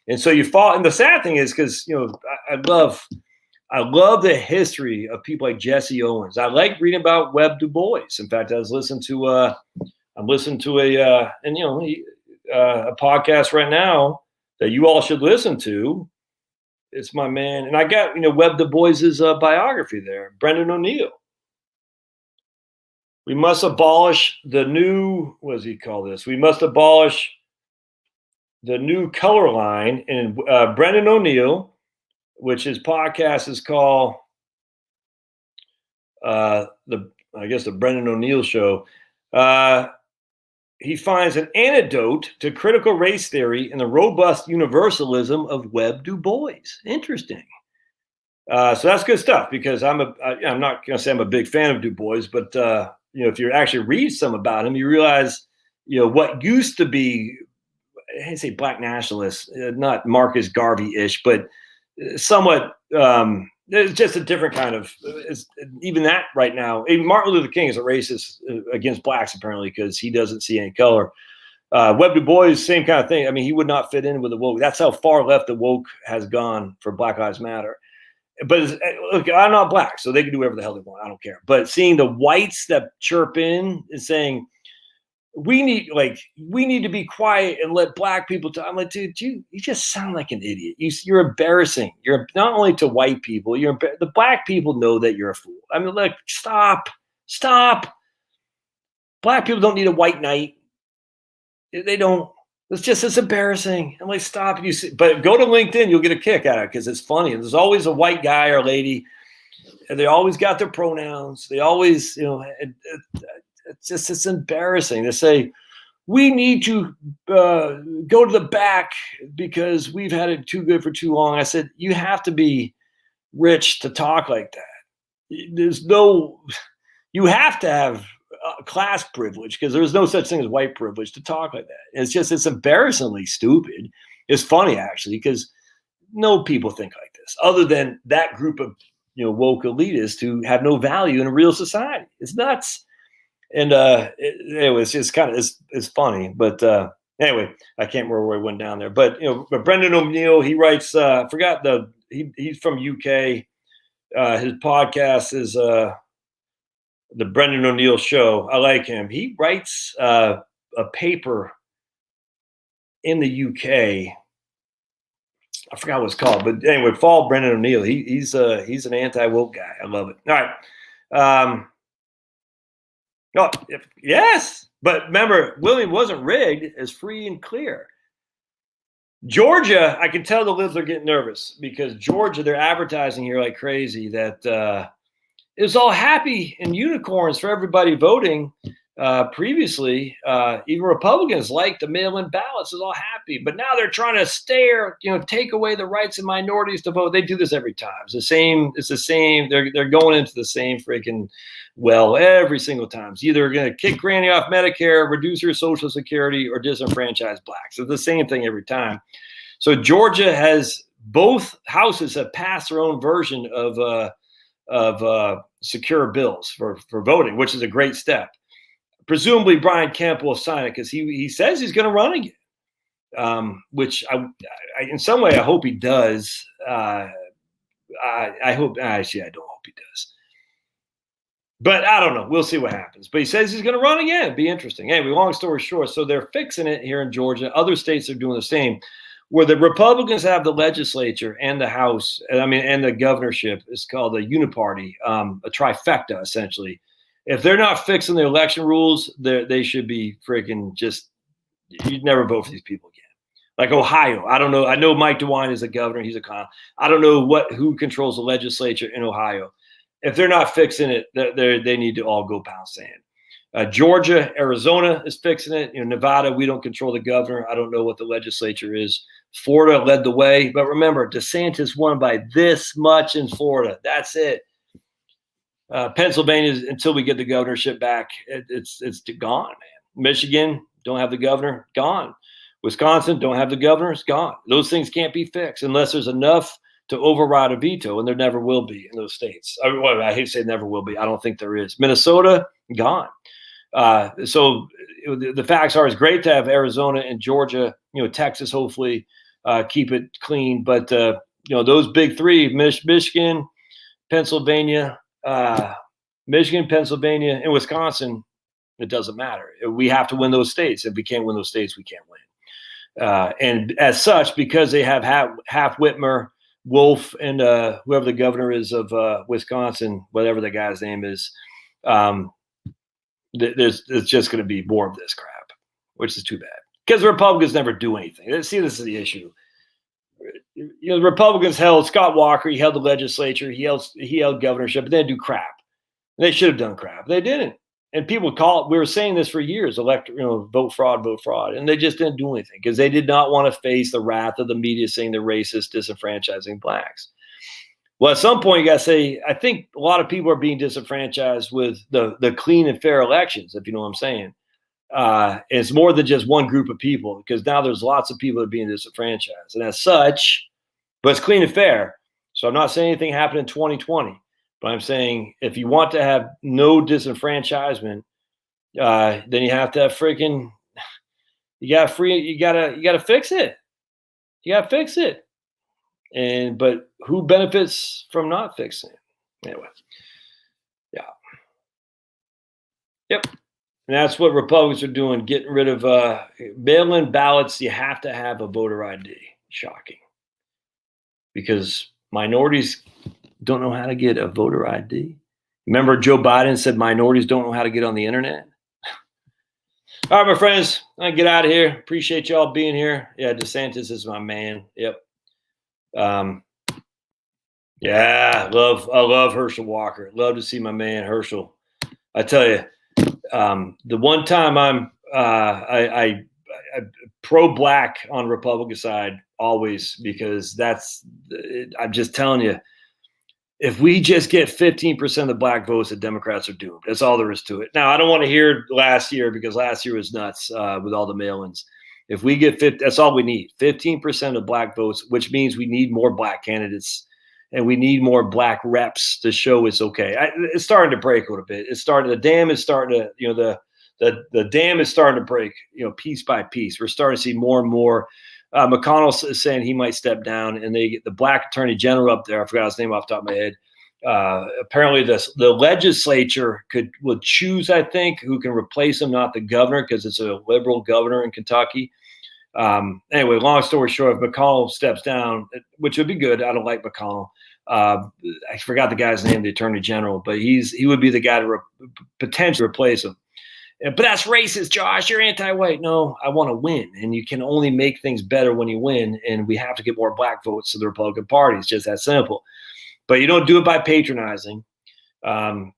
And so you fall. And the sad thing is, because I love the history of people like Jesse Owens. I like reading about Webb Du Bois. In fact, I was listening to a podcast right now that you all should listen to. It's my man, and I got Webb Du Bois's biography there, Brendan O'Neill. We must abolish the new. What does he call this? We must abolish the new color line. And Brendan O'Neill, which his podcast is called the Brendan O'Neill Show. He finds an antidote to critical race theory in the robust universalism of Webb Du Bois. Interesting. So that's good stuff, because I'm not going to say I'm a big fan of Du Bois, but if you actually read some about him, you realize what used to be, I say black nationalists, not Marcus Garvey-ish, but somewhat. It's just a different kind of. Even that right now, even Martin Luther King is a racist against blacks apparently, because he doesn't see any color. Webb Du Bois, same kind of thing. I mean, he would not fit in with the woke. That's how far left the woke has gone for Black Lives Matter. But look, I'm not black, so they can do whatever the hell they want. I don't care. But seeing the whites that chirp in and saying, we need to be quiet and let black people talk. I'm like, dude, you just sound like an idiot. You're embarrassing. You're not only to white people, the black people know that you're a fool. I mean, look, stop. Black people don't need a white knight. They don't. It's embarrassing. I'm like, stop. But go to LinkedIn, you'll get a kick out of it, because it's funny. And there's always a white guy or lady, and they always got their pronouns. They always, it's embarrassing to say, we need to go to the back because we've had it too good for too long. I said, you have to be rich to talk like that. You have to have class privilege, because there's no such thing as white privilege to talk like that. It's embarrassingly stupid. It's funny, actually, because no people think like this other than that group of woke elitists who have no value in a real society. It's nuts. And anyway, it's just kind of it's funny. But anyway, I can't remember where I went down there. But but Brendan O'Neill, he writes. He's from UK. His podcast is the Brendan O'Neill Show. I like him. He writes a paper in the UK. I forgot what it's called, but anyway, follow Brendan O'Neill. He's an anti-woke guy. I love it. All right. Yes, but remember, William wasn't rigged. It's free and clear. Georgia, I can tell the libs are getting nervous, because Georgia, they're advertising here like crazy that it was all happy and unicorns for everybody voting. Previously, even Republicans liked the mail-in ballots. It was all happy, but now they're trying to take away the rights of minorities to vote. They do this every time. It's the same. They're going into the same freaking well every single time. It's either going to kick Granny off Medicare, reduce her Social Security, or disenfranchise blacks. It's the same thing every time. So Georgia has both houses have passed their own version of secure bills for voting, which is a great step. Presumably Brian Kemp will sign it because he says he's going to run again, which I in some way I hope he does. I hope actually I don't hope he does. But I don't know. We'll see what happens. But he says he's going to run again. It'd be interesting. Anyway, long story short, so they're fixing it here in Georgia. Other states are doing the same, where the Republicans have the legislature and the House, and the governorship. It's called a uniparty, a trifecta, essentially. If they're not fixing the election rules, they should be freaking just – you'd never vote for these people again. Like Ohio, I don't know. I know Mike DeWine is a governor. He's a con. I don't know who controls the legislature in Ohio. If they're not fixing it, they need to all go pound sand. Georgia, Arizona is fixing it. Nevada, we don't control the governor. I don't know what the legislature is. Florida led the way. But remember, DeSantis won by this much in Florida. That's it. Pennsylvania, until we get the governorship back, it's gone, man. Michigan, don't have the governor, gone. Wisconsin, don't have the governor, it's gone. Those things can't be fixed unless there's enough to override a veto, and there never will be in those states. I hate to say never will be. I don't think there is. Minnesota, gone. So the facts are, it's great to have Arizona and Georgia, Texas, hopefully keep it clean. But, those big three, Michigan, Pennsylvania, and Wisconsin, it doesn't matter. We have to win those states. If we can't win those states, we can't win. And as such, because they have half Whitmer, Wolf, and whoever the governor is of Wisconsin, whatever the guy's name is, there's just going to be more of this crap, which is too bad. Because the Republicans never do anything. See, this is the issue. The Republicans held Scott Walker. He held the legislature. He held governorship, but they didn't do crap. They should have done crap. They didn't. And people call it, we were saying this for years, vote fraud. And they just didn't do anything because they did not want to face the wrath of the media saying they're racist, disenfranchising blacks. Well, at some point, you got to say, I think a lot of people are being disenfranchised with the clean and fair elections, if you know what I'm saying. It's more than just one group of people, because now there's lots of people that are being disenfranchised. And as such, but it's clean and fair. So I'm not saying anything happened in 2020. But I'm saying if you want to have no disenfranchisement, then you have to have freaking, you gotta fix it. You gotta fix it. But who benefits from not fixing it? Anyway, yeah. Yep. And that's what Republicans are doing, getting rid of mail-in ballots. You have to have a voter ID. Shocking. Because minorities don't know how to get a voter ID. Remember Joe Biden said minorities don't know how to get on the internet? All right, my friends, I get out of here. Appreciate y'all being here. Yeah, DeSantis is my man. Yep. Yeah, I love Herschel Walker. Love to see my man Herschel. I tell you, the one time I'm pro-black on Republican side always, because I'm just telling you, if we just get 15% of the black votes, the Democrats are doomed. That's all there is to it. Now, I don't want to hear last year, because last year was nuts with all the mail-ins. If we get 50, that's all we need. 15% of black votes, which means we need more black candidates and we need more black reps to show it's okay. It's starting to break a little bit. The dam is starting to, the dam is starting to break, piece by piece. We're starting to see more and more. McConnell is saying he might step down, and they get the black attorney general up there. I forgot his name off the top of my head. Apparently the legislature would choose, I think, who can replace him, not the governor, because it's a liberal governor in Kentucky. Anyway, long story short, if McConnell steps down, which would be good. I don't like McConnell. I forgot the guy's name, the attorney general, but he would be the guy to potentially replace him. But that's racist, Josh. You're anti-white. No, I want to win, and you can only make things better when you win, and we have to get more black votes to the Republican Party. It's just that simple. But you don't do it by patronizing. And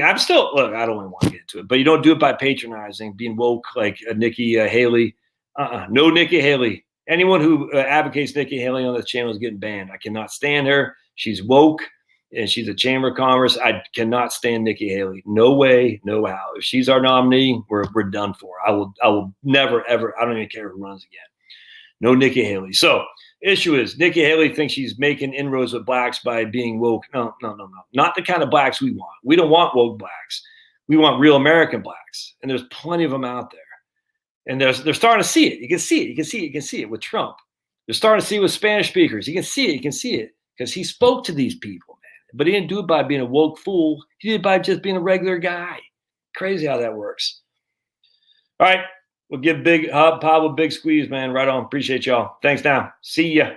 I'm still, look, I don't really want to get into it, but you don't do it by patronizing, being woke like Nikki Haley. No Nikki Haley. Anyone who advocates Nikki Haley on this channel is getting banned. I cannot stand her. She's woke, and she's a Chamber of Commerce. I cannot stand Nikki Haley. No way, no how. If she's our nominee, we're done for. I will never, ever. I don't even care who runs again. No Nikki Haley. So Issue is Nikki Haley thinks she's making inroads with blacks by being woke. No. Not the kind of blacks we want. We don't want woke blacks. We want real American blacks. And there's plenty of them out there. And they're starting to see it. You can see it. You can see it with Trump. They're starting to see it with Spanish speakers. You can see it. Because he spoke to these people, man. But he didn't do it by being a woke fool. He did it by just being a regular guy. Crazy how that works. All right. We'll give Big Hub Pablo a big squeeze, man. Right on. Appreciate y'all. Thanks now. See ya.